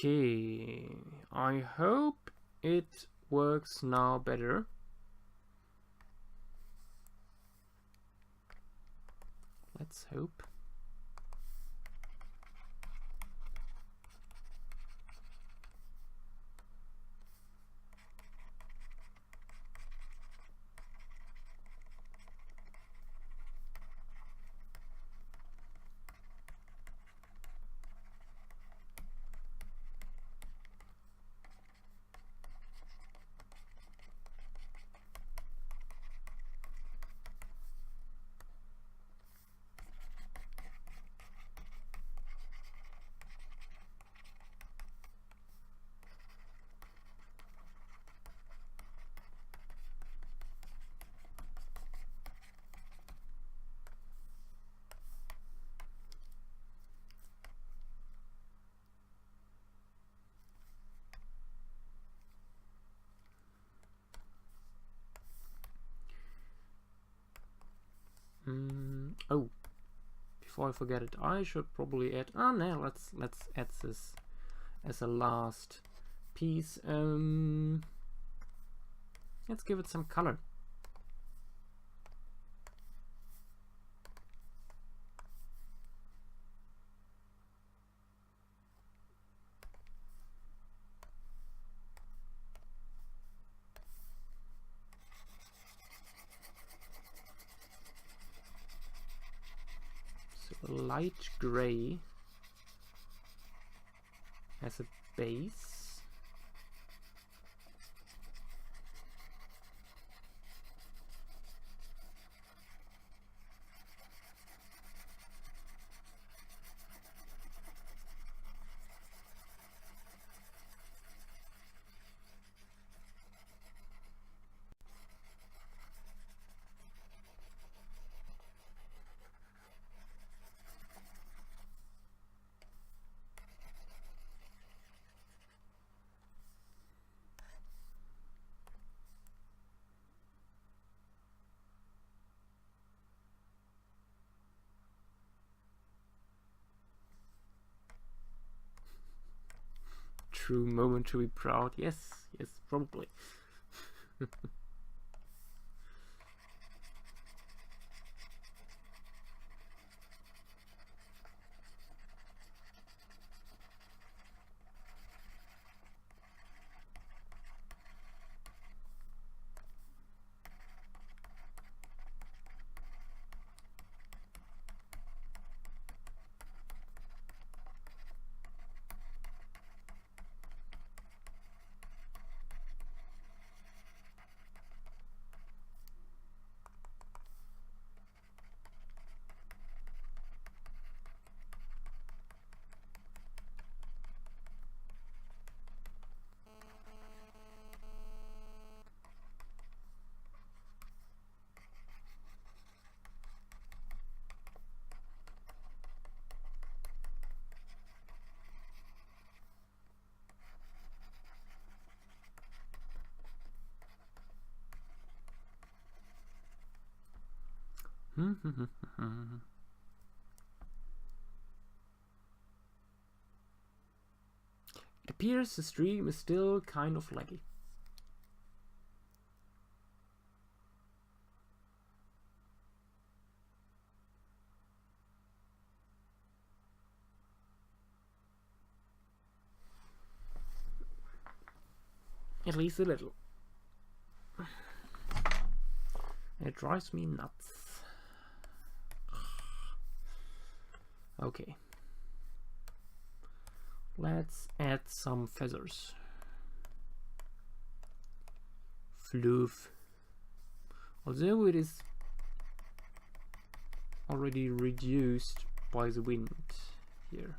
Okay, I hope it works now better. Let's hope. Oh, before I forget it, I should probably add. Ah, no, let's add this as a last piece. Let's give it some color. So light gray as a base. True moment to be proud. Yes, yes, probably. It appears the stream is still kind of laggy. At least a little. It drives me nuts. Okay. Let's add some feathers. Fluff. Although it is already reduced by the wind here.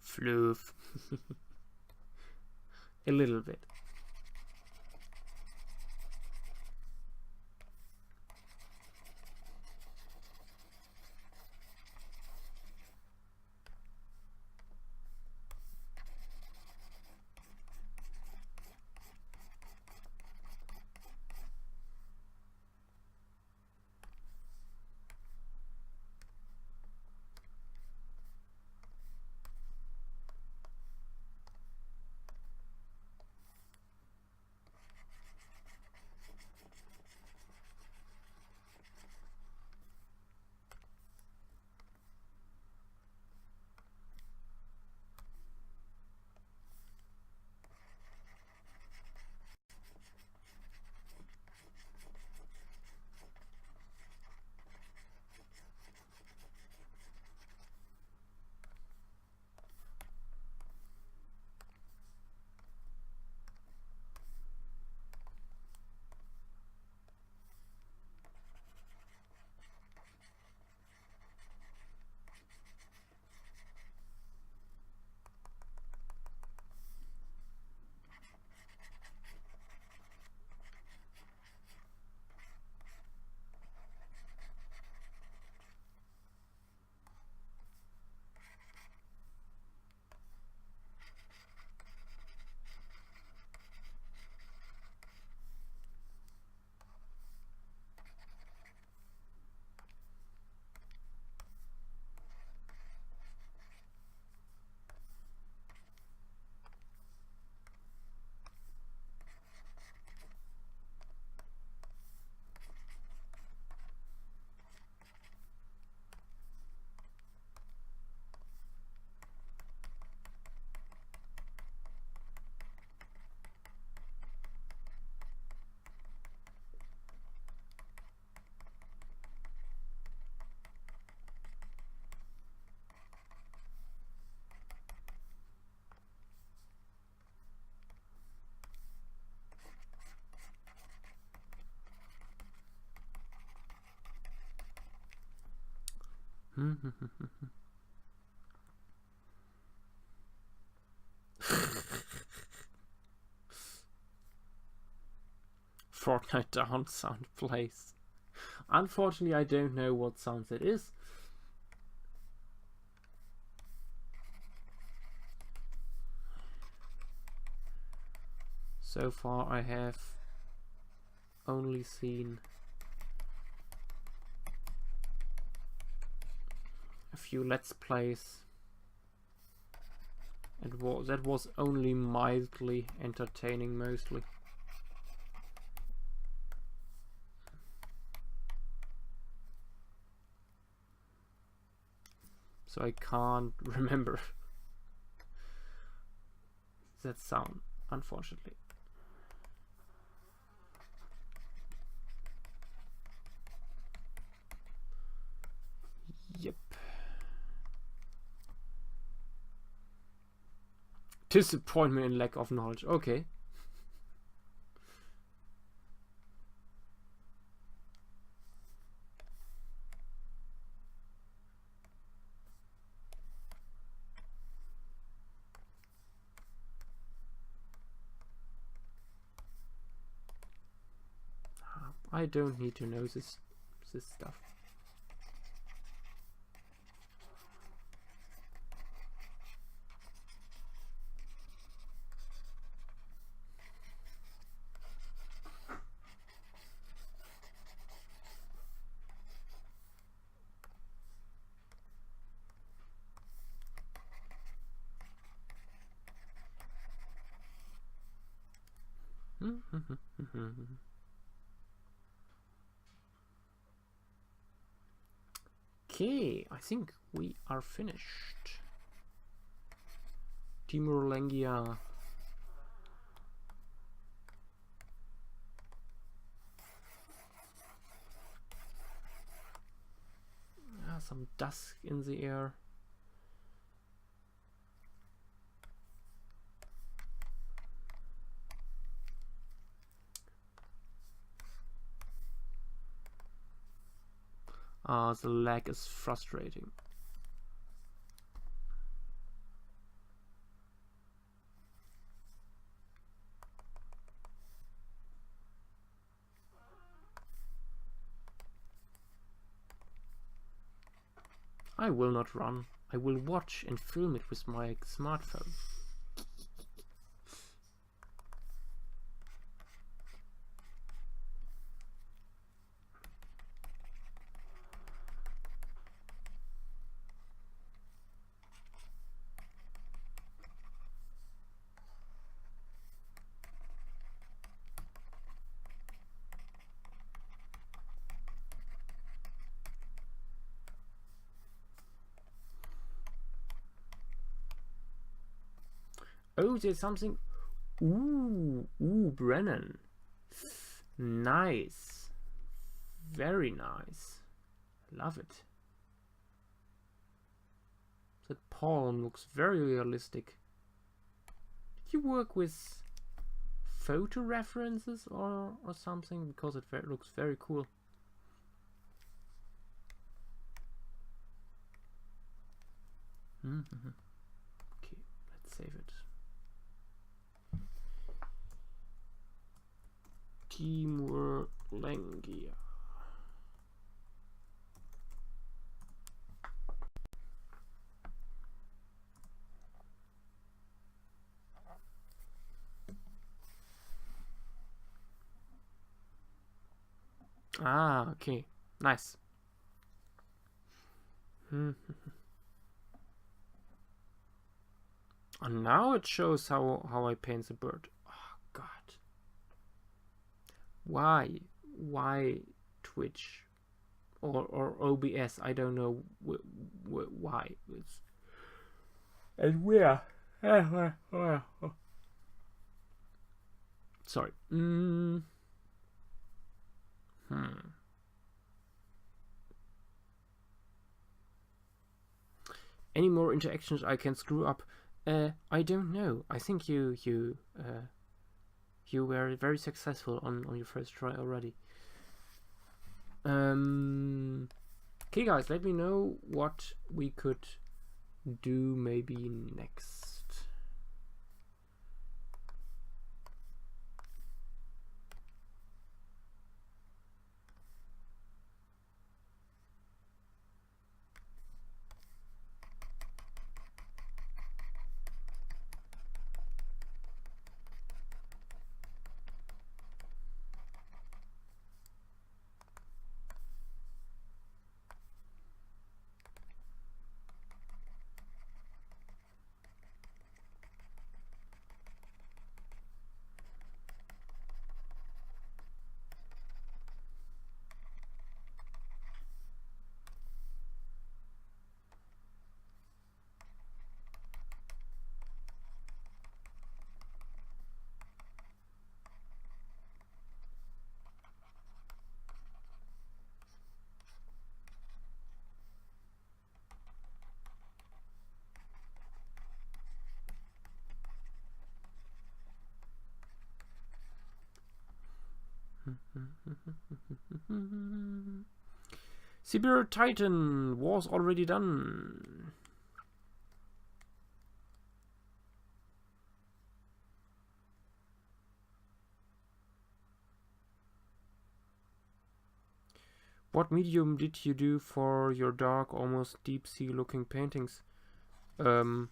Floof. A little bit. Fortnite down sound plays. Unfortunately, I don't know what sounds it is. So far, I have only seen a few Let's Plays, and that was only mildly entertaining, mostly. So I can't remember that sound, unfortunately. Yep. Disappointment and lack of knowledge. Okay. I don't need to know this stuff. Okay, I think we are finished. Timur-Lengia. Some dusk in the air. The lag is frustrating. I will not run. I will watch and film it with my smartphone. Oh, there's something. Ooh, Brennan. Nice. Very nice. Love it. That palm looks very realistic. Did you work with photo references or something? Because it looks very cool. Okay, let's save it. Timur-Lengia. Ah, okay, nice. And now it shows how I paint the bird. Oh God. Why Twitch or OBS? I don't know why. And where? Sorry. Any more interactions I can screw up? I don't know. I think you were very successful on your first try already. Okay, guys, let me know what we could do maybe next. Sibir Titan was already done. What medium did you do for your dark, almost deep sea looking paintings? You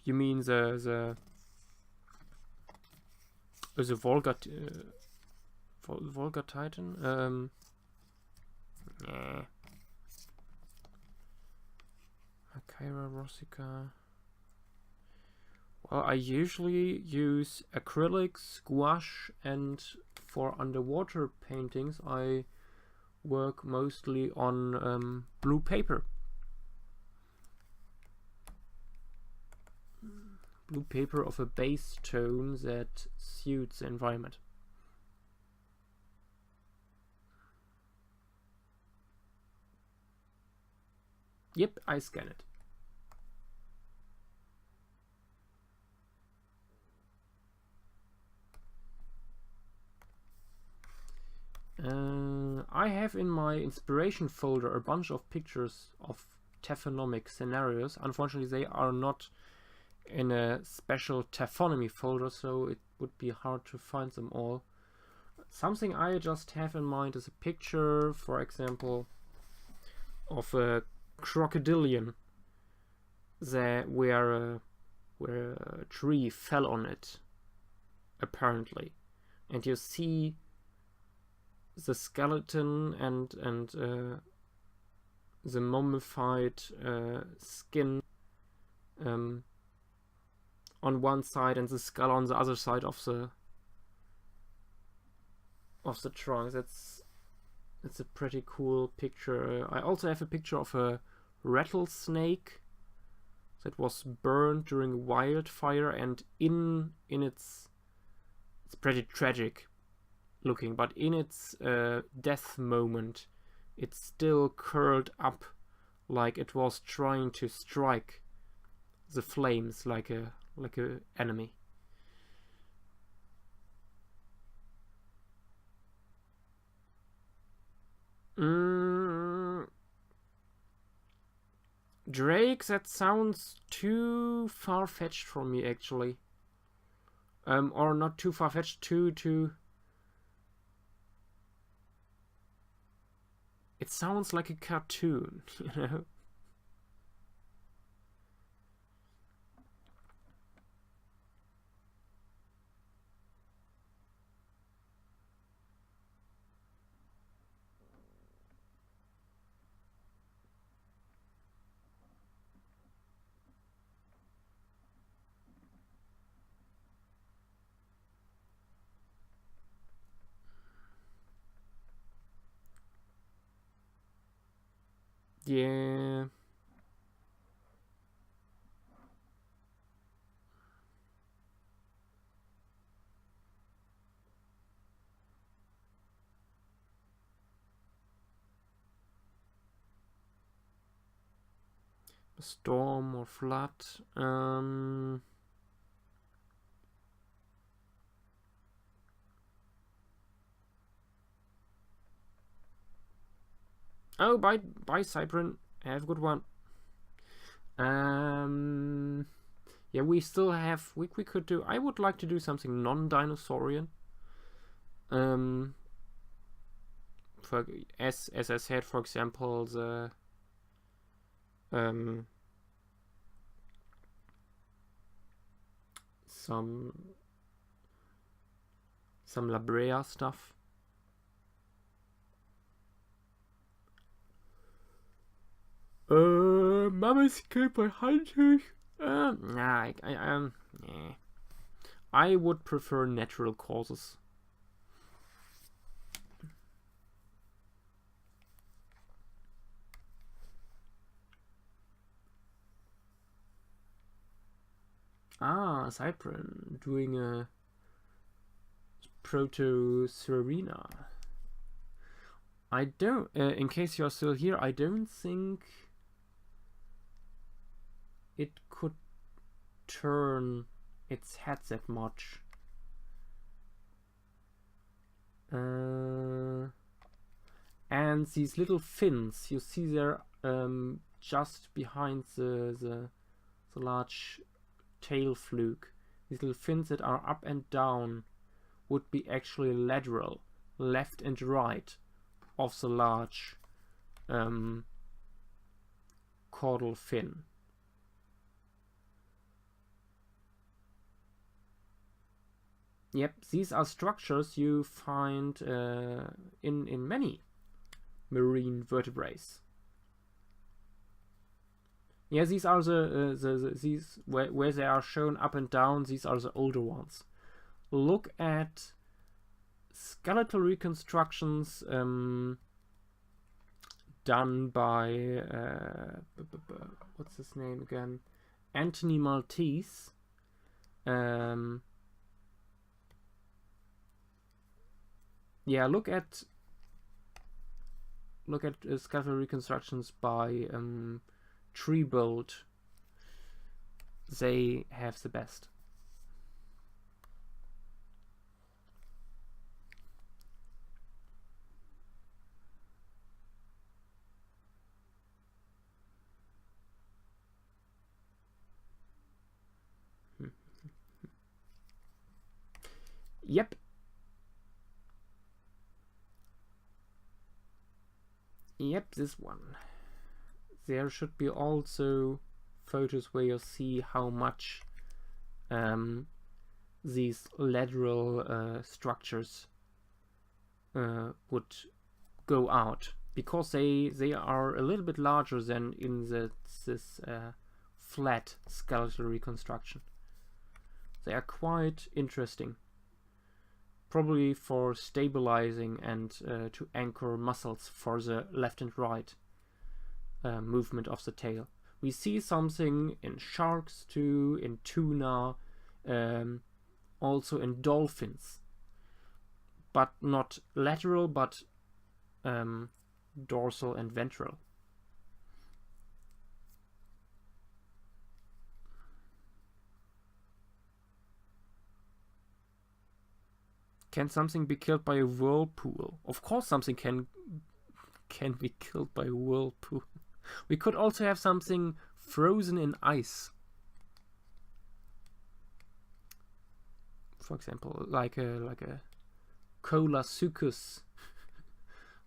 mean the Volga Volga Titan? Nah. Akira Rossica. Well, I usually use acrylics, gouache, and for underwater paintings I work mostly on blue paper. Blue paper of a base tone that suits the environment. Yep, I scan it. I have in my inspiration folder a bunch of pictures of taphonomic scenarios. Unfortunately, they are not in a special taphonomy folder, so it would be hard to find them all. Something I just have in mind is a picture, for example, of a crocodilian there where a tree fell on it, apparently, and you see the skeleton and the mummified skin on one side and the skull on the other side of the trunk. That's a pretty cool picture. I also have a picture of a rattlesnake that was burned during wildfire, and in it's pretty tragic looking, but in its death moment it still curled up like it was trying to strike the flames like a enemy. Drake, that sounds too far-fetched for me, actually. Or not too far-fetched, too... It sounds like a cartoon, you know? Yeah. A storm or flood. Oh, bye, Cyprin. Have a good one. Yeah, we still have. We could do. I would like to do something non-dinosaurian. For as I said, for example, the some La Brea stuff. Mama escaped by hunters. Nah, yeah. I would prefer natural causes. Ah, Cyprin doing a Proto-Serena. I don't, in case you're still here, I don't think it could turn its head that much. And these little fins you see there, just behind the large tail fluke, these little fins that are up and down would be actually lateral, left and right of the large caudal fin. Yep, these are structures you find in many marine vertebrates. Yeah, these are these where they are shown up and down. These are the older ones. Look at skeletal reconstructions done by what's his name again? Anthony Maltese. Yeah, look at skeletal reconstructions by Treebolt. They have the best. Yep. Yep, this one. There should be also photos where you see how much these lateral structures would go out, because they are a little bit larger than in this flat skeletal reconstruction. They are quite interesting, probably for stabilizing and to anchor muscles for the left and right movement of the tail. We see something in sharks too, in tuna, also in dolphins, but not lateral, but dorsal and ventral. Can something be killed by a whirlpool? Of course something can be killed by a whirlpool. We could also have something frozen in ice. For example, like a Cola-sucus.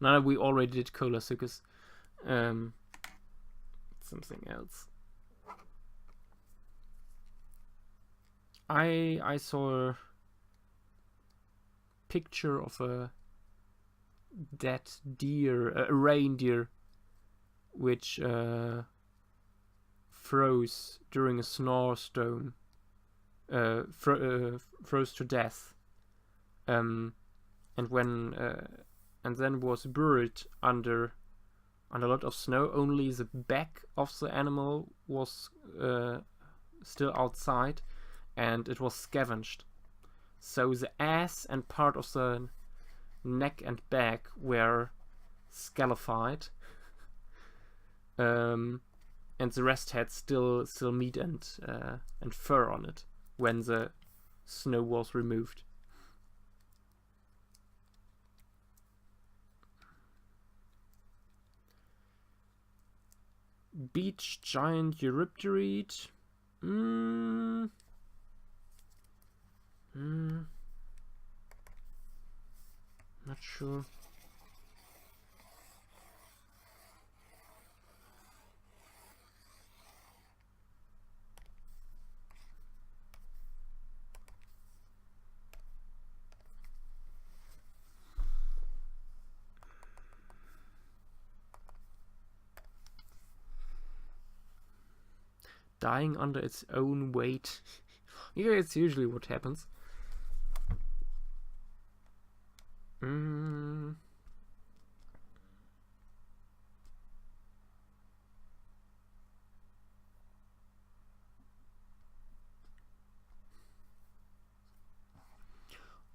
No, we already did Cola-sucus. Something else. I saw a picture of a dead deer, a reindeer, which froze during a snowstorm, froze to death, and then was buried under a lot of snow. Only the back of the animal was still outside, and it was scavenged. So the ass and part of the neck and back were scalified, and the rest had still meat and fur on it when the snow was removed. Beach giant Eurypterid. Not sure. Dying under its own weight. Yeah, it's usually what happens.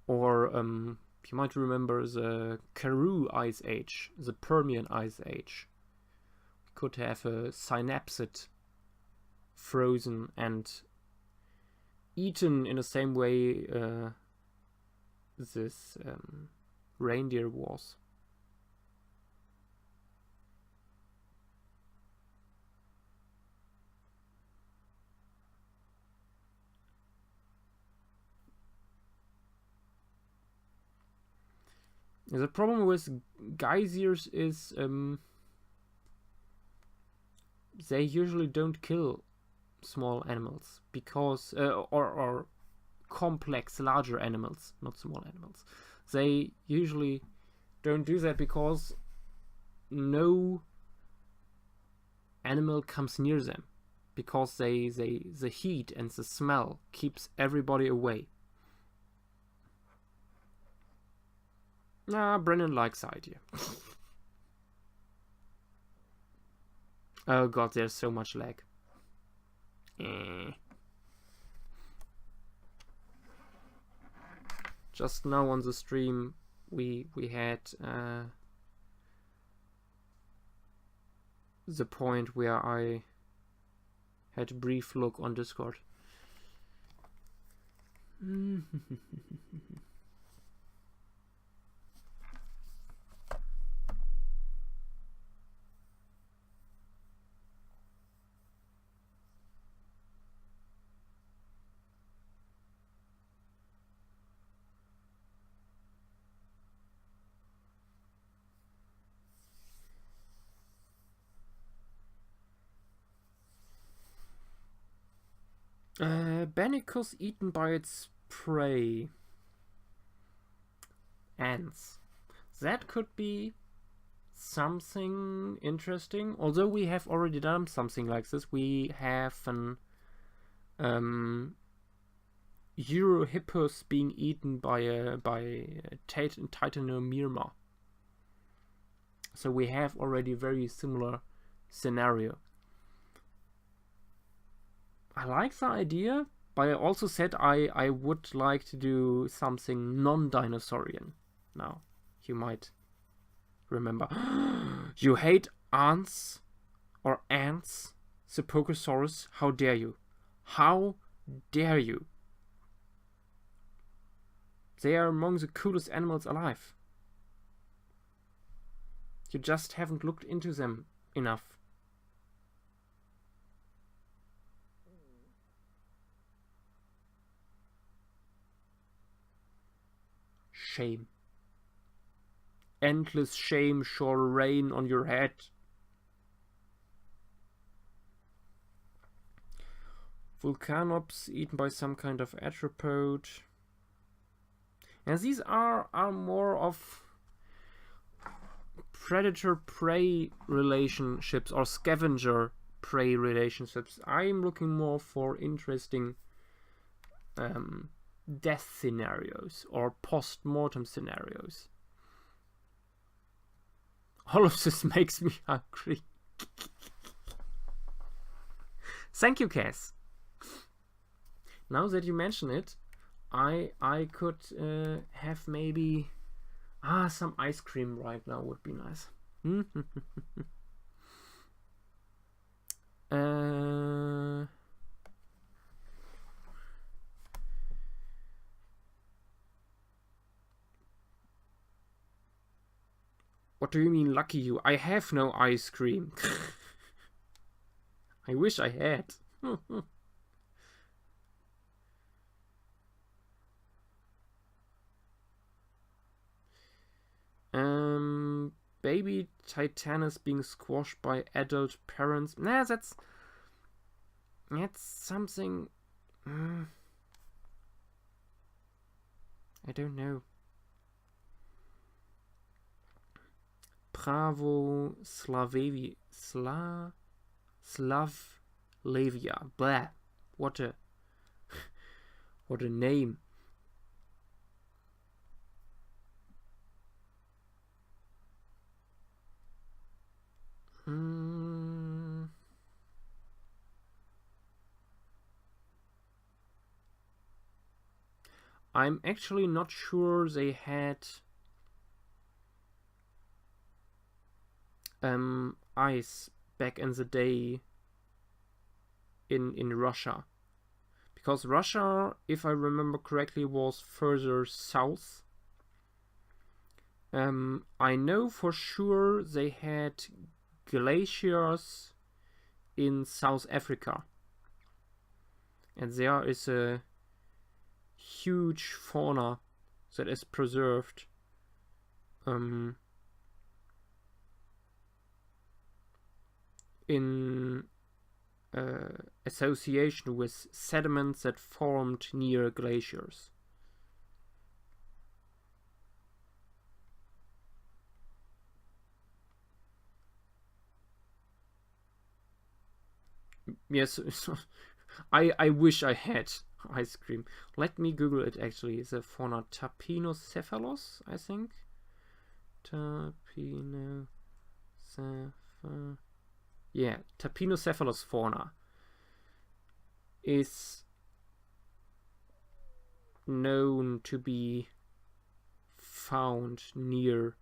Or you might remember the Karoo Ice Age, the Permian Ice Age. We could have a synapsid frozen and eaten in the same way this reindeer was. The problem with geysers is they usually don't kill small animals because or complex larger animals, not small animals. They usually don't do that because no animal comes near them, because the heat and the smell keeps everybody away. Nah, Brennan likes the idea. Oh god, there's so much lag. Just now on the stream we had the point where I had a brief look on Discord. Bannicus eaten by its prey. Ants. That could be something interesting. Although we have already done something like this. We have an Eurohippus being eaten by a Titanomyrma. So we have already a very similar scenario. I like the idea, but I also said I would like to do something non-dinosaurian. Now, you might remember. You hate ants or ants, Sepocosaurus? How dare you? How dare you? They are among the coolest animals alive. You just haven't looked into them enough. Shame. Endless shame shall rain on your head. Vulcanops eaten by some kind of arthropod. And these are more of predator-prey relationships or scavenger-prey relationships. I'm looking more for interesting death scenarios or post-mortem scenarios. All of this makes me hungry. Thank you, Cass. Now that you mention it, I could have maybe some ice cream right now would be nice. What do you mean, lucky you? I have no ice cream. I wish I had. Baby Titanus being squashed by adult parents. Nah, that's something. I don't know. Bravo Slavavia. Slavlavia. Blah. What a name. I'm actually not sure they had ice back in the day in Russia, because Russia, if I remember correctly, was further south. I know for sure they had glaciers in South Africa, and there is a huge fauna that is preserved in association with sediments that formed near glaciers. Yes, I wish I had ice cream. Let me Google it actually. It's a fauna Taphonocephalos, I think. Yeah, Taphonocephalos fauna is known to be found near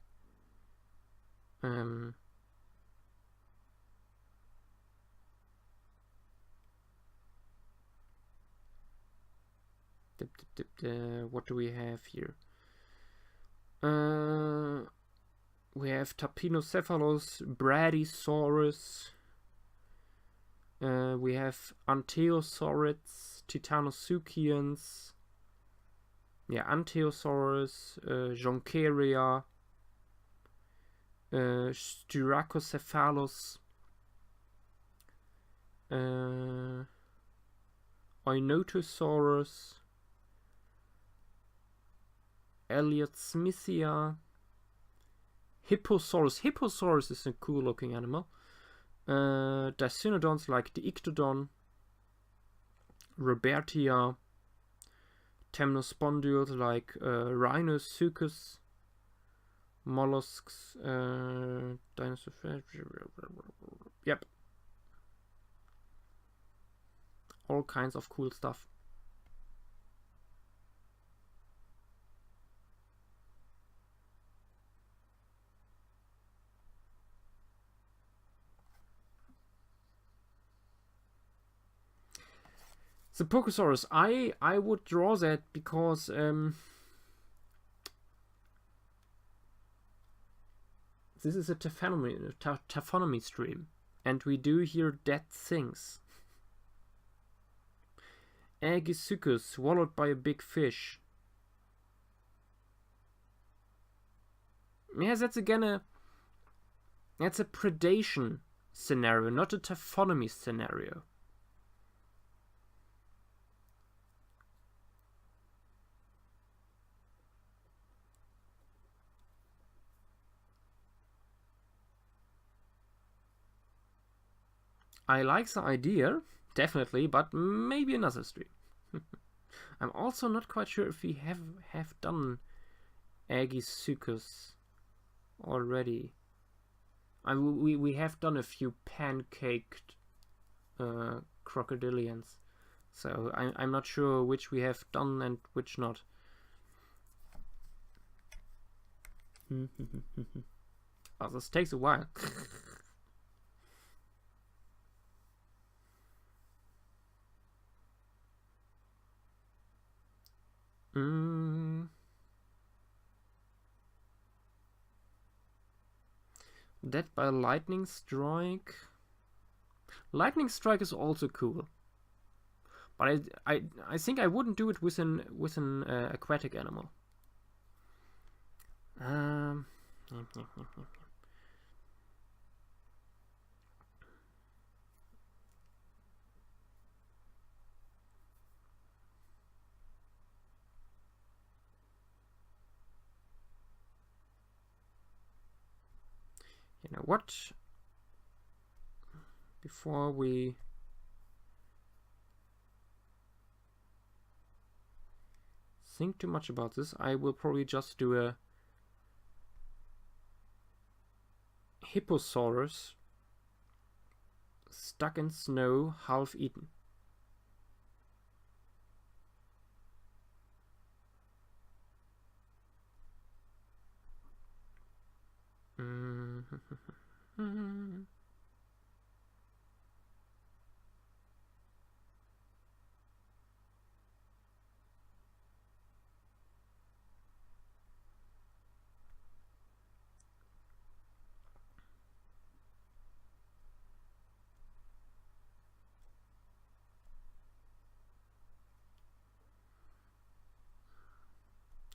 what do we have here? We have Taphonocephalos, Bradysaurus. We have Anteosaurids, Titanosuchians. Yeah, Anteosaurus, Joncaria, Styracocephalus, Oinotosaurus, Elliott-Smithia, Hipposaurus. Hipposaurus is a cool looking animal. Dicynodons like the Ictodon, Robertia, Temnospondyls like Rhinosuchus, mollusks, dinosaur. Yep. All kinds of cool stuff. The Pocosaurus, I would draw that because this is a taphonomy stream, and we do hear dead things. Aegisuchus swallowed by a big fish. Yes, that's again that's a predation scenario, not a taphonomy scenario. I like the idea, definitely, but maybe another stream. I'm also not quite sure if we have done Aegisuchus already. We have done a few pancaked crocodilians, so I'm not sure which we have done and which not. Oh, this takes a while. Dead by lightning strike. Lightning strike is also cool, but I think I wouldn't do it with an aquatic animal. You know what? Before we think too much about this, I will probably just do a Hipposaurus stuck in snow, half eaten.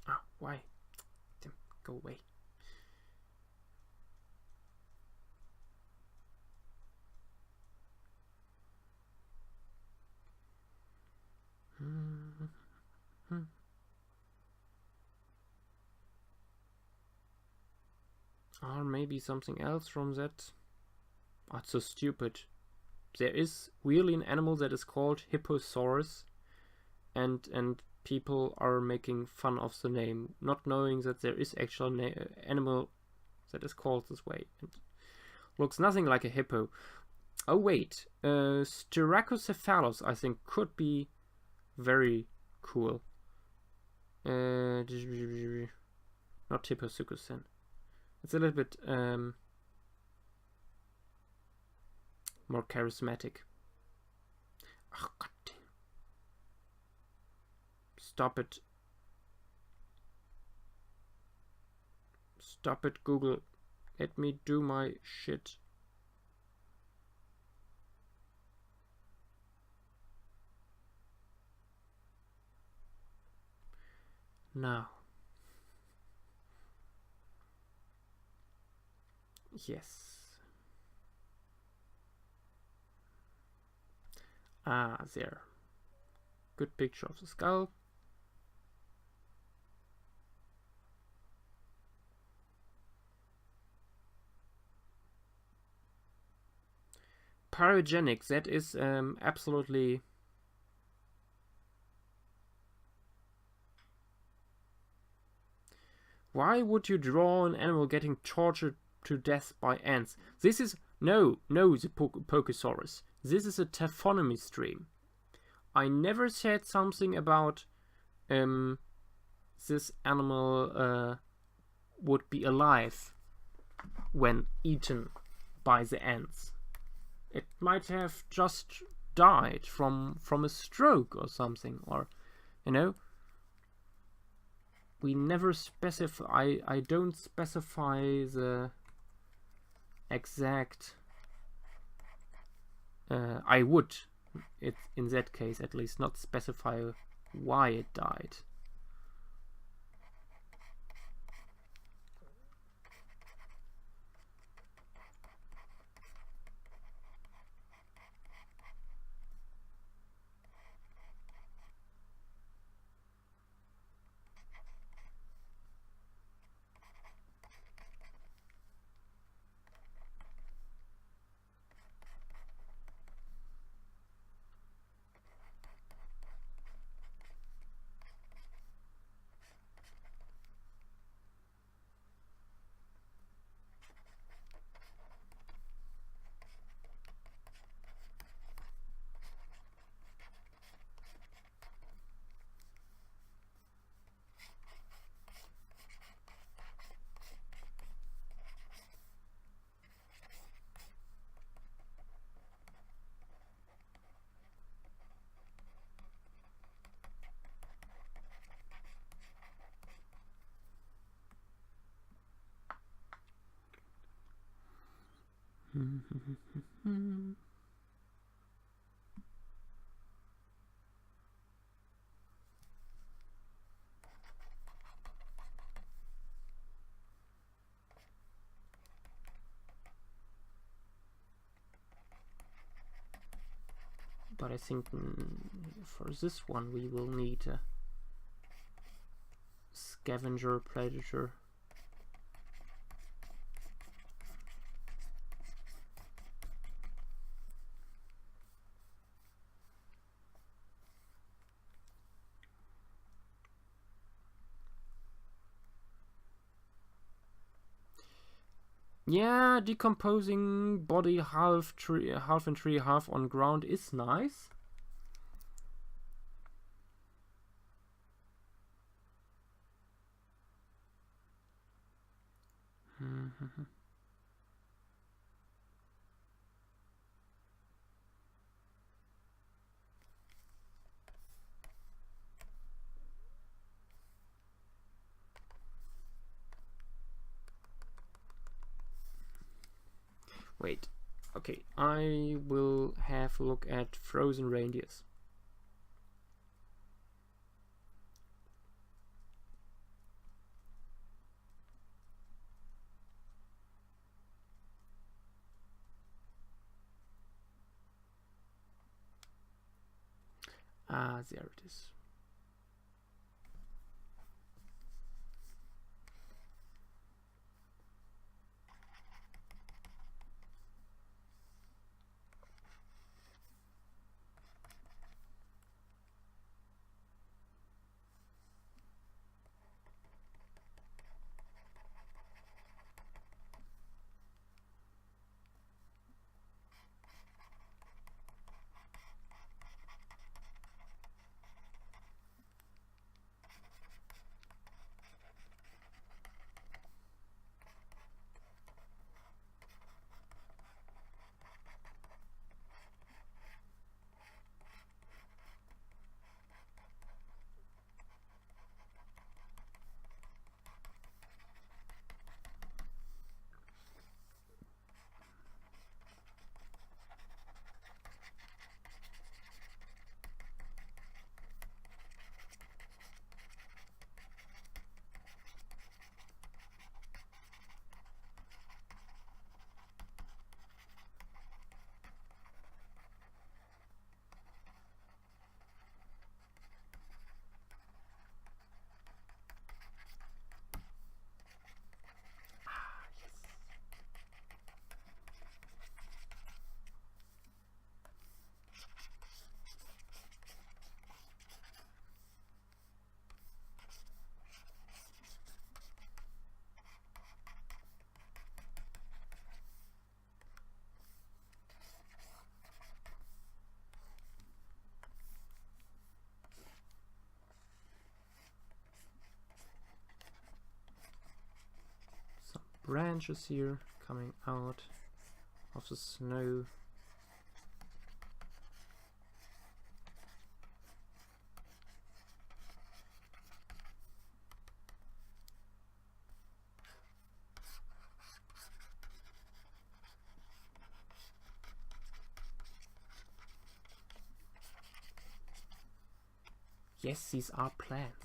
Oh, why? Go away. Or maybe something else from that. Oh, it's so stupid. There is really an animal that is called Hipposaurus, and people are making fun of the name, not knowing that there is actual animal that is called this way and looks nothing like a hippo. Oh wait, Styracocephalus I think could be very cool. Not Hipposuchus. It's a little bit more charismatic. Oh god damn. Stop it. Stop it, Google. Let me do my shit. Now. Yes. Ah, there. Good picture of the skull. Pyrogenic, that is absolutely... Why would you draw an animal getting tortured to death by ants? This is... No, the Pokesaurus. This is a Taphonomy stream. I never said something about this animal would be alive when eaten by the ants. It might have just died from a stroke or something, or, you know. We never specify. I don't specify the exact. I would, in that case at least, not specify why it died. But I think for this one we will need a scavenger predator. Yeah, decomposing body, half in tree, half on ground is nice. Wait, okay, I will have a look at frozen reindeers. Ah, there it is. branches here coming out of the snow. Yes, these are plants.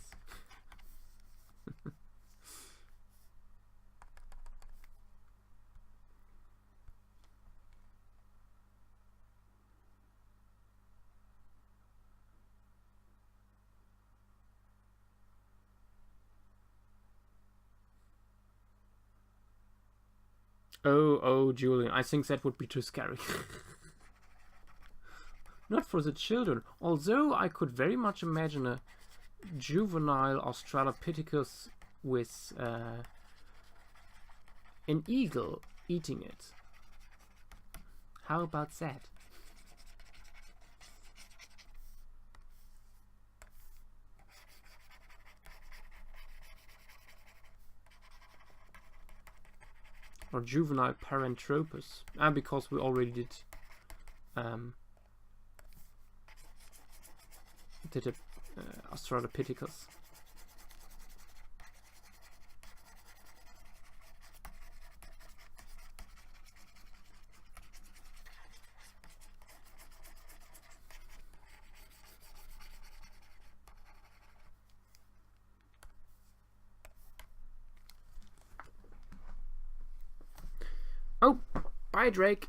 Oh, Julian, I think that would be too scary. Not for the children, although I could very much imagine a juvenile Australopithecus with an eagle eating it. How about that? Or juvenile Paranthropus. Because we already did a Australopithecus. Oh, bye, Drake.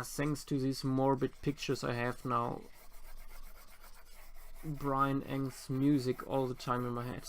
Thanks to these morbid pictures I have now, Brian Eng's music all the time in my head.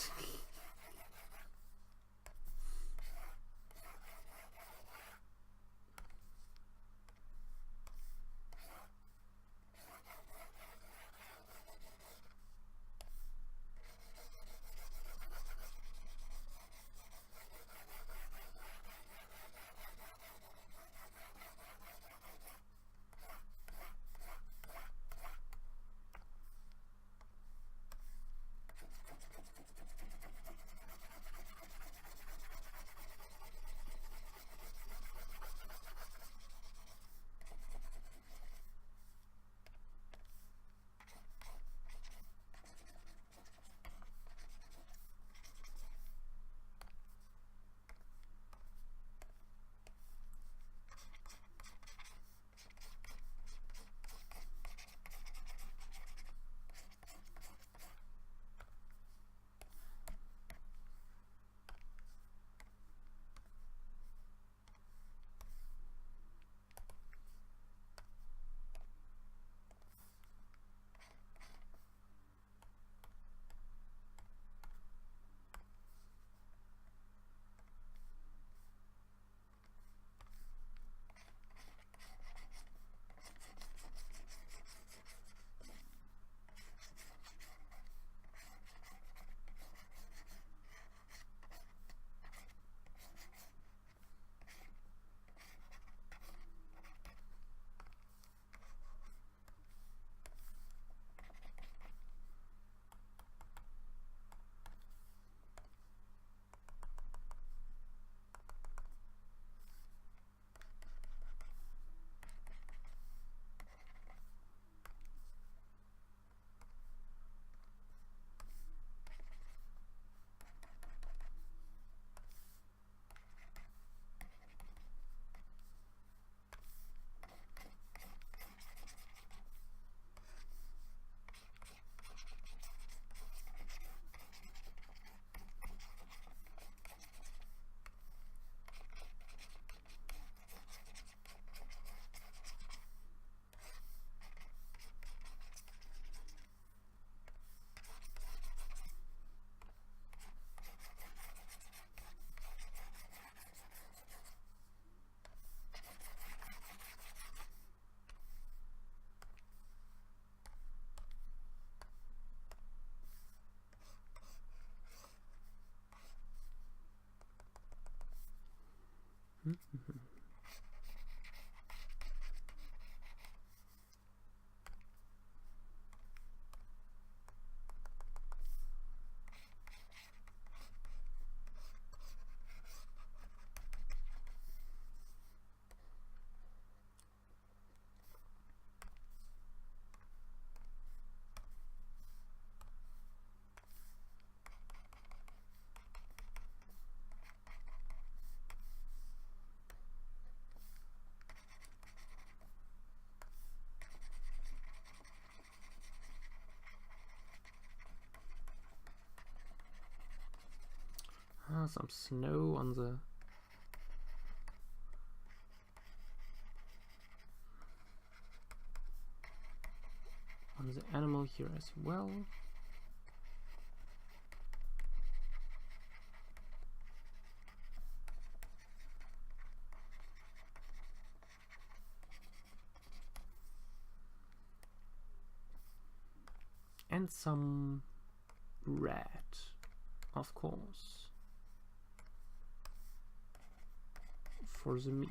Some snow on the animal here as well. And some red, of course, for the meat.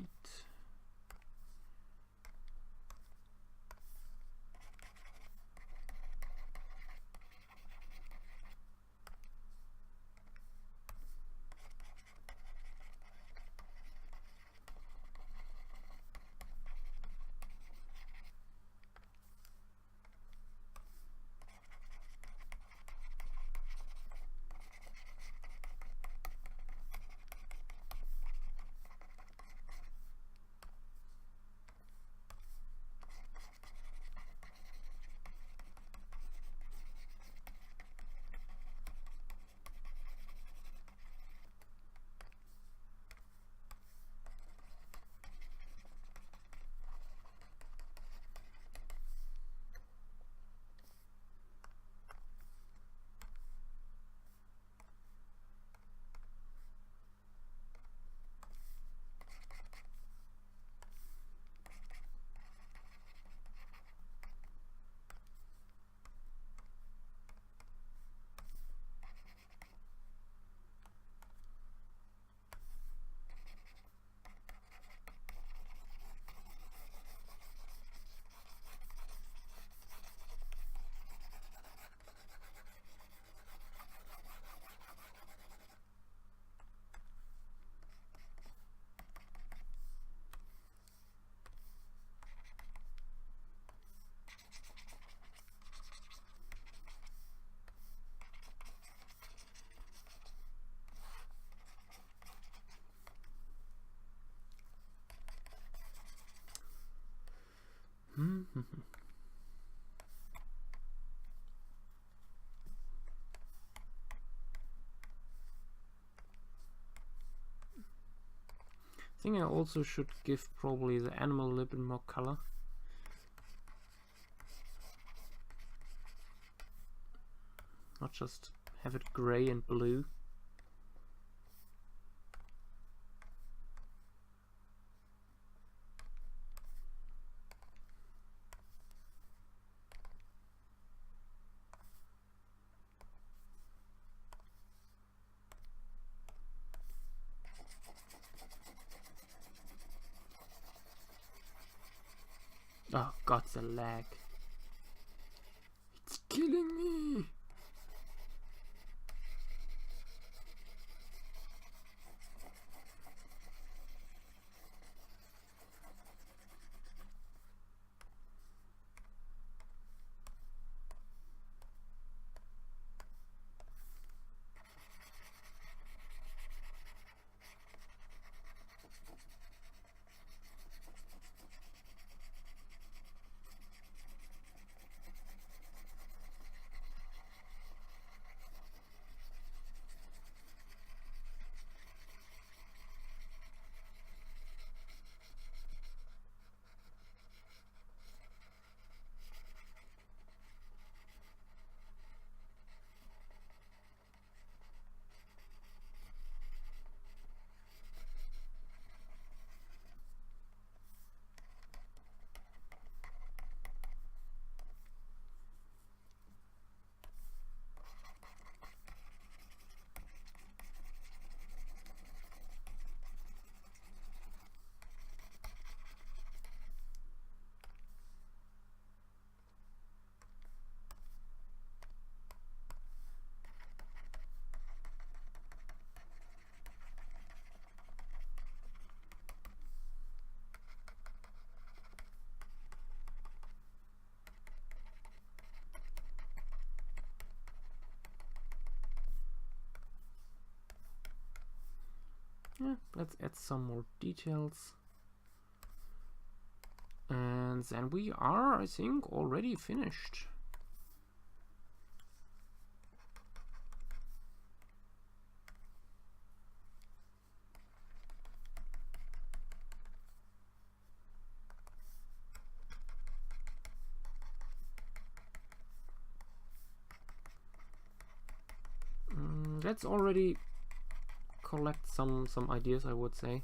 I think I also should give probably the animal a little bit more color. Not just have it gray and blue. Oh god, the lag. It's killing me! Yeah, let's add some more details. And then we are, I think, already finished. Let's already collect some ideas, I would say.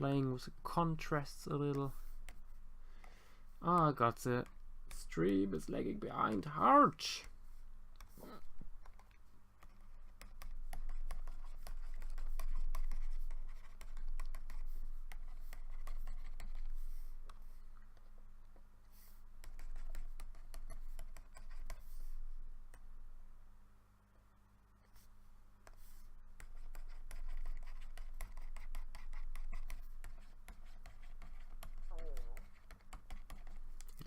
playing with the contrasts a little. Oh god, the stream is lagging behind hard.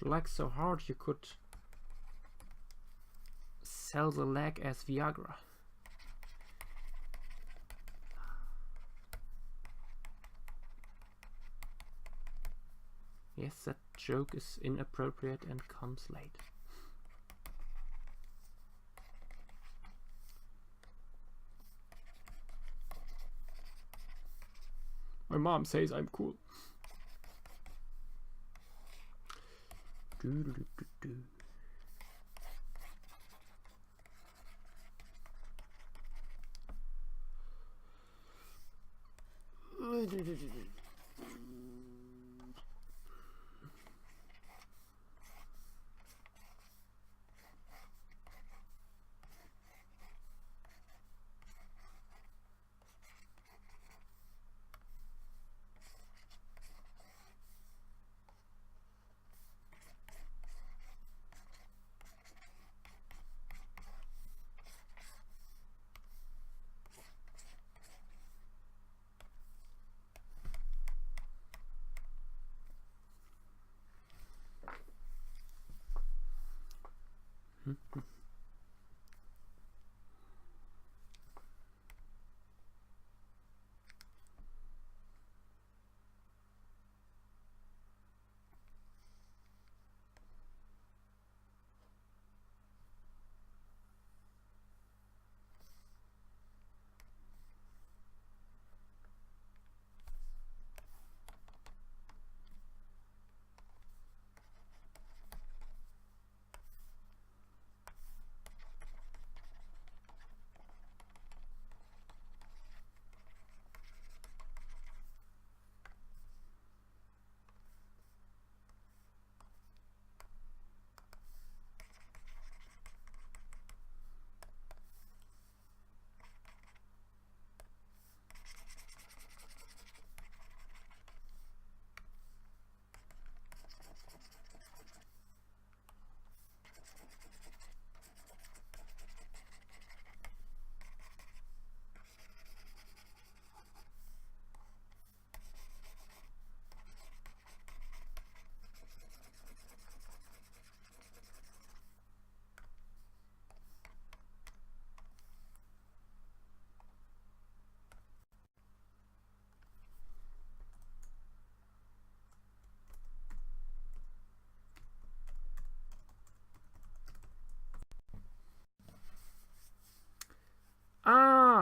It lags so hard you could sell the lag as Viagra. Yes, that joke is inappropriate and comes late. My mom says I'm cool.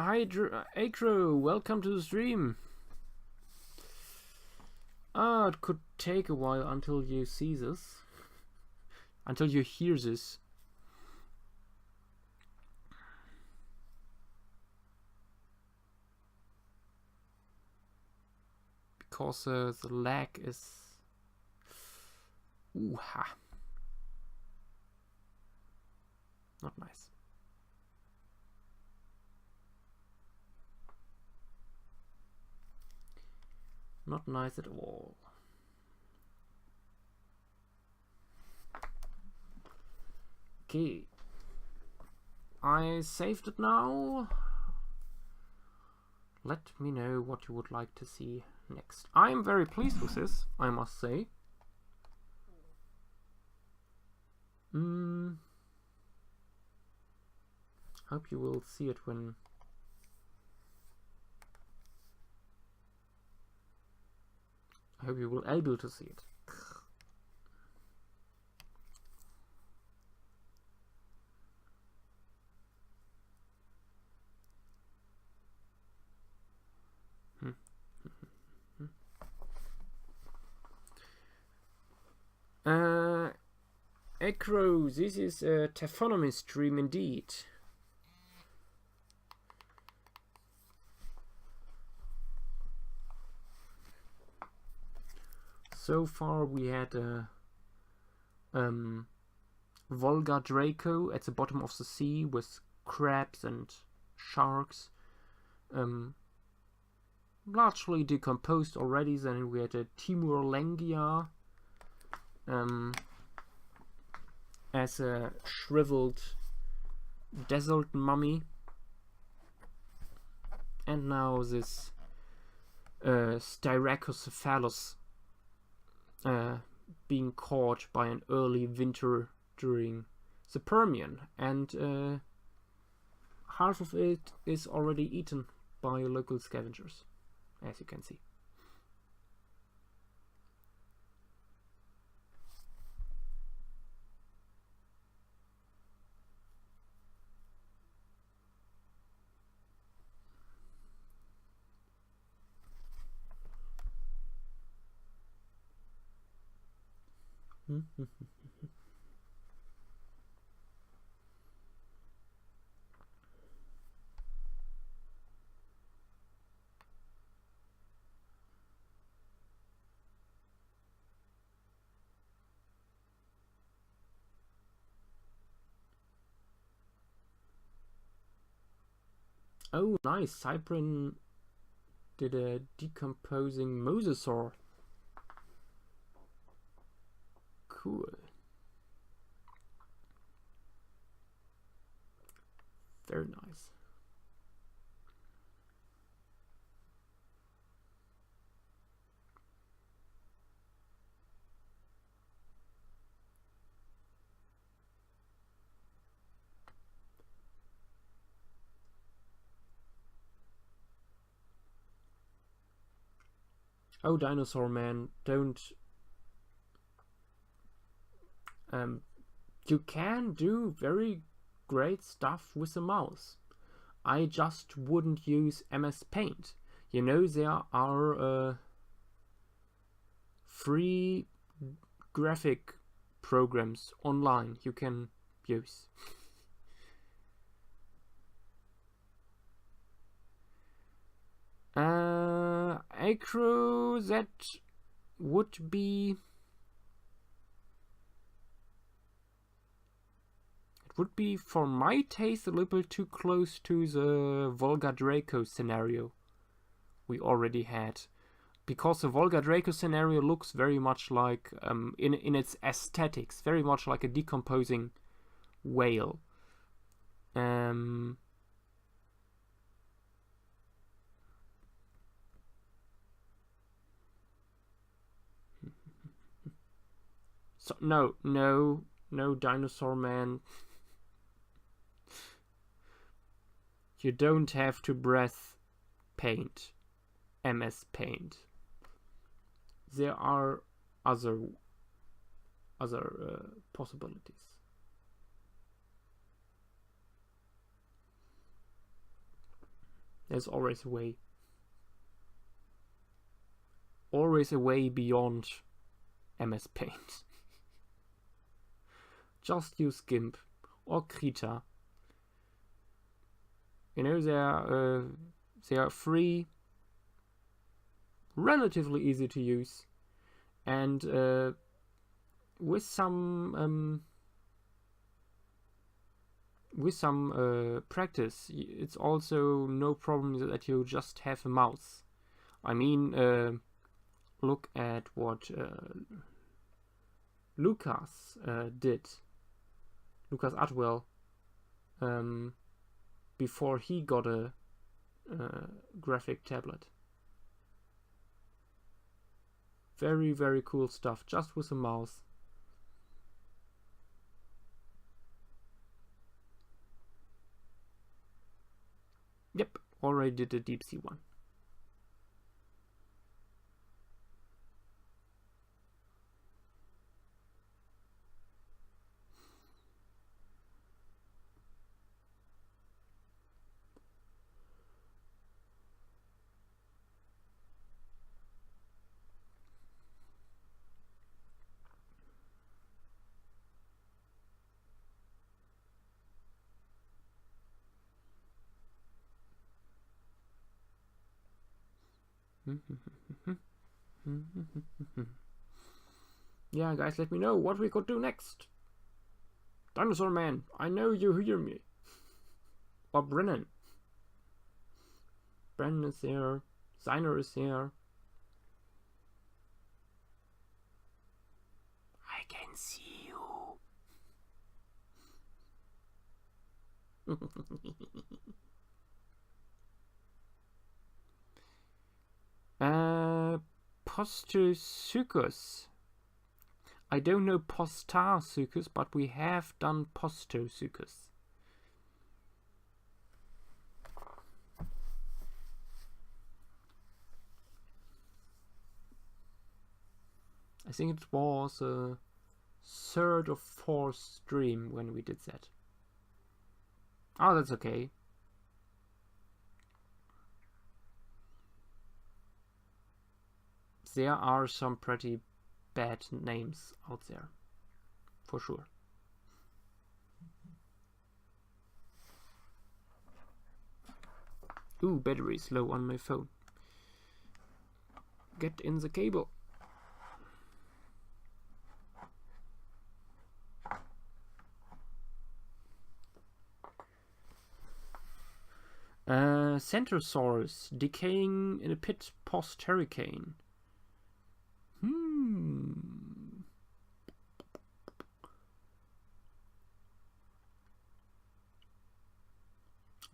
Hi Acro, welcome to the stream. It could take a while until you see this, until you hear this. Because the lag is... Ooh-ha. Not nice. Not nice at all. Okay. I saved it now. Let me know what you would like to see next. I'm very pleased with this, I must say. Hope you will see it when... I hope you will be able to see it. Acro, this is a Taphonomy stream indeed. So far we had a Volga Draco at the bottom of the sea with crabs and sharks, largely decomposed already. Then we had a Timur Lengia as a shriveled desert mummy, and now this Styracocephalus being caught by an early winter during the Permian, and half of it is already eaten by local scavengers, as you can see. Oh, nice. Cyprin did a decomposing mosasaur. Cool. Very nice. Oh, Dinosaur Man, don't... you can do very great stuff with a mouse. I just wouldn't use MS Paint. You know, there are free graphic programs online you can use. Acro, that would be... it would be, for my taste, a little bit too close to the Volga Draco scenario we already had. Because the Volga Draco scenario looks very much like, in its aesthetics, very much like a decomposing whale. So no, Dinosaur Man. You don't have to breath paint, MS Paint. There are other possibilities. There's always a way. Always a way beyond MS Paint. Just use GIMP or Krita. You know, they are free, relatively easy to use, and with some practice, it's also no problem that you just have a mouse. I mean, look at what Lucas did. Lucas Atwell, before he got a graphic tablet. Very, very cool stuff, just with a mouse. Yep, already did the deep sea one. Yeah, guys, let me know what we could do next. Dinosaur Man, I know you hear me. Or Brennan. Brennan is here. Ziner is here. I can see you. Postosuchus. I don't know Postosuchus, but we have done Postosuchus. I think it was a third or fourth stream when we did that. Oh, that's okay. There are some pretty bad names out there, for sure. Ooh, battery is low on my phone. Get in the cable. Centrosaurus decaying in a pit post-hurricane.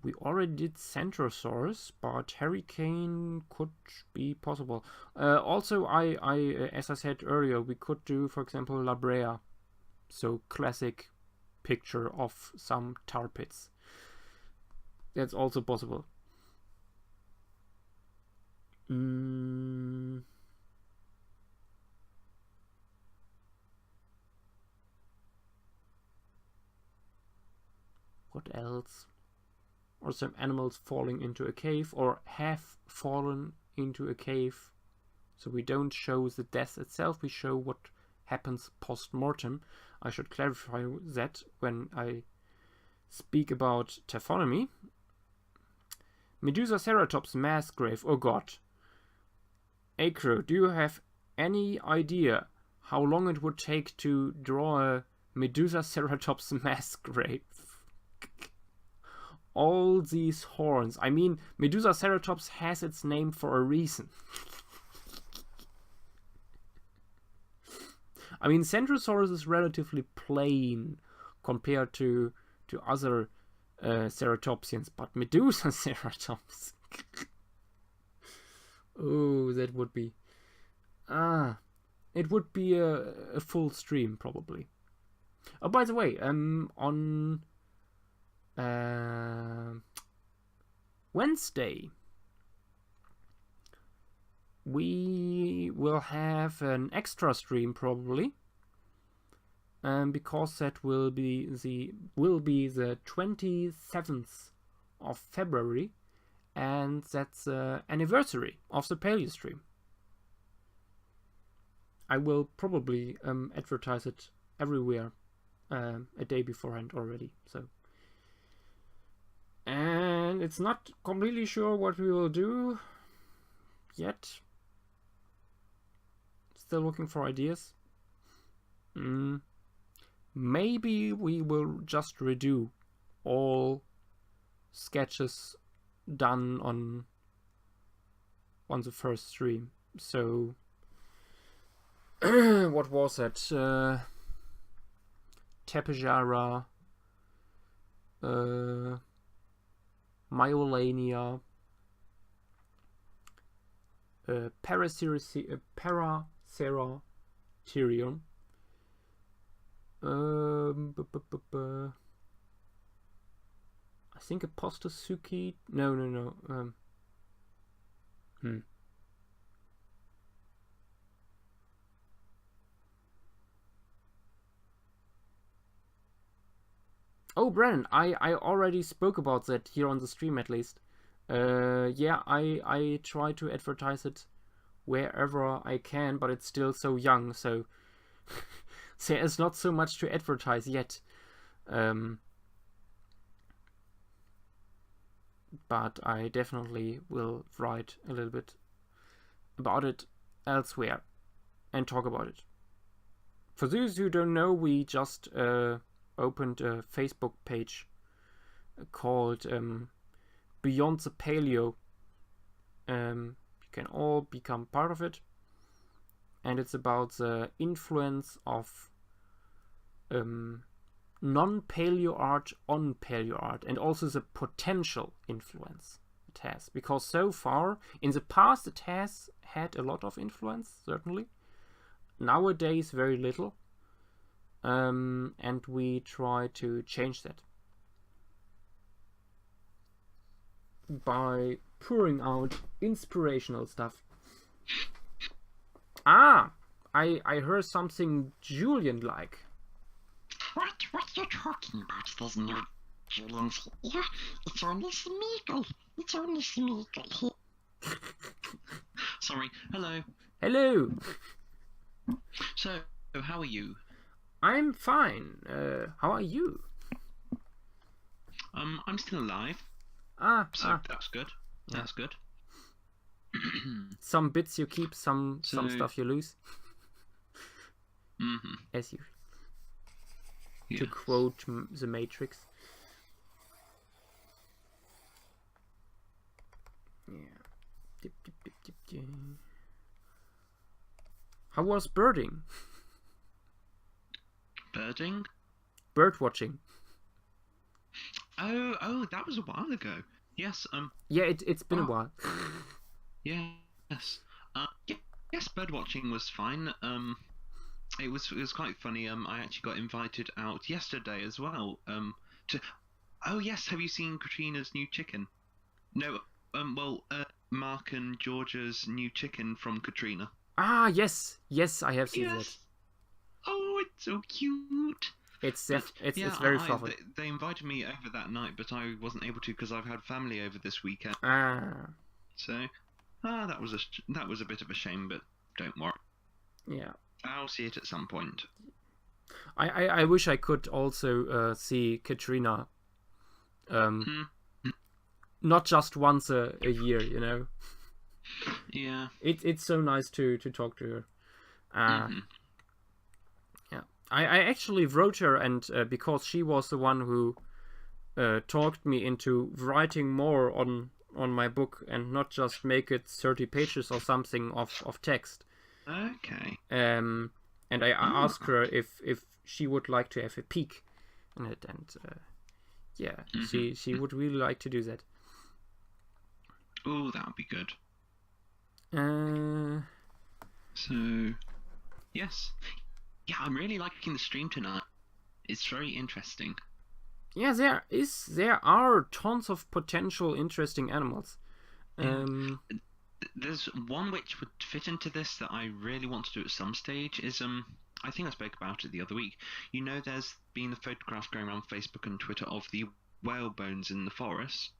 We already did Centrosaurus, but hurricane could be possible. Also, as I said earlier, we could do, for example, La Brea. So classic picture of some tar pits. That's also possible. What else? Or some animals falling into a cave or have fallen into a cave. So we don't show the death itself, we show what happens post-mortem. I should clarify that when I speak about taphonomy. Medusaceratops mass grave. Oh god. Acro, do you have any idea how long it would take to draw a Medusaceratops mass grave? All these horns. I mean, Medusaceratops has its name for a reason. I mean, Centrosaurus is relatively plain compared to other ceratopsians, but Medusaceratops. Oh, that would be... it would be a full stream, probably. Oh, by the way, on Wednesday, we will have an extra stream, probably. Because that will be the 27th of February, and that's the anniversary of the Paleo stream. I will probably advertise it everywhere a day beforehand already. So, and it's not completely sure what we will do yet. Still looking for ideas. Maybe we will just redo all sketches done on the first stream. So what was that? Tepejara, Myolania, Paraceratherium. I think a Postosuchi. No. Oh, Brennan, I already spoke about that here on the stream, at least. Yeah, I try to advertise it wherever I can, but it's still so young, so there is not so much to advertise yet. But I definitely will write a little bit about it elsewhere and talk about it. For those who don't know, we just opened a Facebook page called Beyond the Paleo. You can all become part of it, and it's about the influence of non-paleo art on paleo art, and also the potential influence it has. Because so far, in the past, it has had a lot of influence, certainly. Nowadays, very little. And we try to change that by pouring out inspirational stuff. I heard something Julian like. What are you talking about? There's no Julians here. It's only Smeagol. It's only Smeagol here. Sorry. Hello. Hello. So, how are you? I'm fine. How are you? I'm still alive. That's good. Yeah. That's good. Some bits you keep, some stuff you lose. Mm-hmm. As you. Yes. To quote the Matrix. Yeah. Dip, dip, dip, dip, dip. How was birding? Birding? Bird watching. Oh, that was a while ago. Yes. Yeah, it's been a while. Yes. Yes, bird watching was fine. It was quite funny. I actually got invited out yesterday as well. Oh yes, have you seen Katrina's new chicken? No. Mark and Georgia's new chicken from Katrina. Ah, yes, I have seen that. Oh, it's so cute. It's very fluffy. They invited me over that night, but I wasn't able to because I've had family over this weekend. Ah. So, that was a bit of a shame, but don't worry. Yeah. I'll see it at some point. I wish I could also see Katrina. Not just once a year, you know. Yeah. It's so nice to talk to her. Yeah. I actually wrote her, and because she was the one who talked me into writing more on my book and not just make it 30 pages or something of text. Okay. And I asked her if she would like to have a peek in it, and she would really like to do that. Oh, that would be good. So, yes. Yeah, I'm really liking the stream tonight. It's very interesting. Yeah, there are tons of potential interesting animals. There's one which would fit into this that I really want to do at some stage is I think I spoke about it the other week. You know, there's been a photograph going around Facebook and Twitter of the whale bones in the forest.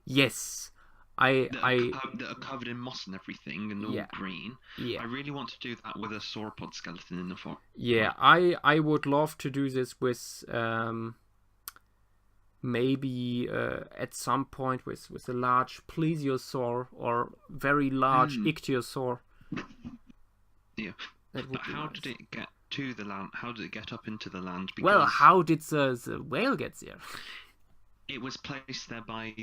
Yes. That are covered in moss and everything and all green. Yeah. I really want to do that with a sauropod skeleton in the forest. Yeah, I would love to do this with maybe at some point with a large plesiosaur or very large ichthyosaur. Yeah. But how did it get to the land? How did it get up into the land? Because well, how did the whale get there? It was placed there by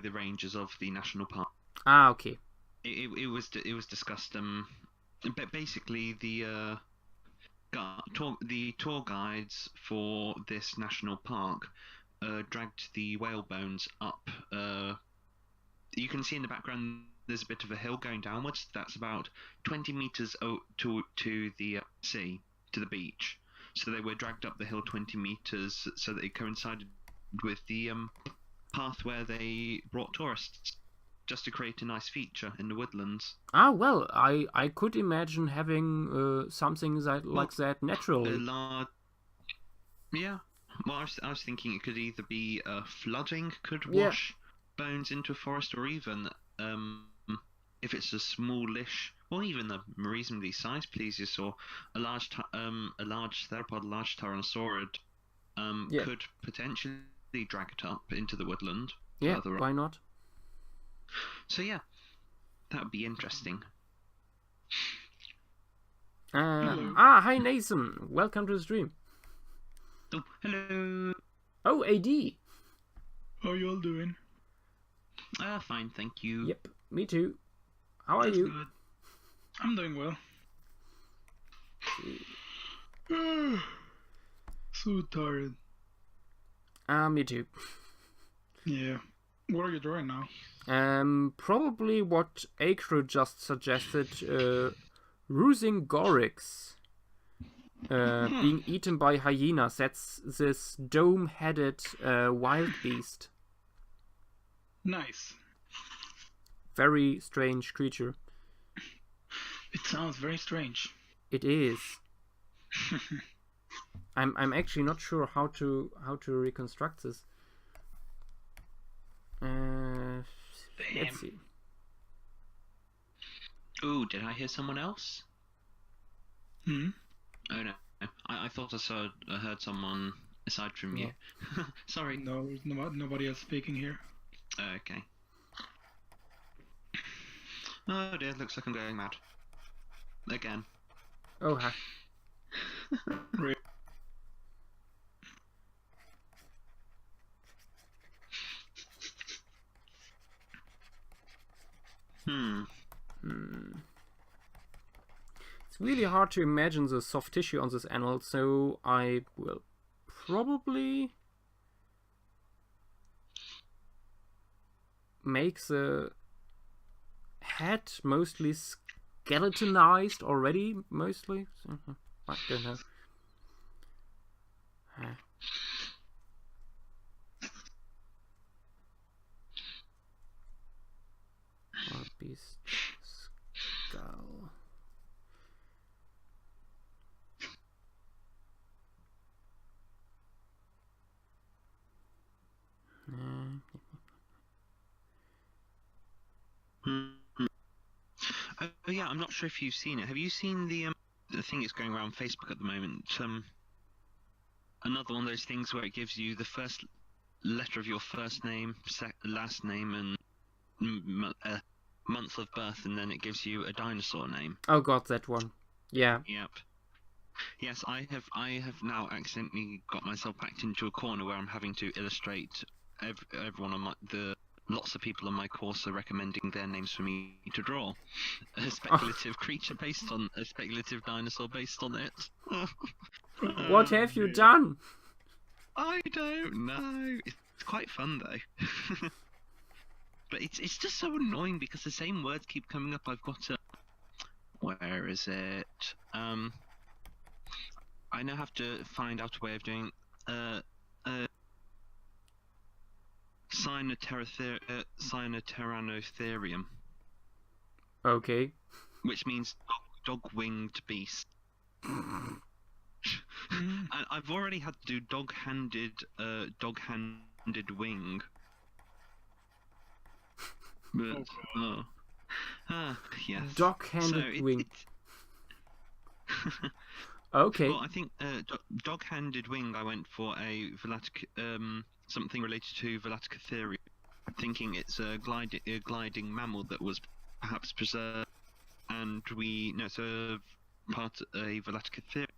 the rangers of the national park. Ah, okay. It was discussed. But basically the tour guides for this national park dragged the whale bones up. You can see in the background there's a bit of a hill going downwards. That's about 20 meters to the sea, to the beach. So they were dragged up the hill 20 meters so that it coincided with the path where they brought tourists, just to create a nice feature in the woodlands. Ah, well, I could imagine having something like that naturally. Yeah. Well, I was thinking it could either be flooding could wash bones into a forest, or even if it's a smallish, or even a reasonably sized plesiosaur, a large theropod, large tyrannosaurid, could potentially drag it up into the woodland. Yeah, why not? So yeah, that would be interesting. Hello. Hi Nathan. Welcome to the stream. Oh, hello. Oh, AD. How you all doing? Fine, thank you. Yep, me too. How are That's you? good. I'm doing well. So tired. Me too. Yeah. What are you drawing now? Probably what Acro just suggested. Rusing Gorix. Being eaten by hyenas. That's this dome-headed wild beast. Nice. Very strange creature. It sounds very strange. It is. I'm actually not sure how to reconstruct this. Let's see. Oh, did I hear someone else? Hmm? Oh no, I thought I heard someone aside from you. Sorry. No, there's nobody else speaking here. Okay. Oh dear, looks like I'm going mad. Again. Oh, hi. Really? It's really hard to imagine the soft tissue on this animal, so I will probably make the head mostly skeletonized already, mostly. I don't know. Wild beast skull. Oh yeah, I'm not sure if you've seen it. Have you seen the thing that's going around Facebook at the moment? Another one of those things where it gives you the first letter of your first name, last name, and month of birth, and then it gives you a dinosaur name. Oh god, that one. Yeah. Yep. Yes, I have now accidentally got myself backed into a corner where I'm having to illustrate everyone on lots of people on my course are recommending their names for me to draw. A speculative creature based on a speculative dinosaur based on it. What have you done? I don't know. It's quite fun though. But it's just so annoying because the same words keep coming up. I've got where is it? I now have to find out a way of doing Cynoteranotherium, Okay. which means dog-winged beast. And I've already had to do dog-handed wing. But yes. Dog-handed wing. Okay. Well, I think dog-handed wing. I went for a something related to Velaticotherium, thinking it's a gliding mammal that was perhaps preserved, and it's a part a Velaticotherium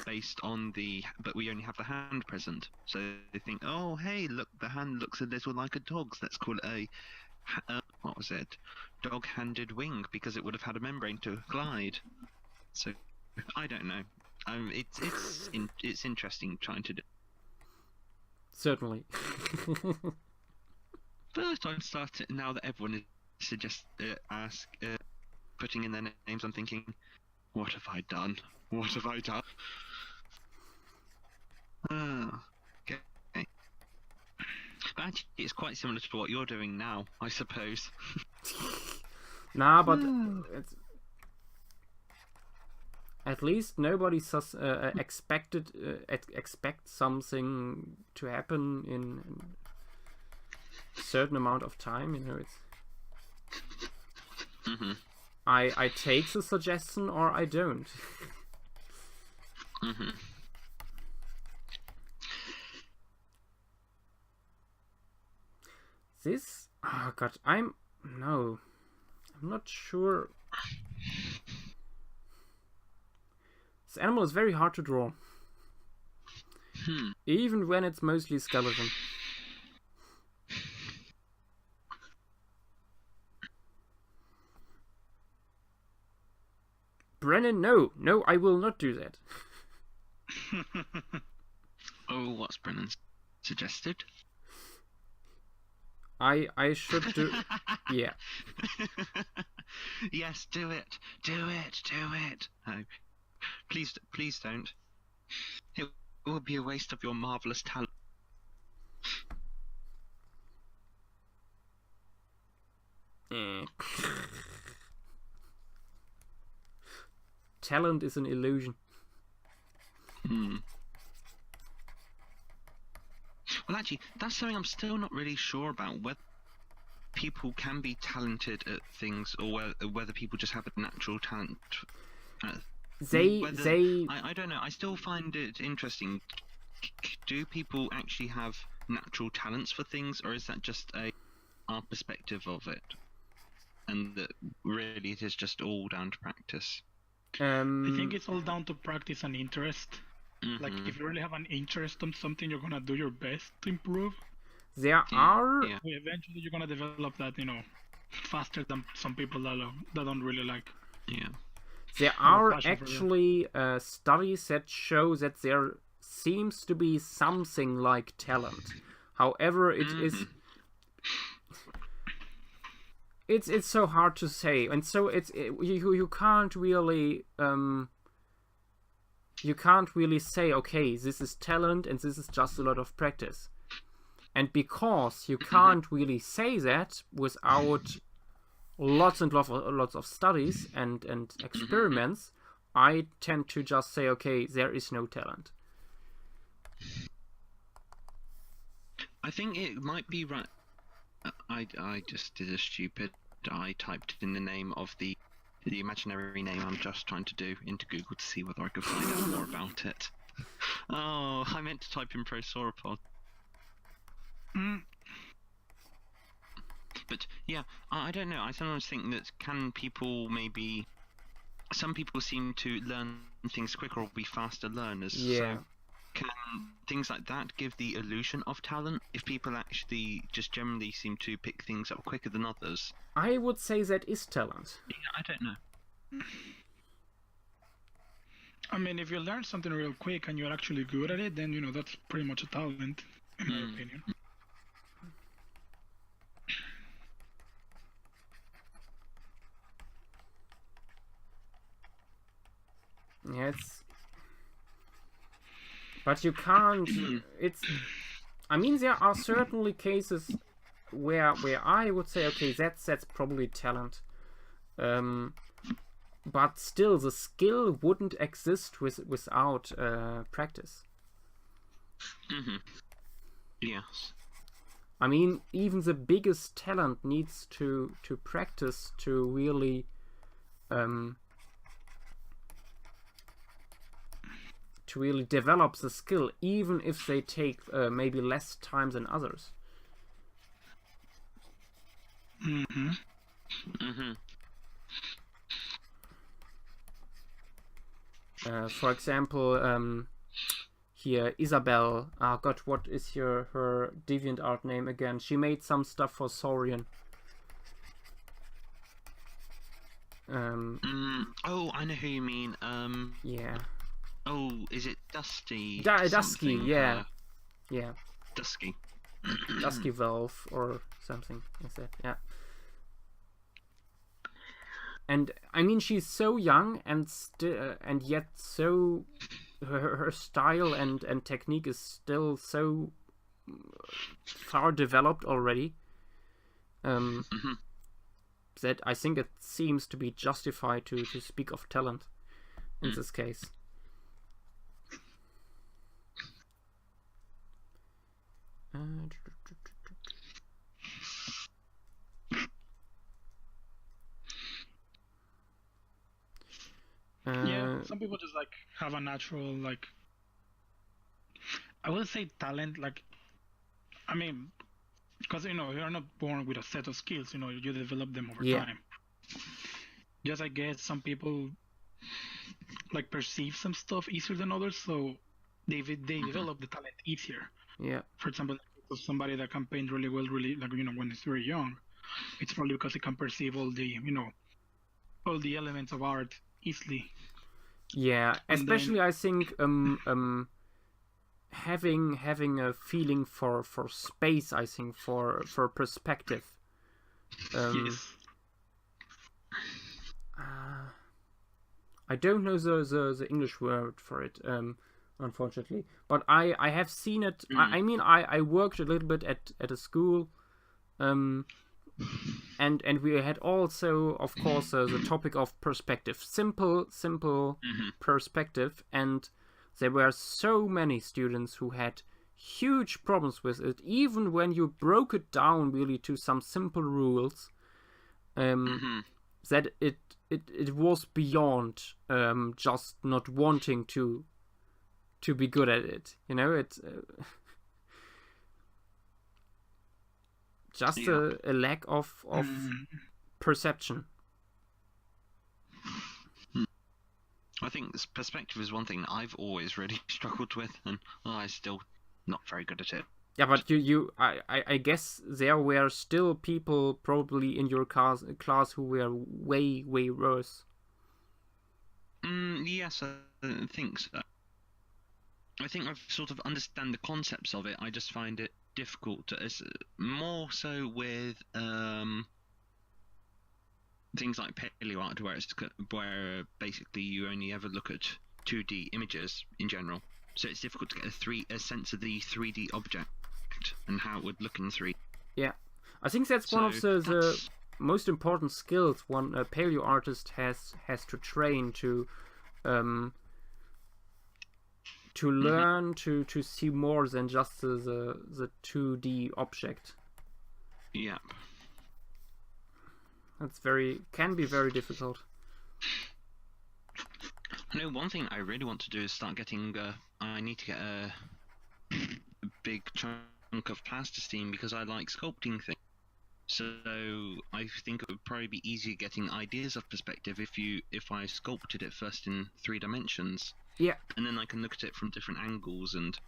based on but we only have the hand present. So they think, oh hey, look, the hand looks a little like a dog's. Let's call it what was it? Dog-handed wing, because it would have had a membrane to glide. So I don't know. It's interesting trying to do. Certainly. First, I'd start it now that everyone is putting in their names. I'm thinking, what have I done? What have I done? Okay. But actually, it's quite similar to what you're doing now, I suppose. Nah, but at least nobody expect something to happen in a certain amount of time. It's. Mm-hmm. I take the suggestion or I don't. Mm-hmm. This. Oh god, I'm not sure This animal is very hard to draw. Even when it's mostly skeleton. Brennan, no, I will not do that. Oh, what's Brennan suggested? I should do. Yeah. Yes, do it. No, please don't. It will be a waste of your marvelous talent. Talent is an illusion. Well, actually, that's something I'm still not really sure about. Whether people can be talented at things, or whether people just have a natural talent. I don't know. I still find it interesting. Do people actually have natural talents for things, or is that just our perspective of it, and that really it is just all down to practice? I think it's all down to practice and interest. Like, if you really have an interest on something, you're gonna do your best to improve. There are... Eventually, you're gonna develop that, faster than some people that don't really like. Yeah. There are actually studies that show that there seems to be something like talent. However, it is... It's so hard to say, and so you can't really say, okay, this is talent and this is just a lot of practice. And because you can't really say that without lots and lots of studies and experiments, I tend to just say, okay, there is no talent. I think it might be right. I just did a stupid. I typed in the name of the imaginary name I'm just trying to do into Google to see whether I could find out more about it. Oh, I meant to type in prosauropod. But yeah, I don't know. I sometimes think that some people seem to learn things quicker or be faster learners. Yeah. So can things like that give the illusion of talent if people actually just generally seem to pick things up quicker than others? I would say that is talent. Yeah, I don't know. I mean, if you learn something real quick and you're actually good at it, then that's pretty much a talent, in my opinion. Yeah, but you can't. I mean, there are certainly cases where I would say, okay, that's probably talent. But still, the skill wouldn't exist without practice. Yes. I mean, even the biggest talent needs to practice to really develop the skill, even if they take maybe less time than others. For example, here Isabel. Oh God, what is her DeviantArt name again? She made some stuff for Saurian. Oh, I know who you mean. Yeah. Oh, is it Dusty? Dusky, yeah. Yeah. Dusky. Dusky Valve or something like that, yeah. And I mean, she's so young and yet so her style and technique is still so far developed already. That I think it seems to be justified to speak of talent in this case. Yeah, some people just have a natural I would say talent, I mean, because you're not born with a set of skills, you develop them over time. Just I guess some people like perceive some stuff easier than others, so they develop the talent easier. Yeah. For example, somebody that can paint really well, really like when it's very young, it's probably because they can perceive all the all the elements of art easily. Yeah, And especially I think having a feeling for space, I think for perspective. Yes. I don't know the English word for it, unfortunately. But I have seen it. I mean, I worked a little bit at a school, and we had also, of course, the topic of perspective, simple perspective, and there were so many students who had huge problems with it, even when you broke it down really to some simple rules. That it was beyond just not wanting to be good at it. It's just a lack of perception. I think this perspective is one thing that I've always really struggled with, and I'm still not very good at it. Yeah, but I guess there were still people probably in your class who were way worse. Yes, I think so. I think I've sort of understand the concepts of it. I just find it difficult. More so with things like paleo art, where basically you only ever look at 2D images in general. So it's difficult to get a sense of the 3D object and how it would look in 3D. Yeah, I think that's one of the most important skills one paleo artist has to train to learn to see more than just the 2D object. Yeah. That's can be very difficult. I know one thing I really want to do is start getting. I need to get a big chunk of plasticine because I like sculpting things. So I think it would probably be easier getting ideas of perspective if I sculpted it first in 3 dimensions. Yeah. And then I can look at it from different angles, and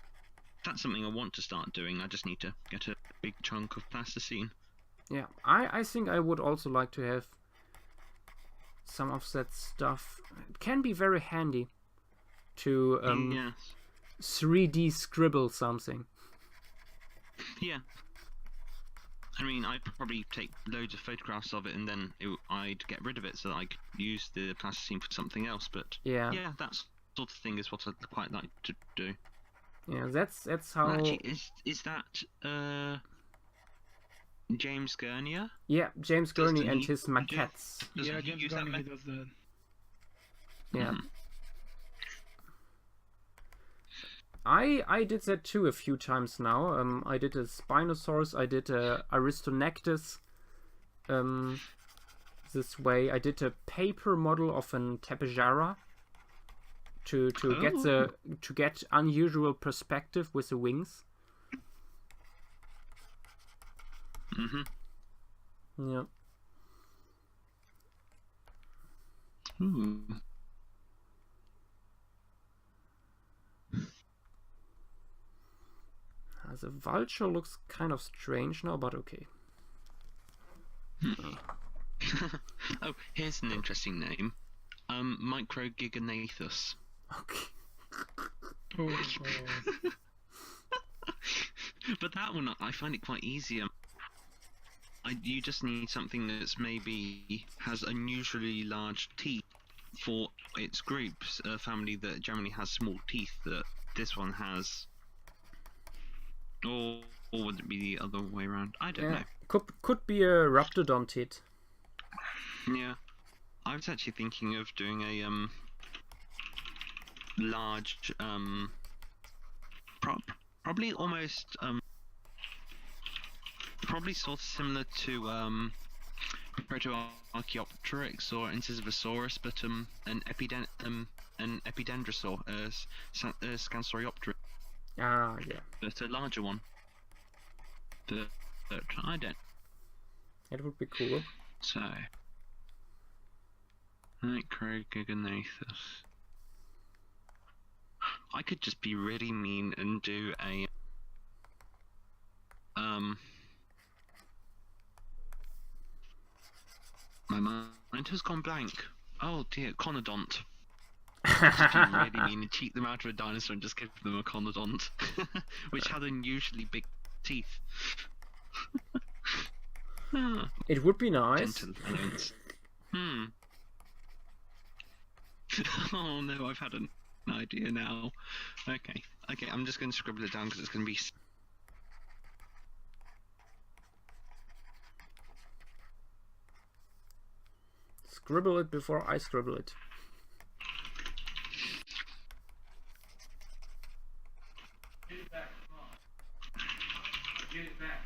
that's something I want to start doing. I just need to get a big chunk of plasticine. Yeah, I think I would also like to have some of that stuff. It can be very handy to 3D scribble something. Yeah. I mean, I'd probably take loads of photographs of it, and then I'd get rid of it so that I could use the plasticine for something else. But yeah, that sort of thing is what I'd quite like to do. Yeah, that's how. Actually, is that James Gurnier? Yeah, James Gurney and his maquettes. Yeah, James Gurney does that. Yeah. I did that too a few times now. I did a Spinosaurus, I did a Aristonectus. This way, I did a paper model of an Tapejara to get unusual perspective with the wings. Yeah. The vulture looks kind of strange now, but okay. Oh, here's an interesting name. Microgiganathus. Okay. But that one, I find it quite easy. You just need something that's maybe has unusually large teeth for its groups. A family that generally has small teeth that this one has. Or would it be the other way around? I don't know. Could be a Raptodontid. Yeah. I was actually thinking of doing a large probably almost probably sort of similar to Proto-Archaeopteryx or Incisivosaurus, but an Epidendrosaur, Scansoriopteryx. Ah, yeah. But a larger one. But I don't. It would be cool. So, Microgiganathus. I could just be really mean and do a my mind has gone blank. Oh dear, conodont. Just be really mean and cheat them out of a dinosaur and just give them a conodont, which had unusually big teeth. It would be nice. Gentle alliance. Oh no, I've had an idea now. Okay, I'm just going to scribble it down because it's going to be. Scribble it before I scribble it. Get it back, come on. Get it back.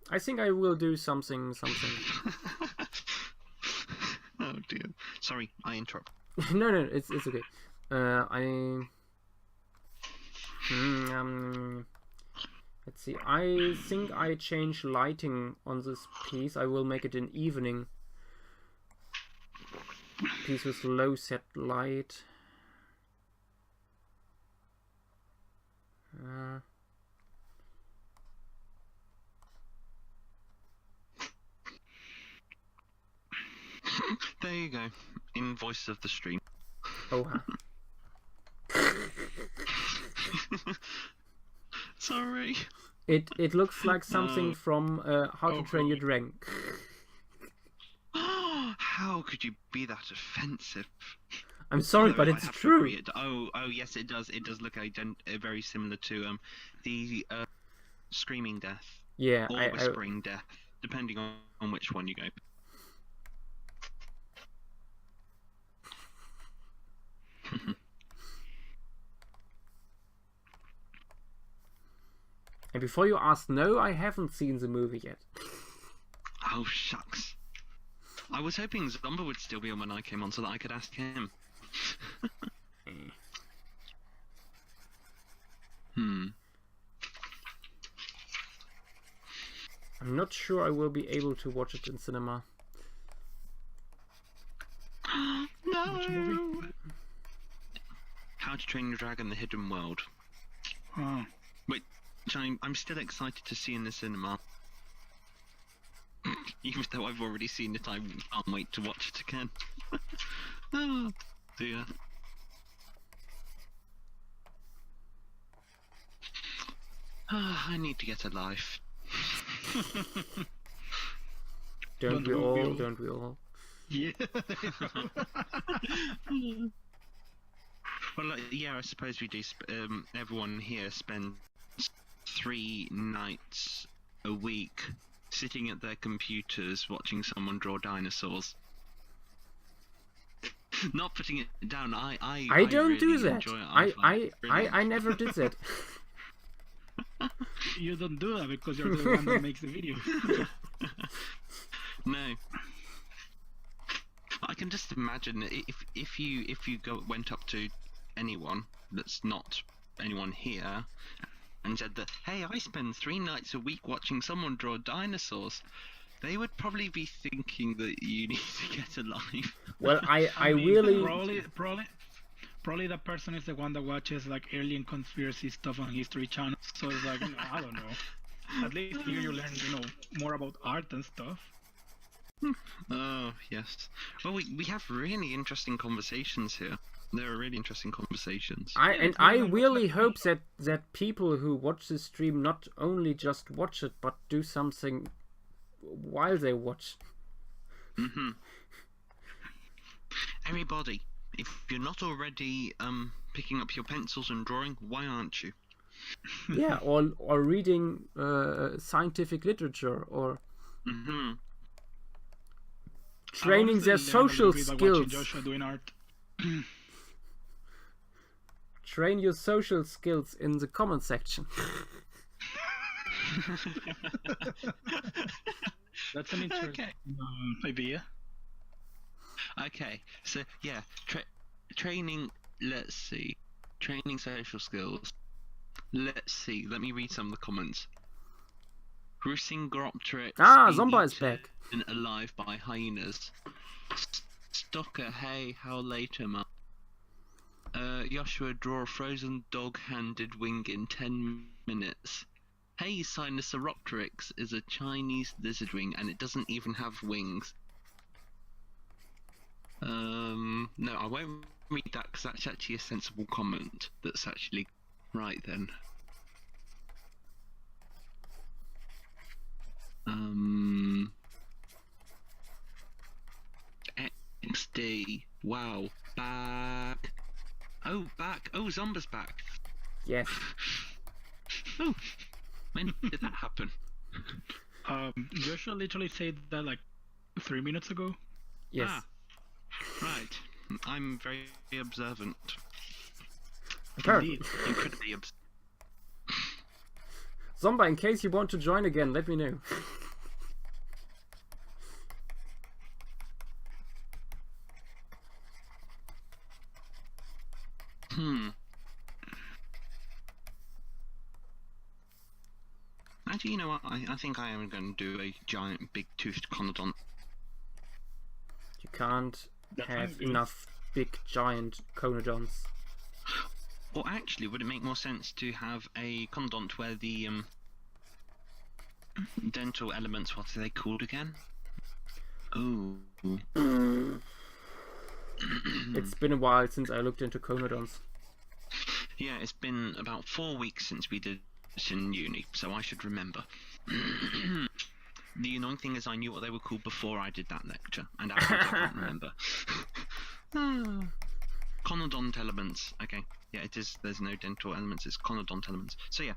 I think I will do something. Oh dear. Sorry, I interrupt. No, it's okay. Let's see. I think I change lighting on this piece. I will make it an evening piece with low set light. There you go. In voice of the stream. Oh. Sorry. It looks like something from How to Train Your Dragon. How could you be that offensive? I'm sorry, No, but I it's have to true. agree. Oh, yes, it does. It does look very similar to the Screaming Death. Yeah, Or Whispering Death, depending on which one you go. And before you ask, no, I haven't seen the movie yet. Oh, shucks. I was hoping Zomba would still be on when I came on so that I could ask him. I'm not sure I will be able to watch it in cinema. No! How to Train Your Dragon: The Hidden World. Oh. Which I'm still excited to see in the cinema. Even though I've already seen it, I can't wait to watch it again. Oh dear. I need to get a life. Don't we all? Yeah. Well, yeah, I suppose we do. Everyone here spends 3 nights a week sitting at their computers watching someone draw dinosaurs. Not putting it down. I don't really do that. enjoy it. I never did that. You don't do that because you're the one that makes the video. No. I can just imagine if you went up to anyone that's not anyone here and said that, hey, I spend 3 nights a week watching someone draw dinosaurs, they would probably be thinking that you need to get a life. Well, I mean, really probably that person is the one that watches like alien conspiracy stuff on History Channel. So it's like, I don't know. At least here you learn, more about art and stuff. Oh yes. Well, we have really interesting conversations here. There are really interesting conversations. I really hope that people who watch this stream not only just watch it, but do something while they watch. Mm-hmm. Everybody, if you're not already picking up your pencils and drawing, why aren't you? Yeah, or reading scientific literature, or training their social skills. Joshua doing art. Train your social skills in the comment section. That's an interesting idea. Okay, so yeah, training let's see. Training social skills. Let's see. Let me read some of the comments. Rusingropteryx. Ah, Zomba is back. Alive by hyenas. Stalker, hey, how late am I? Joshua, draw a frozen dog-handed wing in 10 minutes. Hey, Sinusoropteryx is a Chinese lizard wing, and it doesn't even have wings. No, I won't read that because that's actually a sensible comment. That's actually right then. XD. Wow. Back. Oh, back. Oh, Zomba's back. Yes. Oh, when did that happen? Joshua literally said that like 3 minutes ago. Yes. Ah, right. I'm very observant. Apparently. Indeed. Incredibly Zomba, in case you want to join again, let me know. Actually, you know what? I think I am going to do a giant, big-toothed conodont. You can't That have sounds good. enough big giant conodons. Or actually, would it make more sense to have a conodont where the dental elements, what are they called again? Oh. It's been a while since I looked into conodons. Yeah, it's been about 4 weeks since we did this in uni, so I should remember. The annoying thing is I knew what they were called before I did that lecture, and afterwards I can't remember. Conodont elements. Okay, yeah, it is. There's no dental elements. It's conodont elements. So yeah.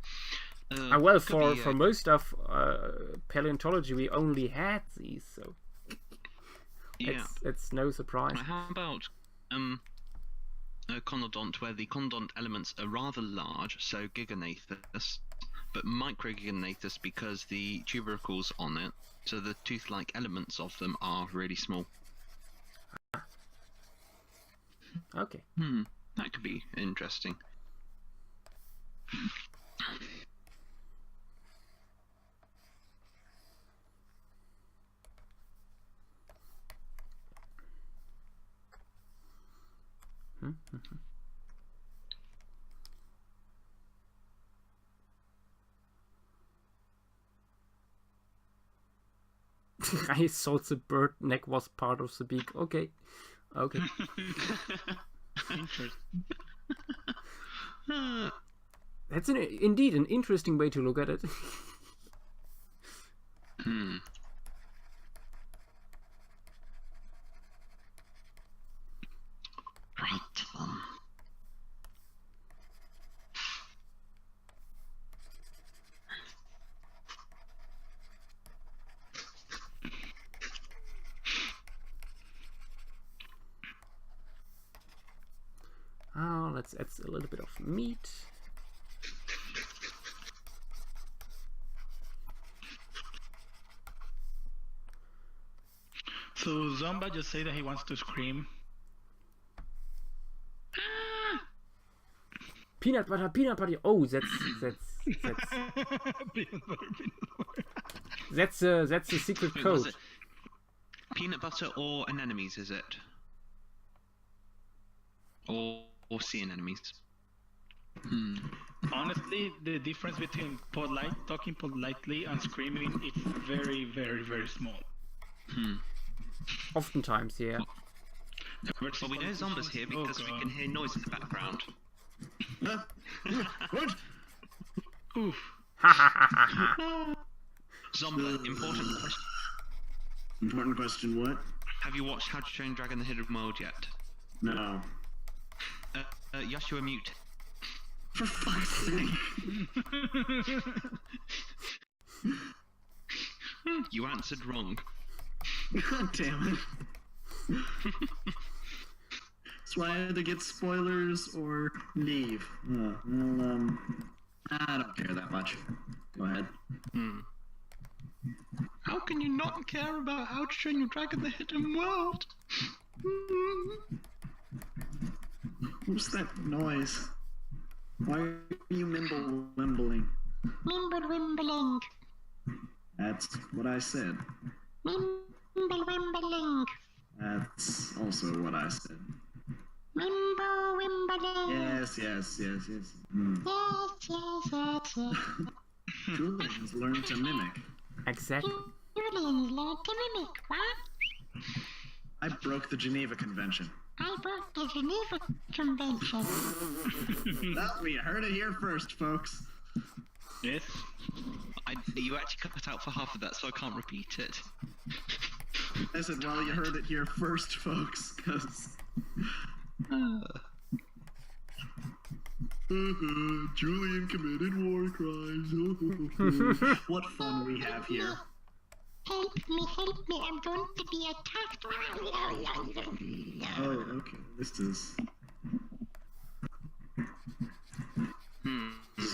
Well, could for most of paleontology, we only had these, so yeah. it's no surprise. How about a conodont where the conodont elements are rather large, so Giganathus, but Microgiganathus because the tubercles on it, so the tooth-like elements of them are really small. Okay. That could be interesting. I thought the bird neck was part of the beak. Okay. Okay. Interesting. That's indeed an interesting way to look at it. Right. Let's add a little bit of meat. So Zomba just said that he wants to scream. Peanut butter, peanut butter. Oh, that's that's the secret Wait, was code. it peanut butter or anemones, is it? Or sea anemones? Honestly, the difference between talking politely and screaming is very, very, very small. Oftentimes, yeah. Well, we know Zomba's here because we can hear noise in the background. What? Oof. Zomba, important question. Important question, what? Have you watched How to Train Dragon the Hidden World yet? No. Joshua, mute. For fuck's sake. You answered wrong. God damn it. That's why I either get spoilers or leave. Well, I don't care that much. Go ahead. How can you not care about How to Train Your Dragon the Hidden World? What's that noise? Why are you wimbling? Wimbling. That's what I said. Wimbling. That's also what I said. Wimbling. Yes. Mm. Yes. Julian's learned to mimic. Exactly. Julian's learned to mimic, what? I broke the Geneva Convention. I broke the Geneva Convention. Well, we heard it here first, folks. Yes. You actually cut out for half of that, so I can't repeat it. I said, well, you heard it here first, folks, because... Julian committed war crimes. What fun we have here. Help me, I'm going to be attacked. Oh, okay. This is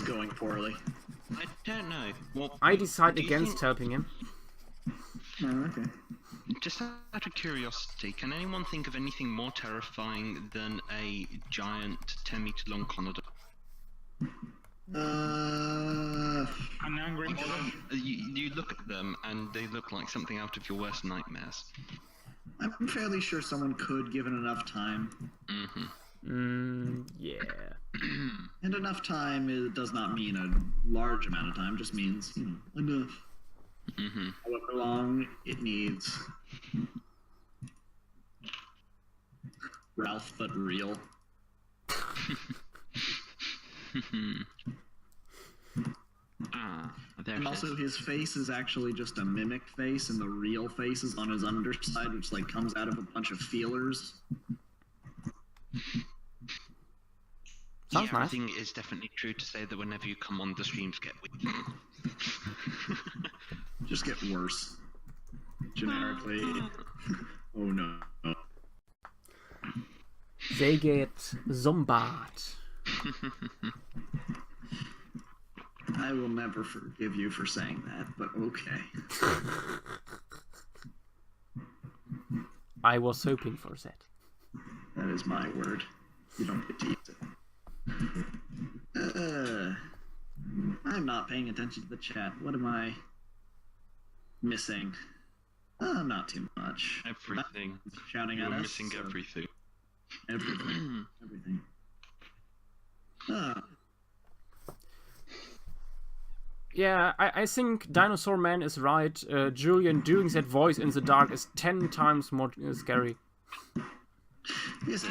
going poorly. I don't know. Well, I decide do you against think- helping him. Oh, okay. Just out of curiosity, can anyone think of anything more terrifying than a giant 10-meter long conodon? An angry mother. You look at them and they look like something out of your worst nightmares. I'm fairly sure someone could, given enough time. Yeah. And enough time does not mean a large amount of time, just means, enough. However long it needs. Ralph, but real. There And it also is. his face is actually just a mimic face, and the real face is on his underside, which like comes out of a bunch of feelers. Sounds Yeah, I nice. think it's definitely true to say that whenever you come on, the streams get weak. Just get worse. Generically. Oh no. They get zombied. I will never forgive you for saying that, but okay. I was hoping for that. That is my word. You don't get to use it. I'm not paying attention to the chat. What am I missing? Not too much. Everything. Shouting You're at us. missing so everything. everything. Everything. Yeah, I think Dinosaur Man is right. Julian doing that voice in the dark is 10 times more scary. Is it?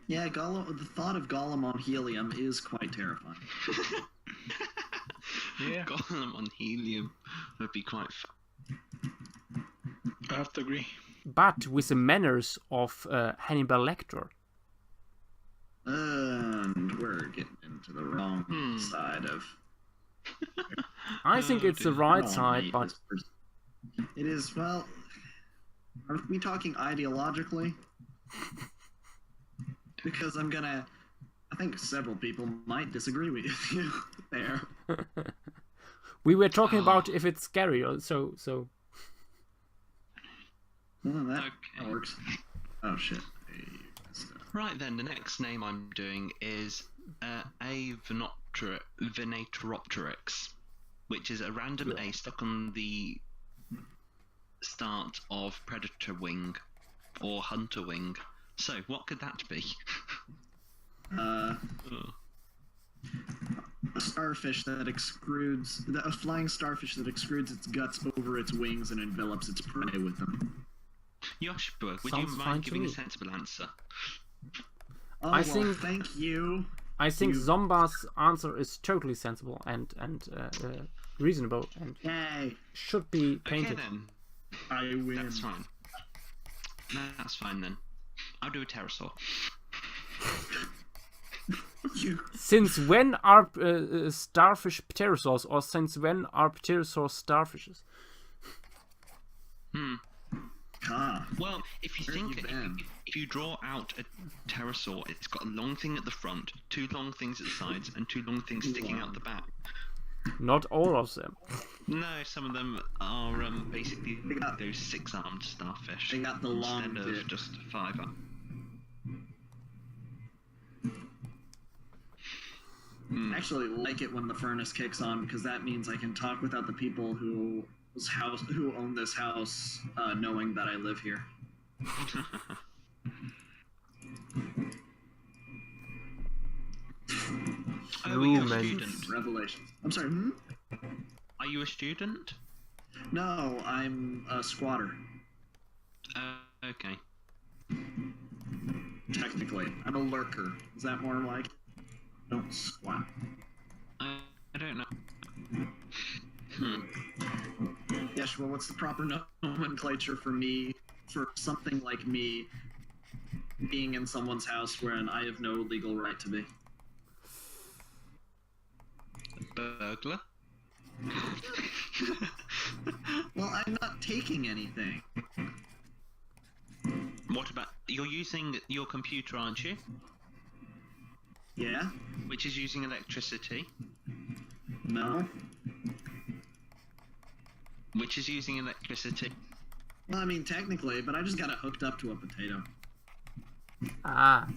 Yeah, the thought of Gollum on helium is quite terrifying. Yeah, Gollum on helium would be quite fun. I have to agree. But with the manners of Hannibal Lecter. And we're getting into the wrong side of... I think it's the right wrong side, hate but this person. It is, well... Are we talking ideologically? Because I'm gonna... I think several people might disagree with you there. we were talking about if it's scary, so Well, that Okay. works. Oh shit. Hey, messed up. Right then, the next name I'm doing is A. Venatoropteryx, which is a random A stuck on the start of predator wing or hunter wing. So, what could that be? A starfish that a flying starfish that extrudes its guts over its wings and envelops its prey with them. Yoshua, would Sounds you fine mind to giving a me. sensible answer? Oh, I well, think- thank you. I think You- Zomba's answer is totally sensible and reasonable and Yay, should be Okay painted. then, I win. that's fine. That's fine then. I'll do a pterosaur. You. Since when are starfish pterosaurs, or since when are pterosaurs starfishes? Ah, Well, if you Where have think, you been? if you draw out a pterosaur, it's got a long thing at the front, two long things at the sides, and two long things sticking out the back. Not all of them. No, some of them are basically those 6-armed starfish. They got the long instead dick. of just 5-armed. I actually like it when the furnace kicks on because that means I can talk without the people who own this house knowing that I live here. Oh, are you a Room and- student? Revelations. I'm sorry. Are you a student? No, I'm a squatter. Okay. Technically, I'm a lurker. Is that more like? Don't squat. I don't know. Yes, well, what's the proper nomenclature for something like me being in someone's house wherein I have no legal right to be? Burglar? Well, I'm not taking anything. What about... You're using your computer, aren't you? Yeah? Which is using electricity. No? Which is using electricity. Well, I mean, technically, but I just got it hooked up to a potato. Ah.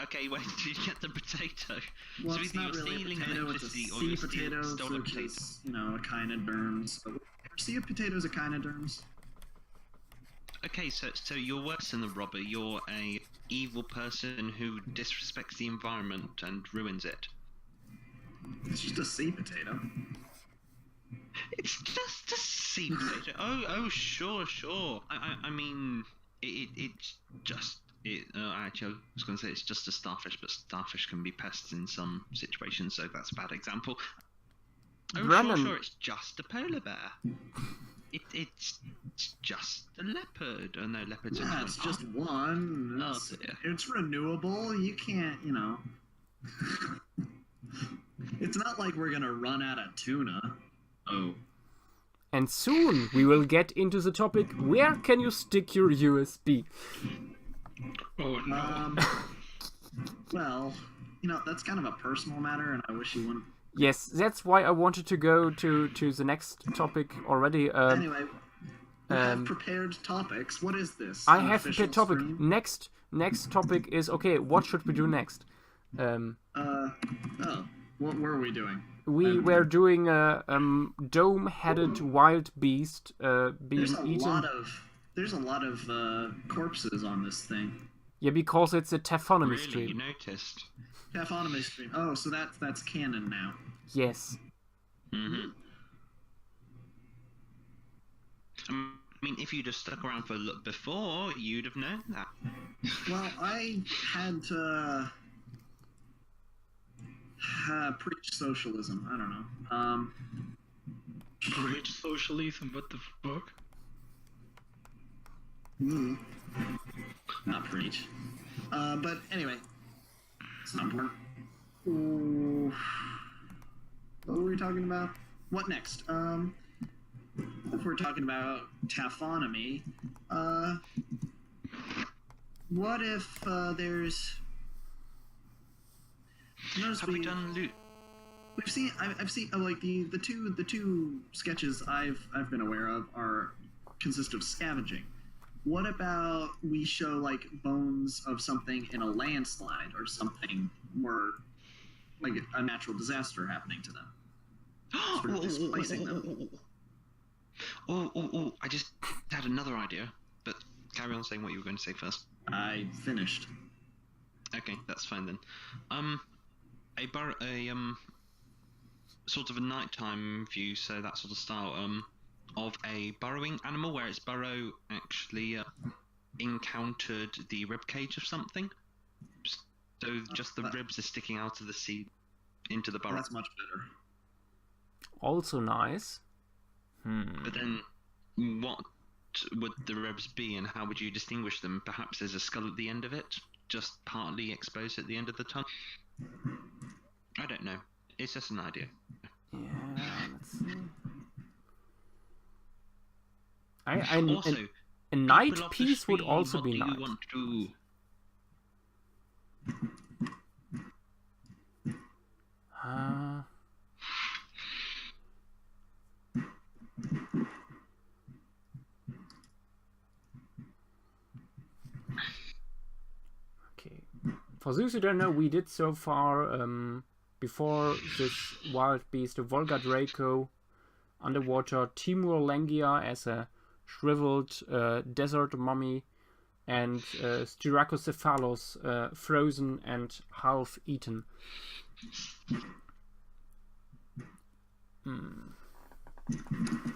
Okay, where did you get the potato? Well, so it's either not you're really a stealing potato, it's a electricity or sea you're potato, stolen which potato. is, a echinoderms. Are sea potatoes echinoderms? Okay, so you're worse than the robber. You're a evil person who disrespects the environment and ruins it. It's just a sea potato. It's just a sea potato. Oh, sure. I mean, it's just. Actually, I was going to say it's just a starfish, but starfish can be pests in some situations, so that's a bad example. Oh, Brennan. sure, it's just a polar bear. It's just a leopard. Oh, no, leopards are Yeah, kind it's of- just one. Oh, It's, dear. it's renewable. You can't, It's not like we're gonna run out of tuna. Oh. And soon we will get into the topic, where can you stick your USB? Oh no. Well, that's kind of a personal matter, and I wish you wouldn't. Yes, that's why I wanted to go to the next topic already. Anyway, we have prepared topics. What is this? I An have official prepared topic. stream? Next topic is, okay, what should we do next? What were we doing? We were doing a dome-headed wild beast being There's a eaten. There's a lot of corpses on this thing. Yeah, because it's a Taphonomy Really, you stream. noticed? Taphonomy stream. Oh, so that's canon now. Yes. Mm-hmm. I mean, if you just stuck around for a look before, you'd have known that. Well, I had to preach socialism. I don't know. Rich socialism, what the fuck? Not preach. But anyway, it's not important. Ooh. What were we talking about? What next? If we're talking about taphonomy, what if there's? Notice Have we done loot? We've seen. I've seen like the two sketches I've been aware of consist of scavenging. What about we show like bones of something in a landslide or something more like a natural disaster happening to them? Sort of displacing them. Oh! I just had another idea, but carry on saying what you were going to say first. I finished. Okay, that's fine then. A sort of a nighttime view, so that sort of style, of a burrowing animal where its burrow actually encountered the rib cage of something. So just the ribs are sticking out of the sea into the burrow. That's much better. Also nice. But then, what would the ribs be, and how would you distinguish them? Perhaps there's a skull at the end of it, just partly exposed at the end of the tunnel. I don't know. It's just an idea. Yeah, let's see. Also, a night people of the piece would stream, also what be do nice. you want to do? For those who don't know, we did so far, before this wild beast, the Volga Draco, underwater, Timur Lengia as a shriveled desert mummy, and Styracocephalus, frozen and half eaten.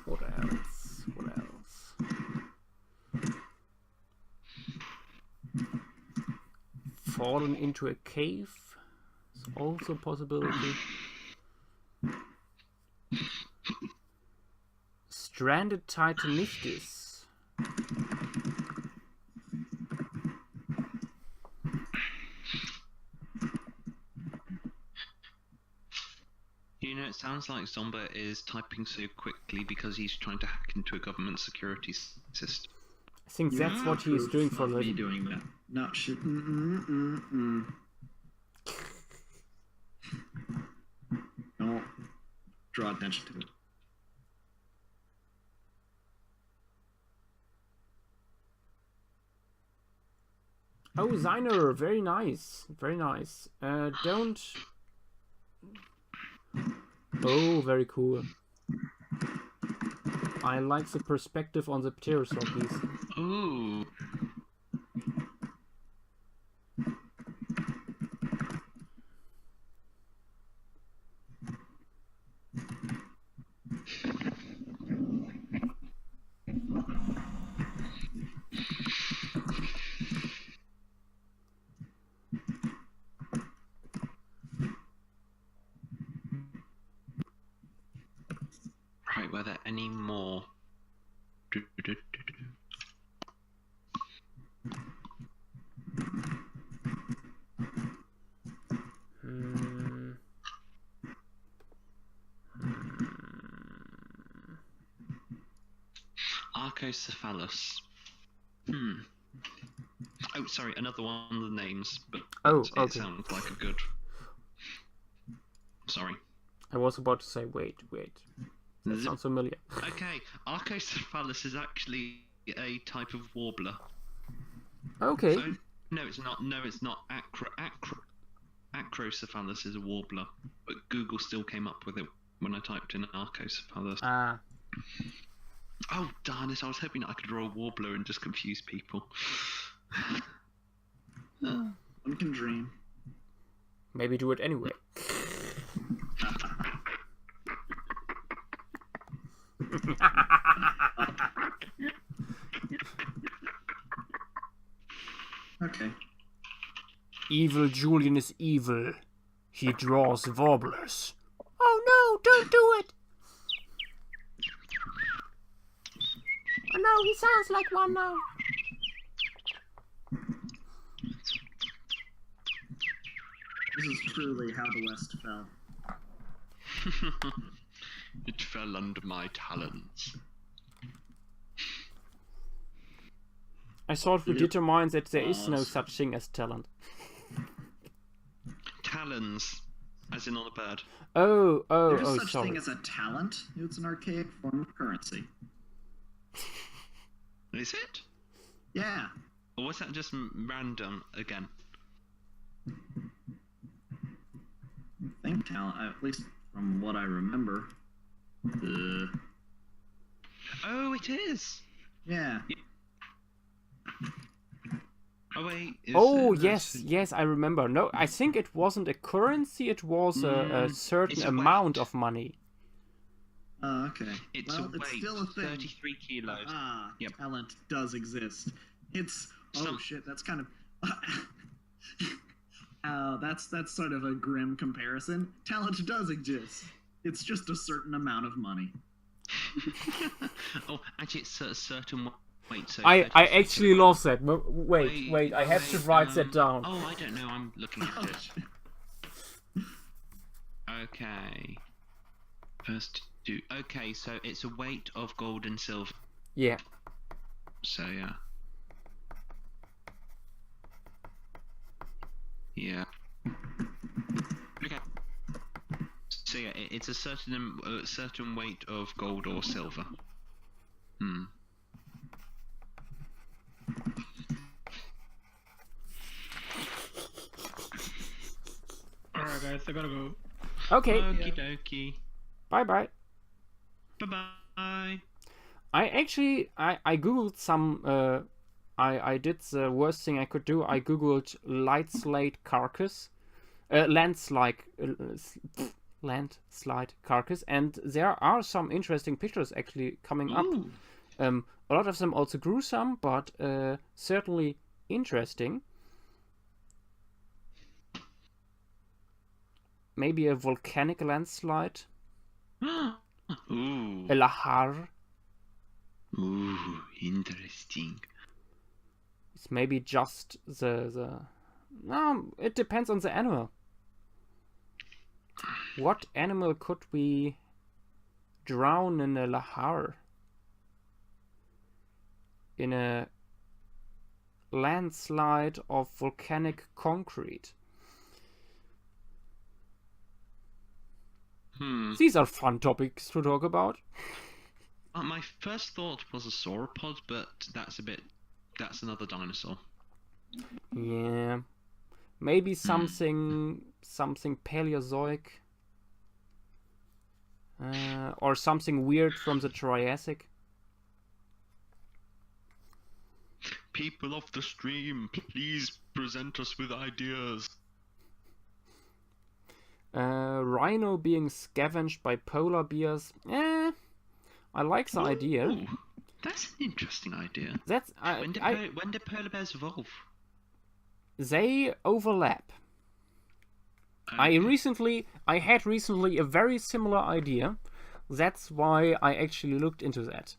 What else? What else? Fallen into a cave is also a possibility. Stranded Titanichthys. You know, it sounds like Zomba is typing so quickly because he's trying to hack into a government security system. I think that's what he's doing for me the. doing that. Not shit. Don't draw attention to it. Oh, Ziner, very nice, very nice. Don't. Oh, very cool. I like the perspective on the pterosaur piece. Ooh. Right, were there any more? Archocephalus. Oh, sorry, another one of the names, but Oh, it okay. sounds like a good. Sorry. I was about to say, wait. That sounds familiar. Okay, Archocephalus is actually a type of warbler. Okay. So, no, it's not. No, it's not. Acrocephalus is a warbler, but Google still came up with it when I typed in Archocephalus. Ah. Oh, darn it! I was hoping I could draw a warbler and just confuse people. One can dream. Maybe do it anyway. Okay. Evil Julian is evil. He draws warblers. Oh no, don't do it! Oh no, he sounds like one now. This is truly how the West fell. It fell under my talons. I thought we determined that there is no such thing as talent. Talons, as in on a bird. There's such sorry. thing as a talent. It's an archaic form of currency. Is it? Yeah. Or was that just random again? I think talent, at least from what I remember. Oh, it is! Yeah. Oh, wait. Yes, I remember. No, I think it wasn't a currency, it was a certain it's a amount weight. of money. Oh, okay. It's well, a weight, it's still a thing. 33 kilos. Yep. Talent does exist. It's shit. That's kind of that's sort of a grim comparison. Talent does exist. It's just a certain amount of money. Oh, actually, it's a certain weight. So I actually love that. Wait, I have to write that down. Oh, I don't know. I'm looking at it. shit. Okay. First two. Okay, so it's a weight of gold and silver. Yeah. So yeah. Yeah. Okay. So yeah, it's a certain weight of gold or silver. Alright, guys, I gotta go. Okay, Okie dokie. bye bye. Bye bye. I googled some. I did the worst thing I could do. I googled landslide carcass, landslide carcass, and there are some interesting pictures actually coming up. Ooh. A lot of them also gruesome, but certainly interesting. Maybe a volcanic landslide, Ooh. a lahar. Ooh, interesting. It's maybe just the. No, it depends on the animal. What animal could we drown in a lahar? In a landslide of volcanic concrete. These are fun topics to talk about. My first thought was a sauropod, but that's another dinosaur. Yeah. Maybe something Paleozoic. Or something weird from the Triassic. People of the stream, please present us with ideas. Rhino being scavenged by polar bears. I like the idea. Ooh, that's an interesting idea. That's When did polar bears evolve? They overlap. I had recently a very similar idea. That's why I actually looked into that.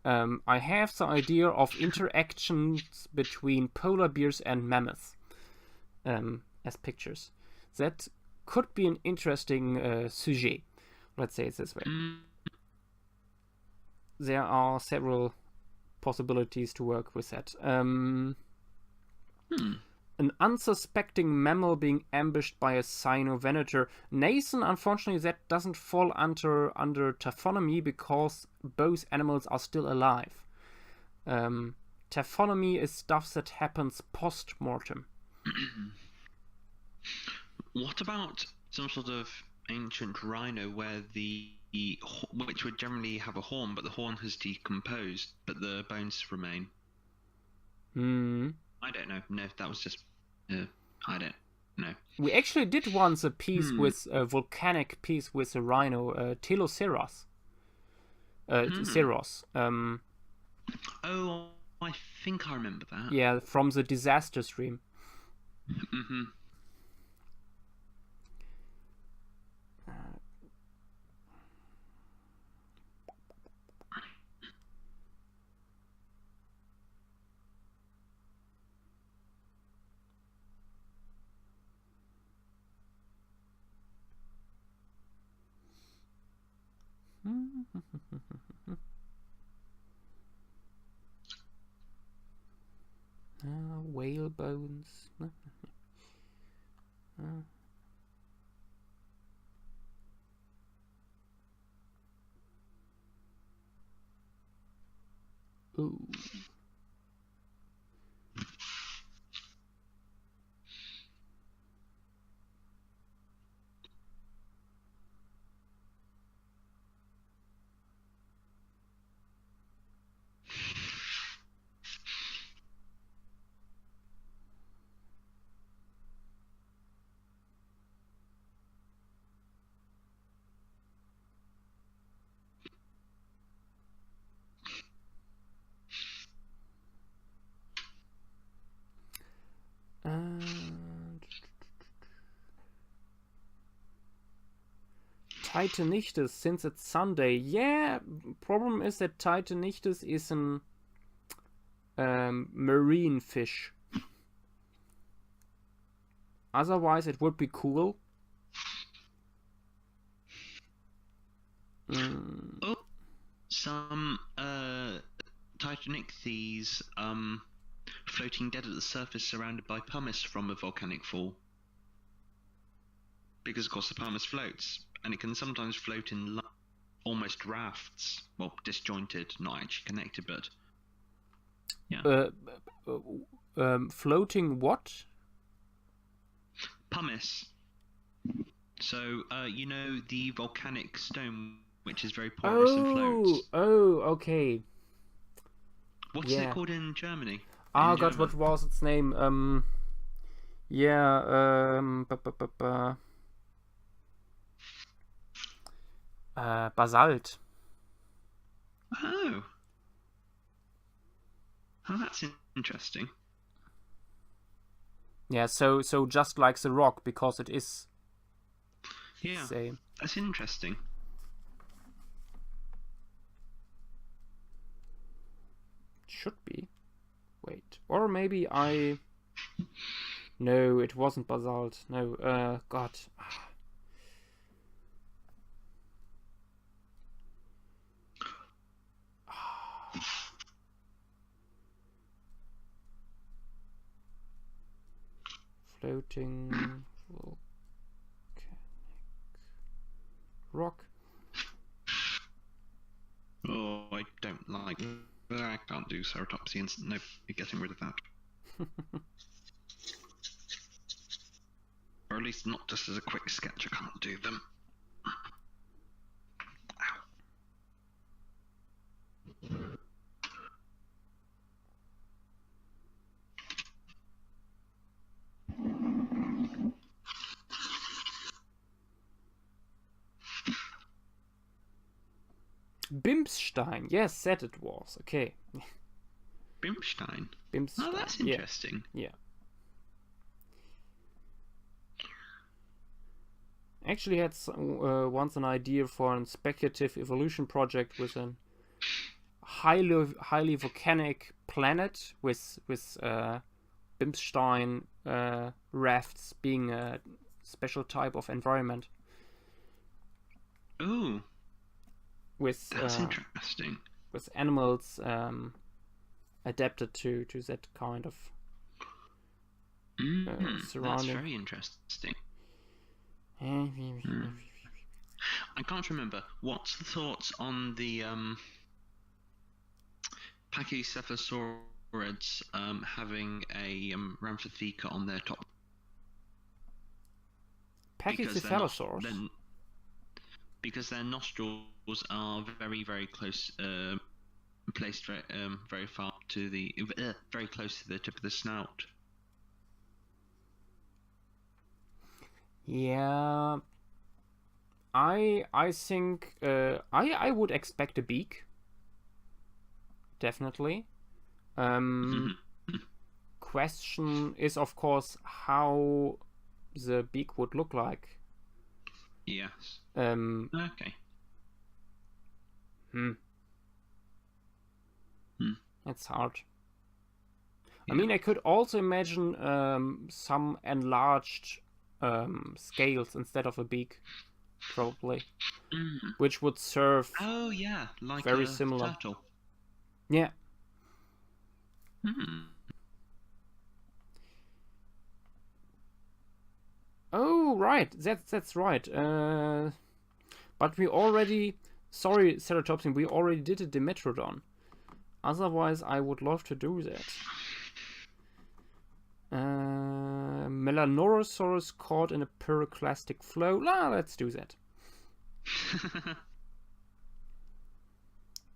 I have the idea of interactions between polar bears and mammoths as pictures. That could be an interesting sujet. Let's say it this way. There are several possibilities to work with that. An unsuspecting mammal being ambushed by a cynovenator. Nathan, unfortunately, that doesn't fall under taphonomy because both animals are still alive. Taphonomy is stuff that happens post-mortem. What about some sort of ancient rhino where which would generally have a horn, but the horn has decomposed, but the bones remain? I don't know. No, that was just. I don't know. We actually did once a piece with a volcanic piece with a rhino, Teloceros. Ceros. Oh, I think I remember that. Yeah, from the disaster stream. Mm-hmm. Whale bones. Ooh. Titanichtus, since it's Sunday. Yeah, problem is that Titanichtus is an marine fish. Otherwise, it would be cool. Oh, some Titanichthys floating dead at the surface, surrounded by pumice from a volcanic fall. Because of course the pumice floats, and it can sometimes float in almost rafts. Well, disjointed, not actually connected, but yeah. Floating what? Pumice. So, you know the volcanic stone, which is very porous and Oh, floats. okay. What's Yeah. it called in Germany? Ah, In God, German? what was its name? Yeah, Basalt. Oh. Oh, that's interesting. Yeah, so just like the rock, because it is Yeah, same. that's interesting. Should be. Wait, or maybe I. No, it wasn't basalt. No, God. Floating volcanic rock. Oh, I don't like. I can't do ceratopsians. No, you're getting rid of that. Or at least not just as a quick sketch. I can't do them. Bimsstein. Yes, that it was. Okay. Bimstein. Bimsstein. Oh, that's Yeah. interesting. Yeah. Actually had once an idea for a speculative evolution project with a highly volcanic planet with Bimsstein rafts being a special type of environment Ooh, with that's interesting. with animals adapted to that kind of That's surrounding. very interesting. Hmm. I can't remember. What's the thoughts on the Pachycephalosaurids having a Rhamphotheca on their top? Pachycephalosaurs. Because their nostrils are very, very close, placed very far to the, very close to the tip of the snout. Yeah, I think I would expect a beak. Definitely. Question is, of course, how the beak would look like. Yes. Um, Okay. It's hard. Yeah. I mean, I could also imagine some enlarged scales instead of a beak, probably, which would serve Oh yeah, like very a similar. turtle. Yeah. Oh, right. That's right. But we already, sorry, Ceratopsin, we already did a Dimetrodon. Otherwise, I would love to do that. Melanorosaurus caught in a pyroclastic flow. Let's do that.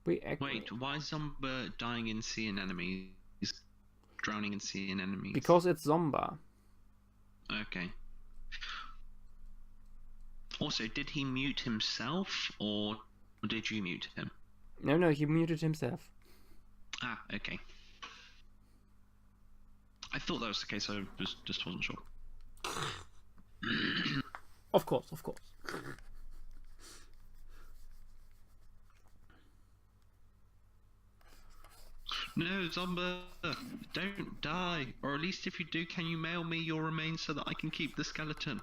Wait, why is Zomba dying in sea anemones? Drowning in sea anemones? Because it's Zomba. Okay. Also, did he mute himself, or did you mute him? No, he muted himself. Ah, okay. I thought that was the case, I just wasn't sure. Of course. No, Zomba, don't die. Or at least if you do, can you mail me your remains so that I can keep the skeleton?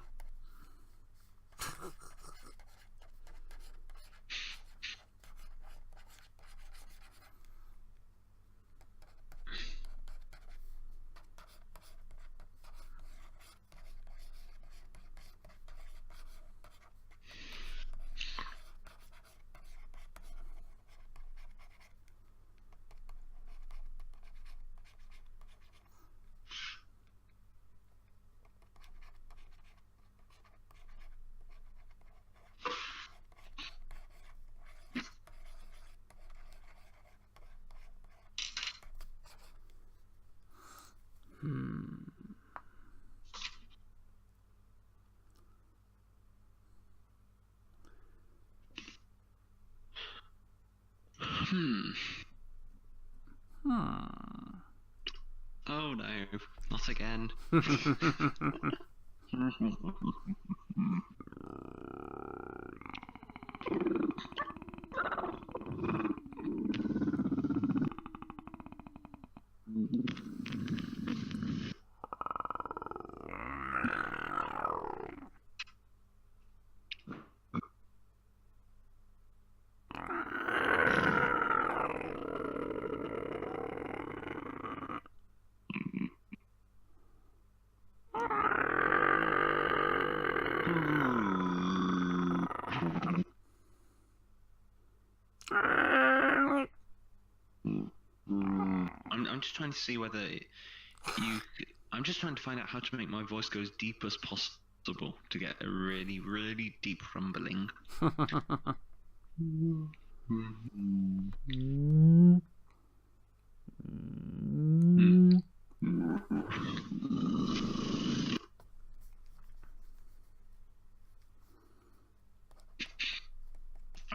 Oh no, not again. I'm just trying to see whether you. I'm just trying to find out how to make my voice go as deep as possible to get a really, really deep rumbling. I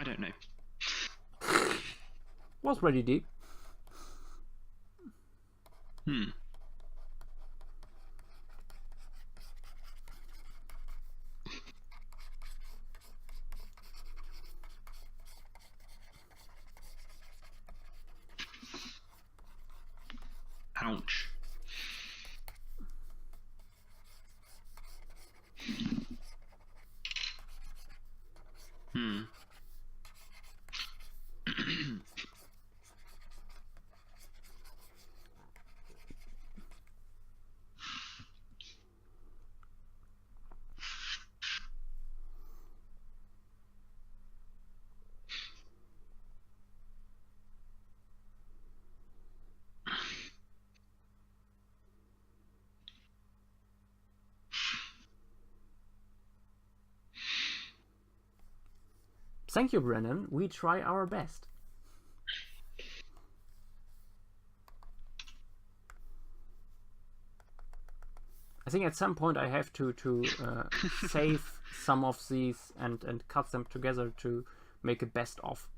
don't know. Was pretty deep. Ouch. Thank you, Brennan. We try our best. I think at some point I have to save some of these and cut them together to make a best of.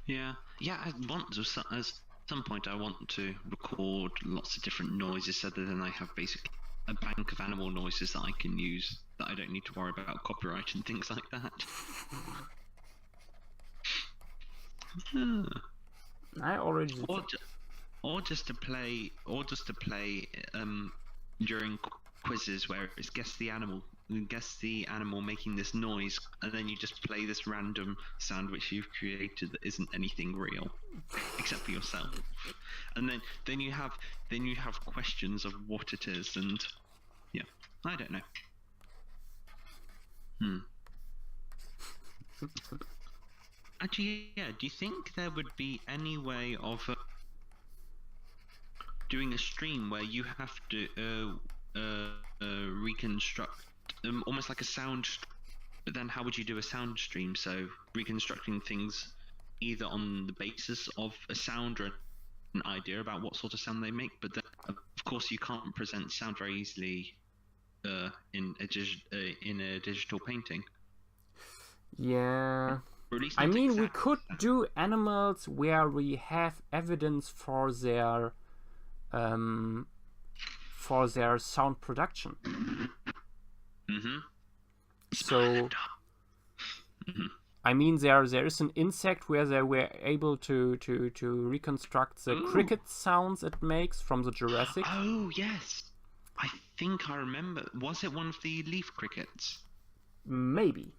Yeah. I want to, at some point I want to record lots of different noises so that then I have basically a bank of animal noises that I can use, that I don't need to worry about copyright and things like that. I already did or just to play during quizzes where it's guess the animal making this noise, and then you just play this random sound which you've created that isn't anything real except for yourself, and then you have questions of what it is, and yeah, I don't know. Actually, yeah, do you think there would be any way of doing a stream where you have to reconstruct almost like a sound, but then how would you do a sound stream? So reconstructing things either on the basis of a sound or an idea about what sort of sound they make, but then of course you can't present sound very easily in a digital painting. Yeah. Or at least I not mean, we exactly could that. do animals where we have evidence for their sound production. So, I mean, there is an insect where they were able to reconstruct the cricket sounds it makes from the Jurassic. Oh yes, I think I remember. Was it one of the leaf crickets? Maybe.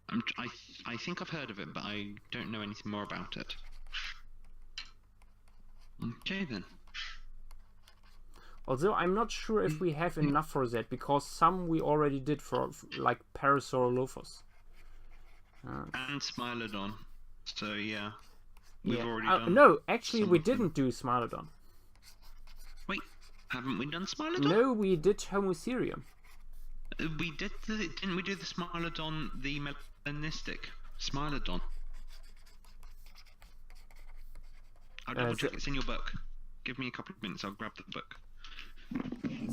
I think I've heard of it, but I don't know anything more about it. Okay then. Although I'm not sure if we have enough for that, because some we already did for like Parasaurolophus. And Smilodon. So yeah, we've already done. No, actually we didn't do Smilodon. Wait, haven't we done Smilodon? No, we did Homotherium. We did. Didn't we do the Smilodon, the melanistic Smilodon? I'll double check. It's in your book. Give me a couple of minutes. I'll grab the book.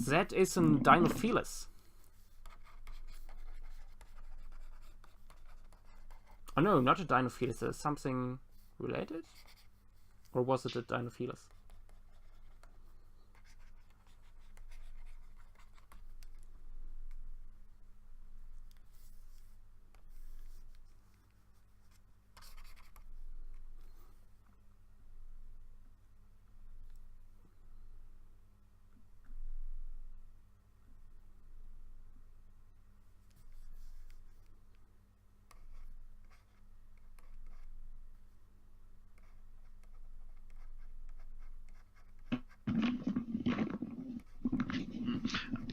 That is an Dinofelis. Oh no, not a Dinophilus. Something related? Or was it a Dinophilus?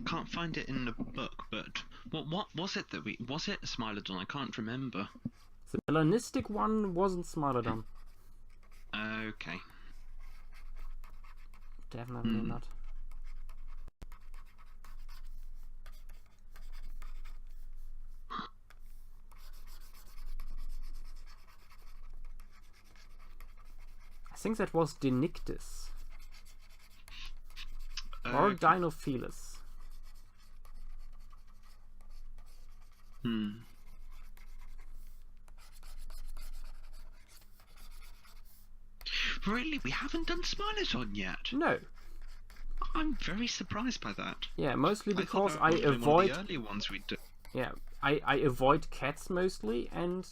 Can't find it in the book, but what was it that was it a Smilodon? I can't remember. The melanistic one wasn't Smilodon. Okay. Definitely not. I think that was Denictus. Or Dinophilus. Really? We haven't done Smilodon yet? No. I'm very surprised by that. Yeah, mostly because I One of the avoid... early ones we did. Yeah, I avoid cats mostly, and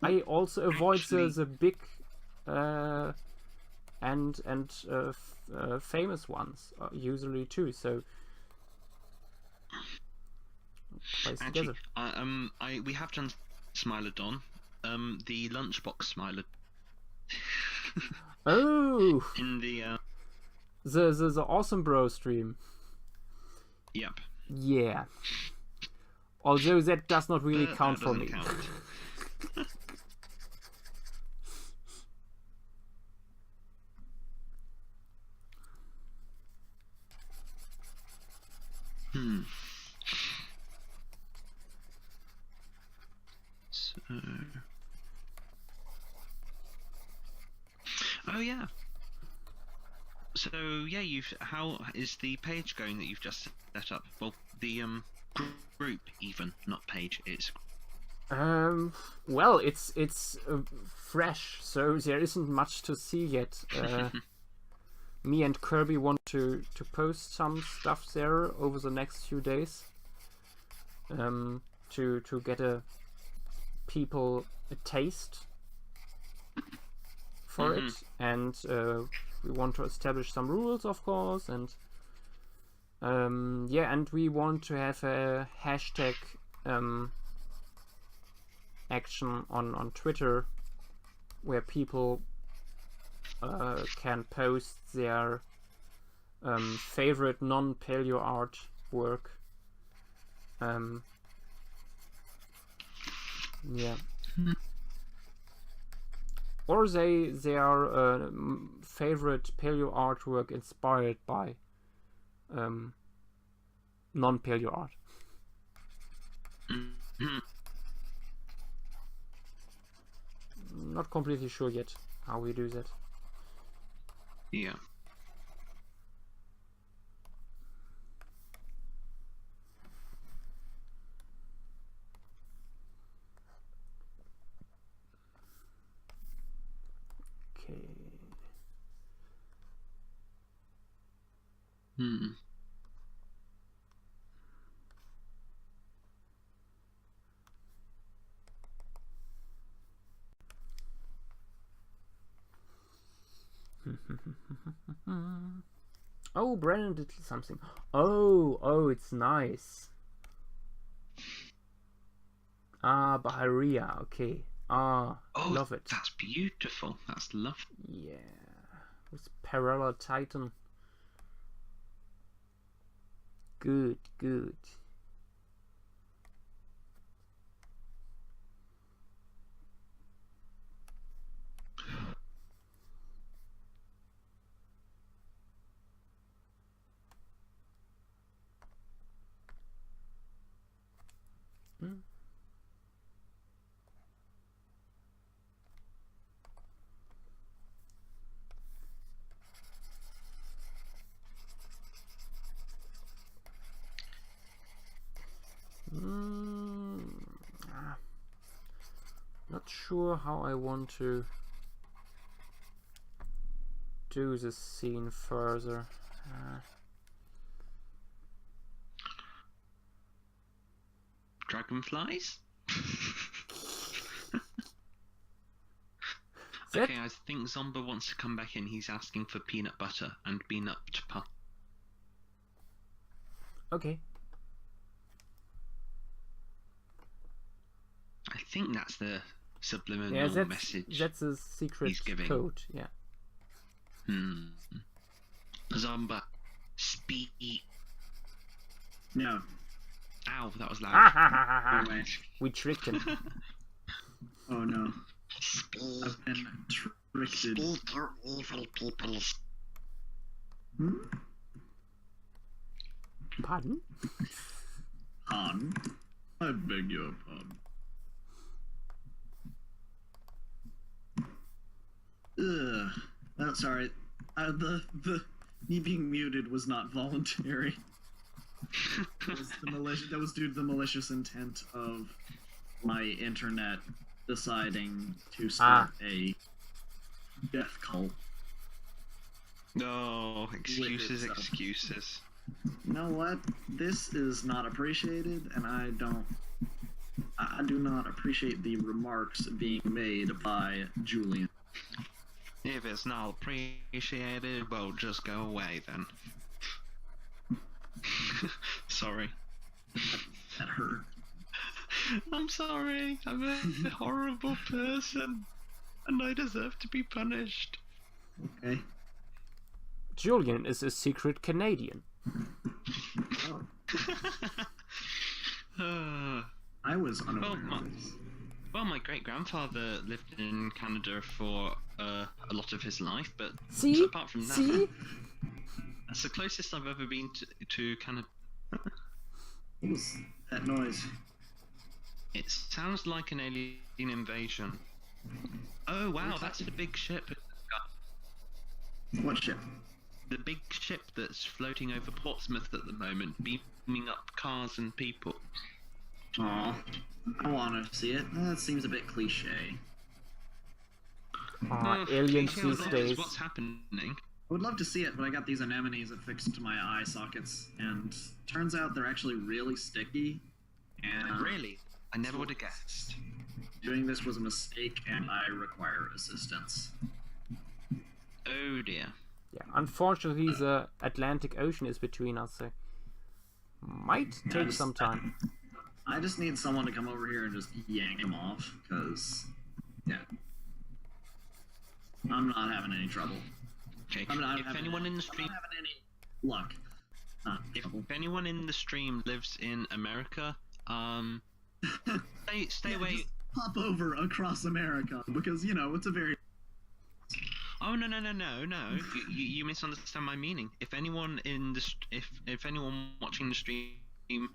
I also avoid the big and famous ones usually too. So place Actually, together. we have done Smilodon. The lunchbox Smilodon. Oh, In the the Awesome Bro stream. Yep. Yeah. Although that does not really count That for doesn't me. count. So... Oh yeah. So yeah, how is the page going that you've just set up? Well, the group even, not page. It's Well, it's fresh, so there isn't much to see yet. Me and Kirby want to post some stuff there over the next few days. To get people a taste for it, and we want to establish some rules, of course, and yeah, and we want to have a hashtag action on Twitter where people can post their favorite non-paleo art work. Yeah. Or their favorite paleo artwork inspired by non-paleo art. Not completely sure yet how we do that. yeah. Okay. Oh, Brandon did something. Oh, it's nice. Ah, Bahariya, okay. Ah, Oh, love it. that's beautiful. That's lovely. Yeah, with Parallel Titan. Good. sure how I want to do this scene further. Dragonflies? That- Okay, I think Zomba wants to come back in. He's asking for peanut butter and peanut butter. Okay. I think that's the subliminal Yeah, message. that's a secret he's giving. code. Yeah. Zomba, speak. No. Ow, that was Ah, loud. ha, ha, ha, ha. Go away. We tricked him. Oh no. Speak, I've been tricked. speak, you evil people. Hmm? Pardon? Han? I beg your pardon. Ugh. Oh, sorry. The me being muted was not voluntary. That was due to the malicious intent of my internet deciding to start a death cult. No, excuses, Wicked stuff. excuses. You know what? This is not appreciated, and I do not appreciate the remarks being made by Julian. If it's not appreciated, well, just go away then. Sorry. That hurt. I'm sorry. I'm a horrible person, and I deserve to be punished. Okay. Julian is a secret Canadian. Oh, I was unaware Well, of this. Well, my great-grandfather lived in Canada for a lot of his life, but See? apart from that, See? that's the closest I've ever been to Canada. What was that noise? It sounds like an alien invasion. Oh wow, that's the big ship. What ship? The big ship that's floating over Portsmouth at the moment, beaming up cars and people. Aw. I want to see it. That seems a bit cliche. Aliens Cliché or these not, days. is what's happening. I would love to see it, but I got these anemones affixed to my eye sockets, and turns out they're actually really sticky. And Really? I never would have guessed. doing this was a mistake, and I require assistance. Oh dear. Yeah, unfortunately, the Atlantic Ocean is between us, so might take some time. I just need someone to come over here and just yank them off, because, yeah. I'm not having any trouble. Okay. I'm not If having anyone in the I'm stream, not having any luck. if anyone in the stream lives in America, stay Yeah, away. just pop over across America, because, you know, it's a very... Oh no. You misunderstand my meaning. If anyone in the if anyone watching the stream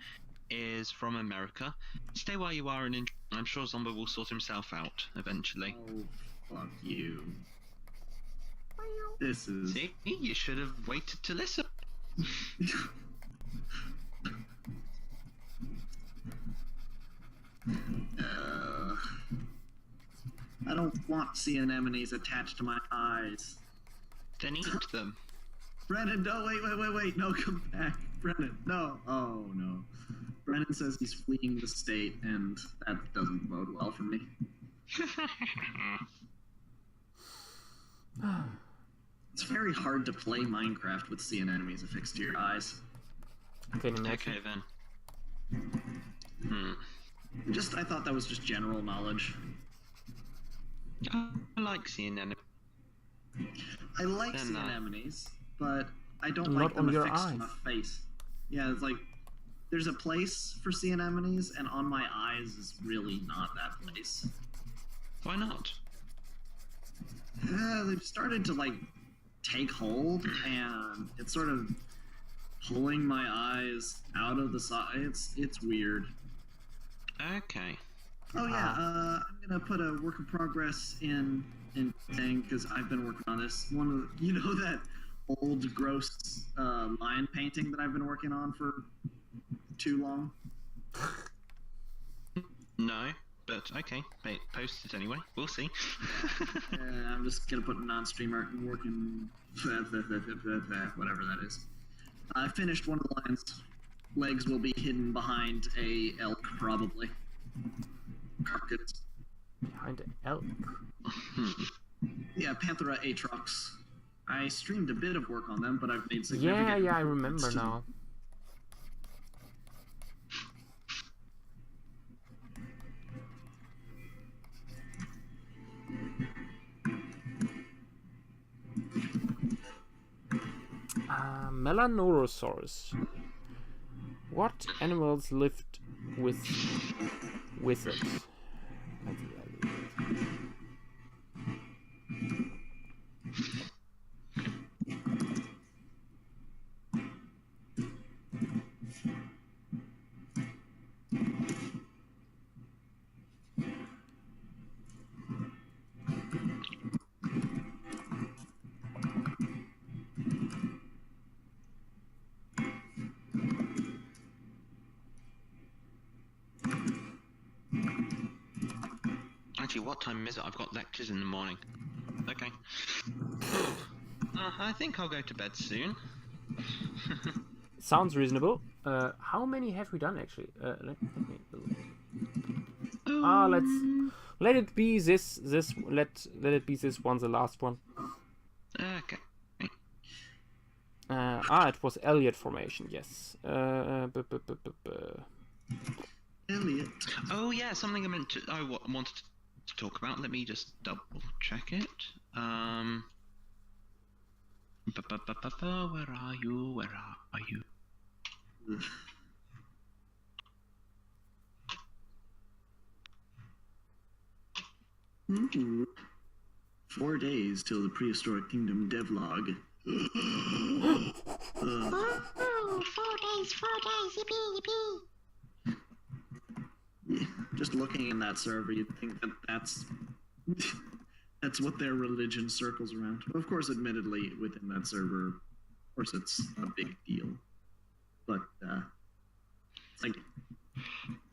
is from America, stay where you are, and I'm sure Zomba will sort himself out eventually. Oh, fuck you. This is... See, you should have waited to listen. I don't want sea anemones attached to my eyes. Then eat them. Brennan, no, wait, no, come back. Brennan, no. Oh, no. Brennan says he's fleeing the state, and that doesn't bode well for me. It's very hard to play Minecraft with sea anemones affixed to your eyes. Can you imagine? Okay then. I thought that was just general knowledge. I like seeing them. I like They're sea not. anemones, but I don't Not like them on your affixed to eyes. my face. Yeah, it's like, there's a place for sea anemones, and on my eyes is really not that place. Why not? They've started to, like, take hold, and it's sort of pulling my eyes out of the sides. It's weird. Okay. Oh yeah, I'm gonna put a work in progress in thing, because I've been working on this. You know that old gross lion painting that I've been working on for too long? No. but okay, post it anyway. We'll see. I'm just gonna put non-stream art and working whatever that is. I finished one of the lines. Legs will be hidden behind a elk, probably. Carcass. Behind an elk. Yeah, Panthera atrox. I streamed a bit of work on them, but I've made significant. Yeah, I remember improvements to now. Melanorosaurus. What animals lived with wizards? Actually, what time is it? I've got lectures in the morning. Okay. I think I'll go to bed soon. Sounds reasonable. How many have we done actually? Let me let it be this let it be this one, the last one. Okay. It was Elliott formation. Yes. Elliot. Oh yeah, something I wanted to talk about. Let me just double check it. Where are you? Where are you? Ooh. 4 days till the prehistoric kingdom devlog. 4 days, yippee, yippee. Yeah, just looking in that server, you'd think that that's what their religion circles around. Of course, admittedly, within that server, of course, it's a big deal. But it's like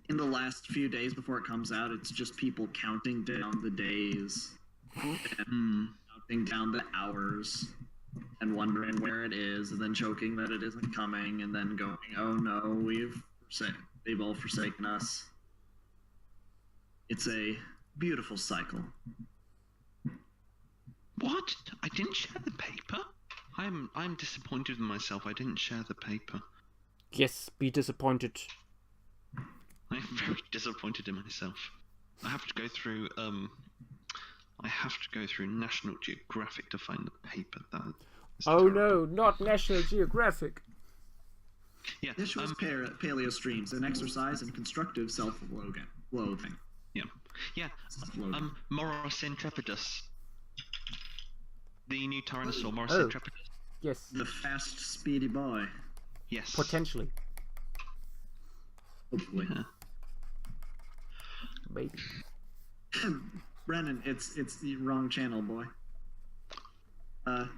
in the last few days before it comes out, it's just people counting down the days and counting down the hours and wondering where it is, and then joking that it isn't coming, and then going, "Oh no, they've all forsaken us." It's a beautiful cycle. What? I didn't share the paper? I'm disappointed in myself. I didn't share the paper. Yes, be disappointed. I'm very disappointed in myself. I have to go through National Geographic to find the paper. That is Oh terrible. no, not National Geographic. Yeah. This was paleo streams, an exercise in constructive self-loathing. Yeah. Self-loathing. Moros intrepidus. The new Tyrannosaur, Moros Oh. intrepidus. Yes, The fast, speedy boy. Yes. potentially. Hopefully. Yeah. Maybe. Brennan, it's the wrong channel, boy. But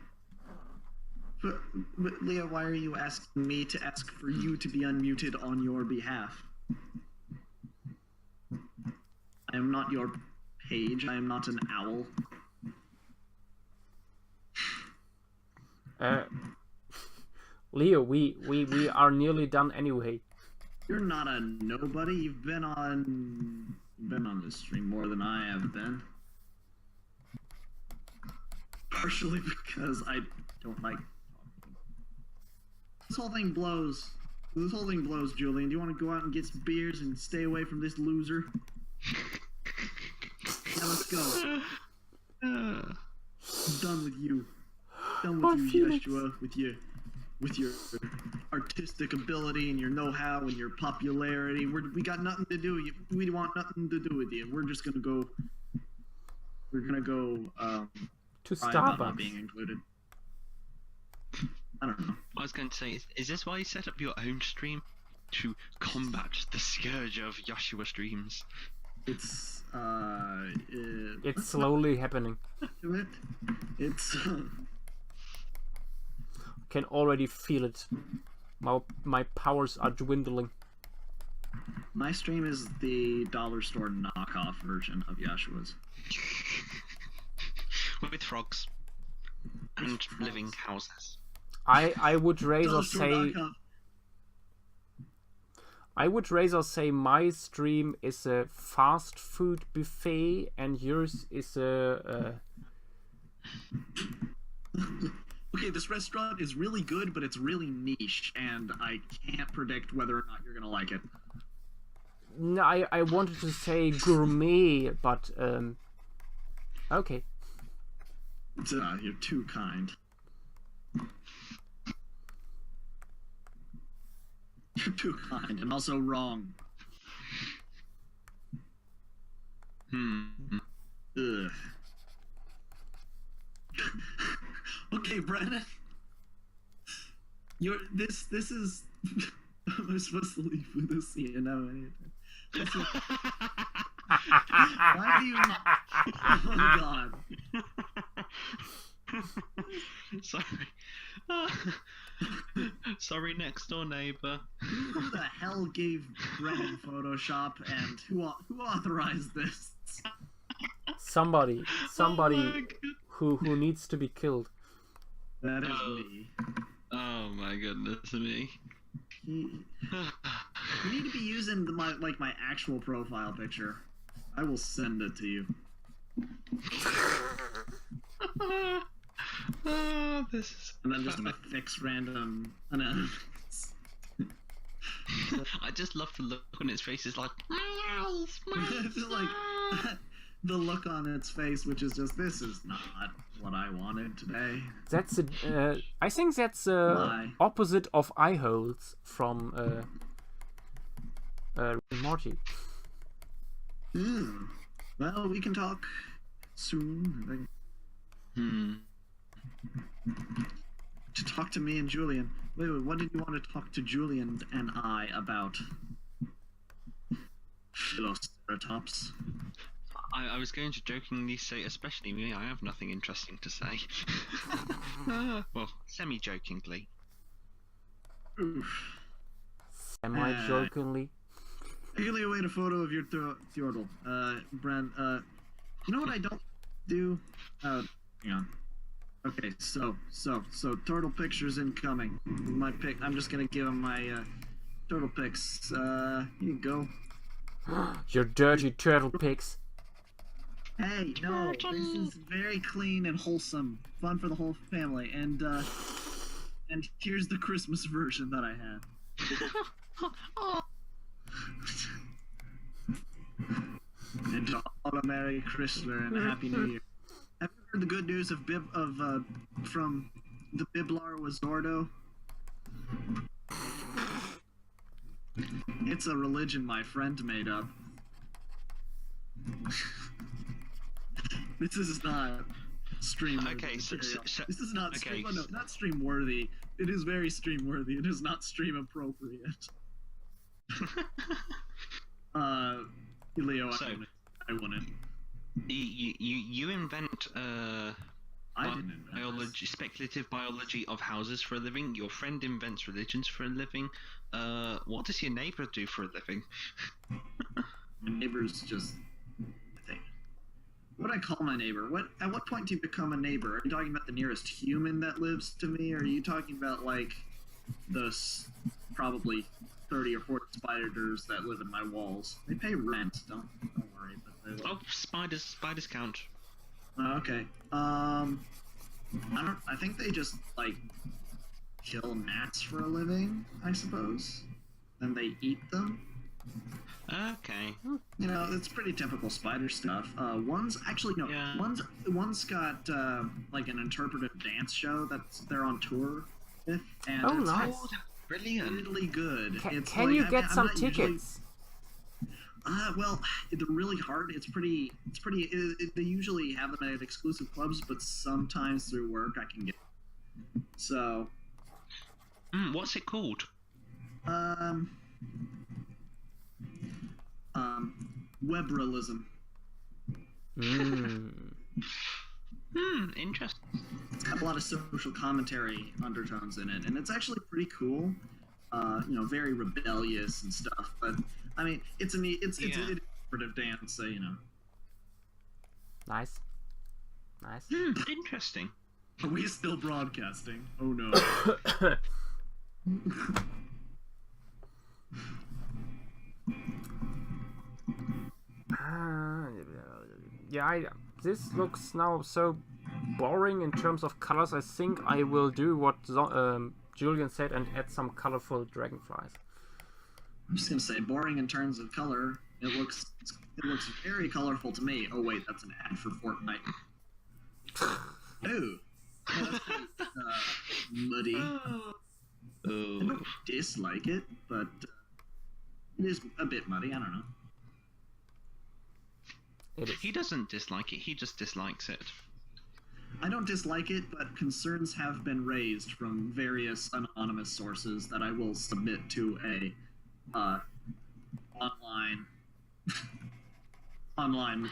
Leah, why are you asking me to ask for you to be unmuted on your behalf? I am not your page. I am not an owl. Leo, we are nearly done anyway. You're not a nobody. You've been on this stream more than I have been. Partially because I don't like talking. This whole thing blows. Julian. Do you want to go out and get some beers and stay away from this loser? Yeah, let's go. I'm done with you. Done with you, Yeshua. With your artistic ability and your know-how and your popularity. We got nothing to do. We want nothing to do with you. We're just gonna go. We're gonna go. To cry about not Starbucks. being included. I don't know. I was going to say, is this why you set up your own stream? To combat the scourge of Joshua streams? It's It's slowly happening. to it. It's Can already feel it. My powers are dwindling. My stream is the dollar store knockoff version of Yashua's. With frogs and frogs. living houses. I would rather Dollar store say knockoff. my stream is a fast food buffet and yours is a Okay, this restaurant is really good, but it's really niche, and I can't predict whether or not you're gonna like it. no, I wanted to say gourmet, but okay. You're too kind. You're too kind, and also wrong. Ugh. Okay, Brennan. This is. Am I supposed to leave with this scene? No. Why do you? Oh God. Sorry. Sorry, next door neighbor. Who the hell gave Brennan Photoshop, and who authorized this? Somebody Oh my God. who needs to be killed. That is Oh. me. Oh my goodness me. You need to be using my actual profile picture. I will send it to you. This is. And then just fix random anonymous. I just love the look on its face. It's like my eyes, my Just like the look on its face, which is just, this is not what I wanted today. That's I think that's Why? opposite of eye holes from Rick and Morty. Well, we can talk soon. To talk to me and Julian. Wait, what did you want to talk to Julian and I about? Philoceratops. I was going to jokingly say, especially me, I have nothing interesting to say. Well, semi-jokingly. Oof. Semi-jokingly. I can await a photo of your Theodol. Bren, you know what I don't do? Hang on. Okay, so turtle pictures incoming. My pic. I'm just gonna give him my turtle pics. Here you go. Your dirty turtle pics. Hey, no, this is very clean and wholesome, fun for the whole family, and here's the Christmas version that I had. And all a Merry Chrysler and a Happy New Year. Have you heard the good news of from the Biblar Wazordo? It's a religion my friend made up. This is not stream worthy. Okay, so this is not okay. stream. Oh, no, not stream worthy. It is very stream worthy. It is not stream appropriate. Leo, So, I wouldn't. You invent I didn't invent biology, speculative biology of houses for a living. Your friend invents religions for a living. What does your neighbor do for a living? My neighbor's just. What do I call my neighbor? At what point do you become a neighbor? Are you talking about the nearest human that lives to me? Or are you talking about like the probably 30 or 40 spiders that live in my walls? They pay rent. Don't worry. But they Oh, spiders count. Okay. I think they just like kill gnats for a living, I suppose. Then they eat them. Okay. You know, it's pretty typical spider stuff. One's actually no. Yeah. One's got like an interpretive dance show that they're on tour with, and Oh, it's nice. really good. It's Can like, you I get mean, some I'm not usually- tickets? Well, they're really hard. It's pretty. They usually have them at exclusive clubs, but sometimes through work I can get. So. What's it called? Webralism. Interesting. It's got a lot of social commentary undertones in it, and it's actually pretty cool. You know, very rebellious and stuff. But I mean, it's a neat, it's Yeah. an interpretive dance, so you know. Nice. Nice. Interesting. Are we still broadcasting? Oh no. Yeah, this looks now so boring in terms of colors. I think I will do what Julian said and add some colorful dragonflies. I'm just gonna say, boring in terms of color. It looks very colorful to me. Oh wait, that's an ad for Fortnite. Ooh, yeah, that's pretty, muddy. I Oh. don't dislike it, but it is a bit muddy. I don't know. It is. He doesn't dislike it, he just dislikes it. I don't dislike it, but concerns have been raised from various anonymous sources that I will submit to a online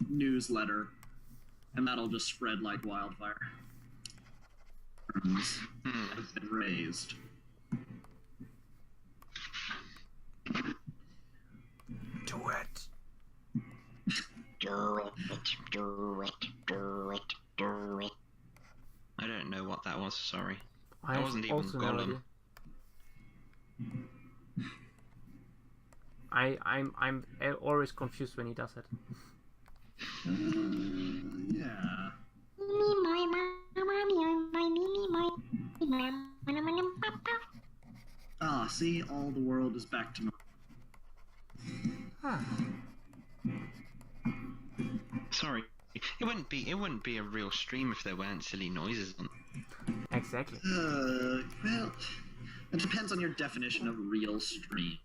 newsletter, and that'll just spread like wildfire. Concerns have been raised. Do it. Do it, do it, do it, do it. I don't know what that was, sorry. I That wasn't even also no Gollum. idea. I'm always confused when he does it. Yeah. Ah, see, all the world is back to normal. Huh. Sorry. It wouldn't be a real stream if there weren't silly noises on. Exactly. Well, it depends on your definition of real stream.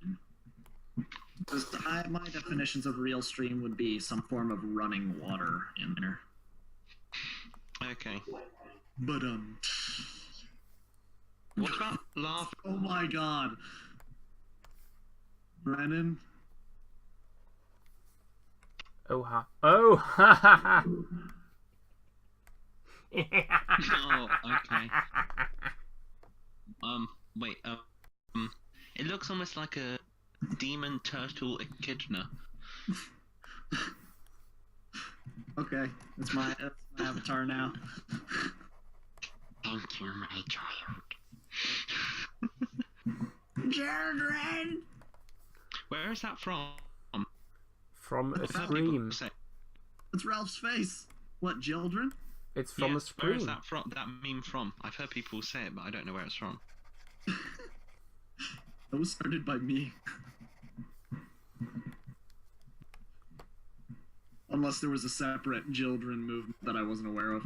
Because my definitions of real stream would be some form of running water in there. Okay. But What about lava? oh my god, Brennan. Oh ha. Oh ha ha ha. Oh, okay. Wait, it looks almost like a demon turtle echidna. Okay, that's my avatar now. Thank you, my child. Children. Where is that from? From a I've heard scream. people say- That's Ralph's face. What, children? It's from a Yes, where is scream. that from? That meme from? I've heard people say it, but I don't know where it's from. That was started by me. Unless there was a separate children movement that I wasn't aware of.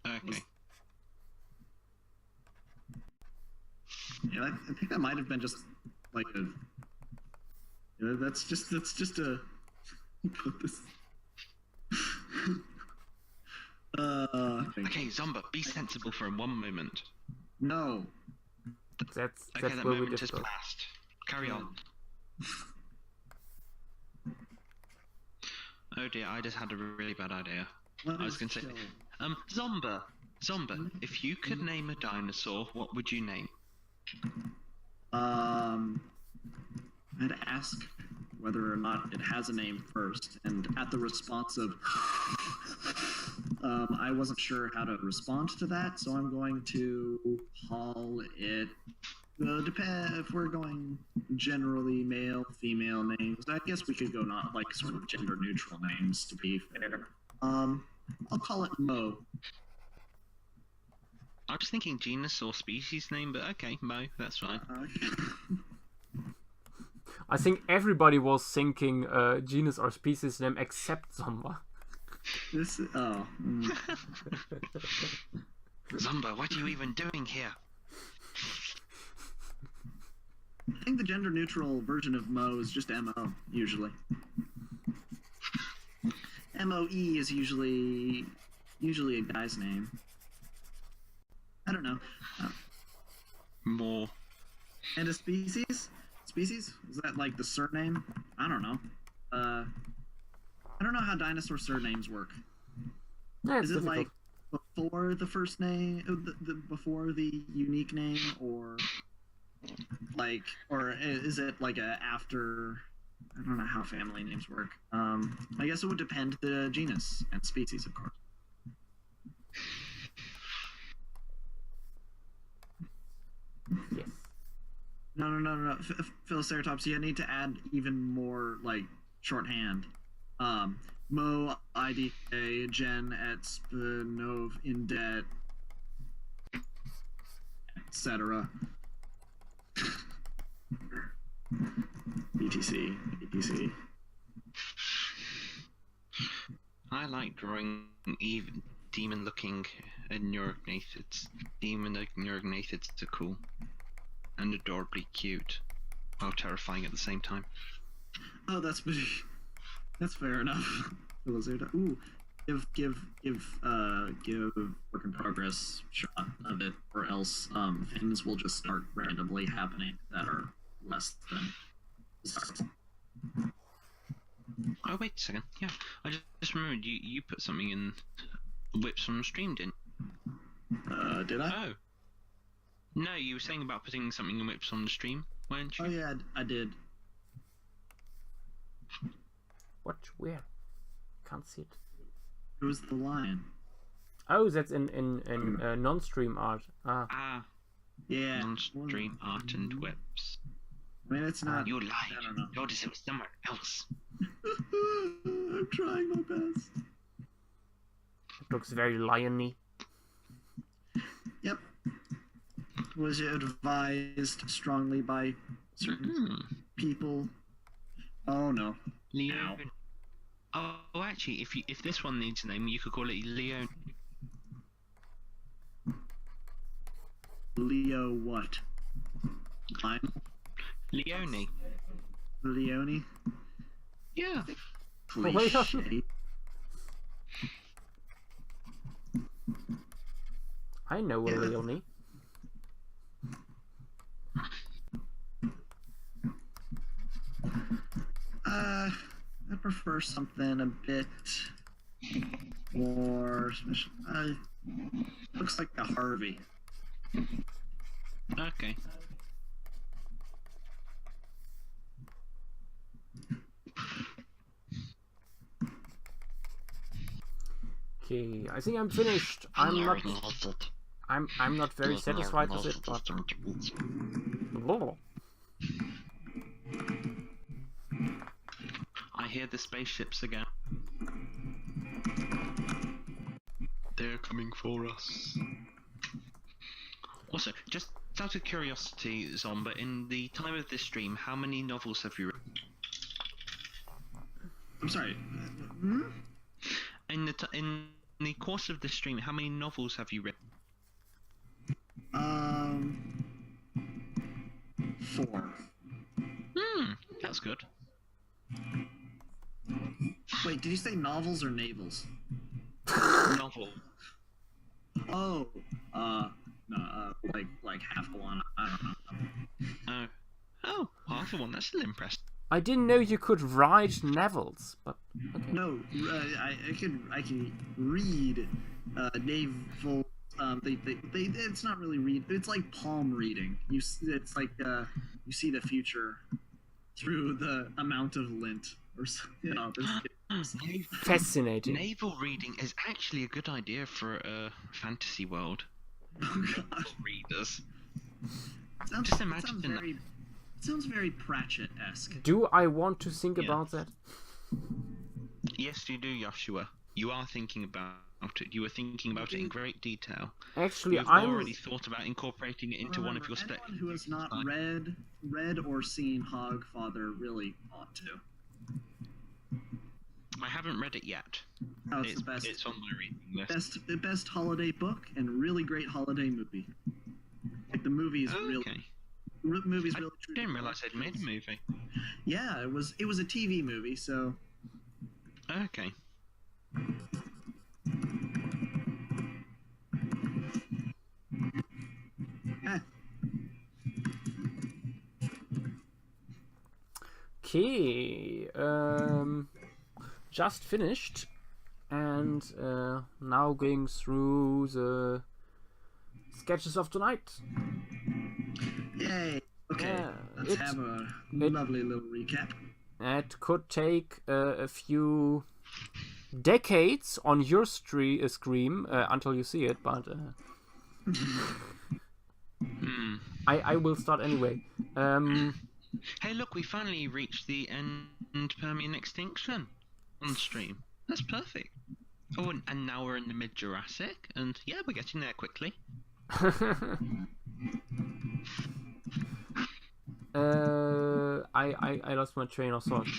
Okay. Yeah, I think that might have been just like a. Yeah, that's just a. Put this. Okay, Zomba, be sensible for one moment. No. That's Okay, that where we moment has differ. passed. Carry on. Oh dear, I just had a really bad idea. I was going to say, Zomba, if you could name a dinosaur, what would you name? I'd ask whether or not it has a name first, and at the response of, I wasn't sure how to respond to that, so I'm going to call it. Depend if we're going generally male, female names. I guess we could go not like sort of gender neutral names to be fair. I'll call it Mo. I was thinking genus or species name, but okay, Mo, that's fine. I think everybody was thinking genus or species name except Zomba. Zomba, what are you even doing here? I think the gender neutral version of Mo is just MO, usually. MOE is usually a guy's name. I don't know. More. And a species? Species? Is that like the surname? I don't know. I don't know how dinosaur surnames work. Yeah, it's Is it difficult. like before the first name, before the unique name, or like, or is it like a after? I don't know how family names work. I guess it would depend the genus and species, of course. Yes. No. Philoceratops, you need to add even more like shorthand. Mo IDK Gen et Spinov Indet, etc. BTC. I like drawing even demon-looking neurognathids. Neurognathids are cool and adorably cute, while terrifying at the same time. Oh, that's fair enough. Ooh, give work in progress shot of it, or else things will just start randomly happening that are less than desirable. Oh, wait a second. Yeah, I just remembered you put something in Whips on stream, didn't you? Did I? Oh. No, you were saying about putting something in Whips on the stream, weren't you? Oh yeah, I did. What? Where? Can't see it. It was the lion. Oh, that's in non-stream art. Ah. Ah, Yeah. non-stream art and Whips. I mean, it's not. You lied. I don't know. Notice it was somewhere else. I'm trying my best. It looks very liony. Yep. Was advised strongly by certain people. Oh no. Leo. Oh, actually, if this one needs a name, you could call it Leo. Leo what? Lion? Leone. Leone? Yeah. Cliche. I know a Leone. I prefer something a bit more special. Looks like a Harvey. Okay. Okay, I think I'm finished. I'm not very satisfied with it, but I hear the spaceships again. They're coming for us. Also, just out of curiosity, Zomba, in the time of this stream, how many novels have you read? I'm sorry. In the course of this stream, how many novels have you read? 4. That's good. Wait, did you say novels or navels? Novel. Oh, no, like half a one. I don't know. Oh, half of one. That's still impressive. I didn't know you could write novels, but okay. No, I can read naval. It's not really read. It's like palm reading. It's like you see the future through the amount of lint or something. Fascinating. Naval reading is actually a good idea for a fantasy world. Oh god. Readers. Just imagine that. It sounds very Pratchett-esque. Do I want to think about that? Yes, you do, Joshua. You are thinking about it. You were thinking about it in great detail. Actually, You've I'm already thought about incorporating it into one of your anyone who has not read or seen Hogfather really ought to. I haven't read it yet. Oh, it's the best. It's on my reading list. Best holiday book and really great holiday movie. Like the movie is really. Movie's really. I didn't realize they'd made a movie. Yeah, it was a TV movie, so. Okay. Okay, just finished, and now going through the sketches of tonight. Yay! Okay. Okay, let's have a lovely little recap. It could take a few decades on your screen until you see it, but I will start anyway. Hey, look, we finally reached the end Permian extinction on stream. That's perfect. Oh, and now we're in the mid-Jurassic, and yeah, we're getting there quickly. I lost my train of thought.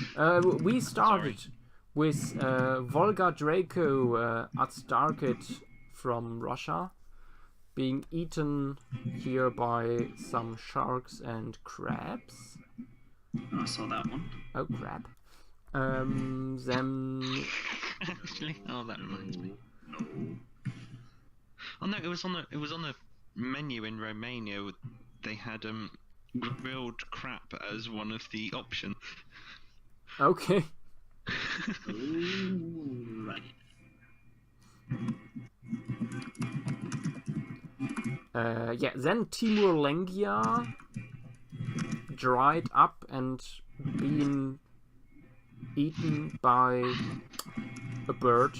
We started with Volga Draco Atstarkid from Russia being eaten here by some sharks and crabs. I saw that one. Oh crap. Then Actually, oh, that reminds me. Oh no, it was on the menu in Romania. They had grilled crap as one of the options. okay. Ooh, right. Yeah, then Timur Lengia dried up and being eaten by a bird.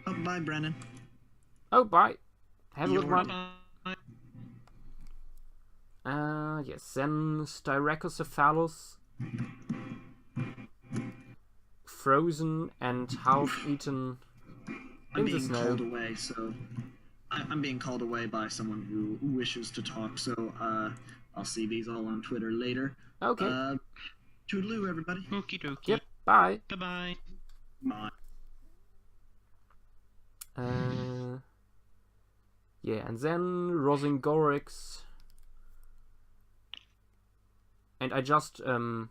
Oh, bye, Brennan. Oh, bye. Have a good one. Bye. Yes, then Styracocephalus frozen and half eaten I'm in the being snow. called away, so I'm being called away by someone who wishes to talk. So I'll see these all on Twitter later. Okay. Toodaloo, everybody. Okie dokie. Yep. Bye. Bye-bye. Bye. Yeah, and then Rosingorix. And I just now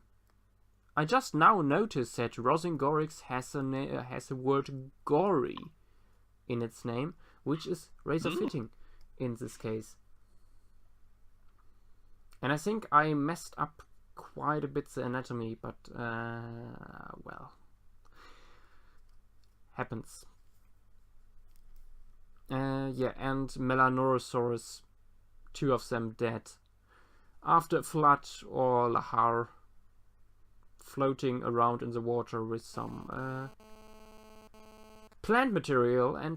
noticed that Rosingorix has a word gory in its name, which is rather fitting in this case. And I think I messed up quite a bit the anatomy, but well, happens. Yeah, and Melanorosaurus, 2 of them dead after a flood or lahar, floating around in the water with some plant material and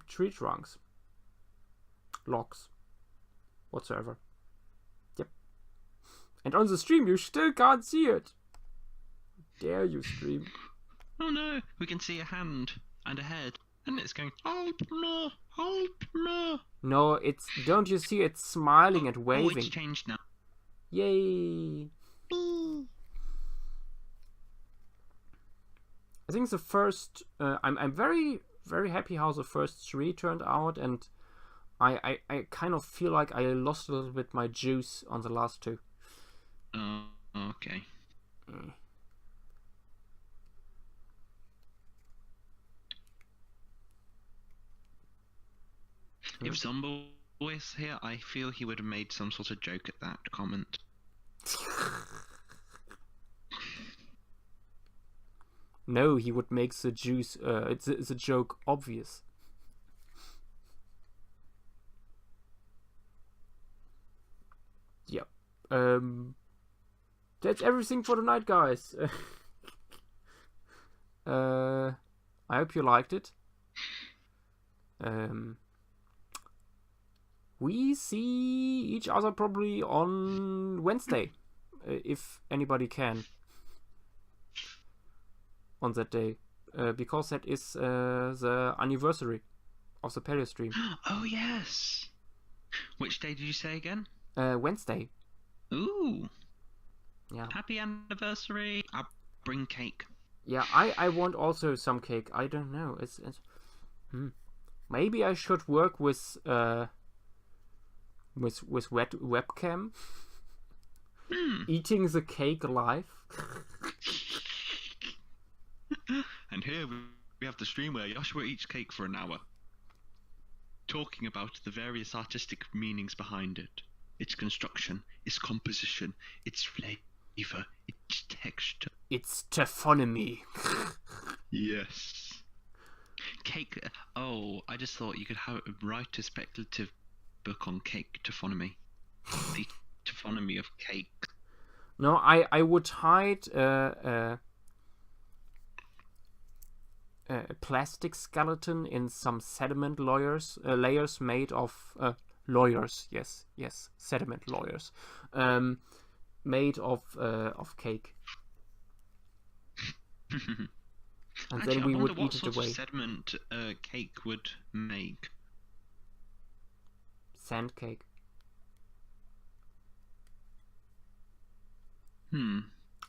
tree trunks, logs, whatsoever. Yep. And on the stream you still can't see it. Dare you, stream? Oh no, we can see a hand and a head, and it's going, help me, help me. No, it's, don't you see it's smiling and waving? Oh, it's changed now. Yay! I think the first, I'm very, very happy how the first 3 turned out, and I kind of feel like I lost a little bit my juice on the last 2. Oh, okay. If Zombo was here, I feel he would have made some sort of joke at that comment. No, he would make the juice, it's a joke obvious. Yep. That's everything for tonight, guys. I hope you liked it. We see each other probably on Wednesday, if anybody can, on that day, because that is the anniversary of the Paleo stream. Oh yes. Which day did you say again? Wednesday. Ooh. Yeah. Happy anniversary. I'll bring cake. Yeah, I want also some cake. I don't know. It's maybe I should work with webcam, eating the cake live. And here we have the stream where Joshua eats cake for an hour, talking about the various artistic meanings behind it, its construction, its composition, its flavor, its texture. It's Taphonomy. Yes. Cake. Oh, I just thought you could write a speculative book on cake taphonomy. The taphonomy of cake. No, I would hide a plastic skeleton in some sediment layers made of sediment layers, made of cake, and Actually, then we I would wonder what eat it sort away. of sediment cake would make. Sand cake.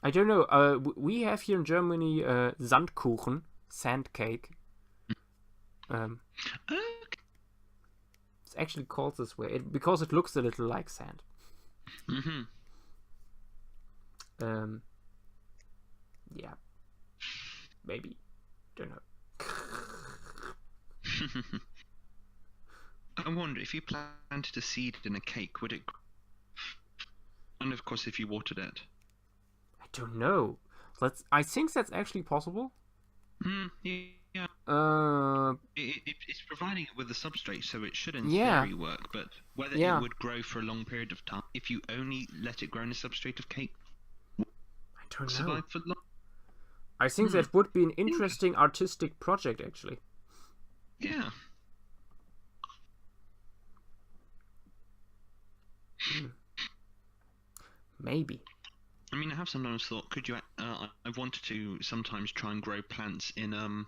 I don't know. We have here in Germany Sandkuchen, sand cake. It's actually called this way because it looks a little like sand. Yeah, maybe. Don't know. I wonder if you planted a seed in a cake, would it? And of course, if you watered it. I don't know. I think that's actually possible. Yeah. It's providing it with a substrate, so it should in theory work. But whether it would grow for a long period of time, if you only let it grow in a substrate of cake, I don't know. Survive for long. I think that would be an interesting artistic project, actually. Yeah. Maybe. I mean, I have sometimes thought, could you? I've wanted to sometimes try and grow plants in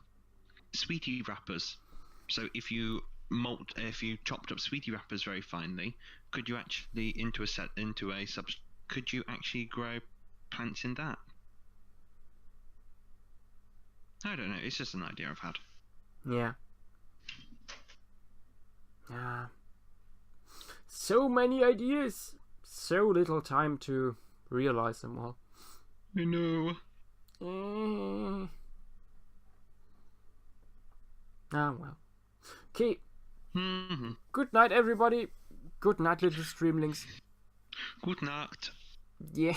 sweetie wrappers. So if you chopped up sweetie wrappers very finely, could you actually could you actually grow plants in that? I don't know. It's just an idea I've had. Yeah. So many ideas, so little time to realize them all. I know. Well. Okay. Mm-hmm. Good night, everybody. Good night, little streamlings. Good night. Yeah.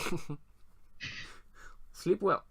Sleep well.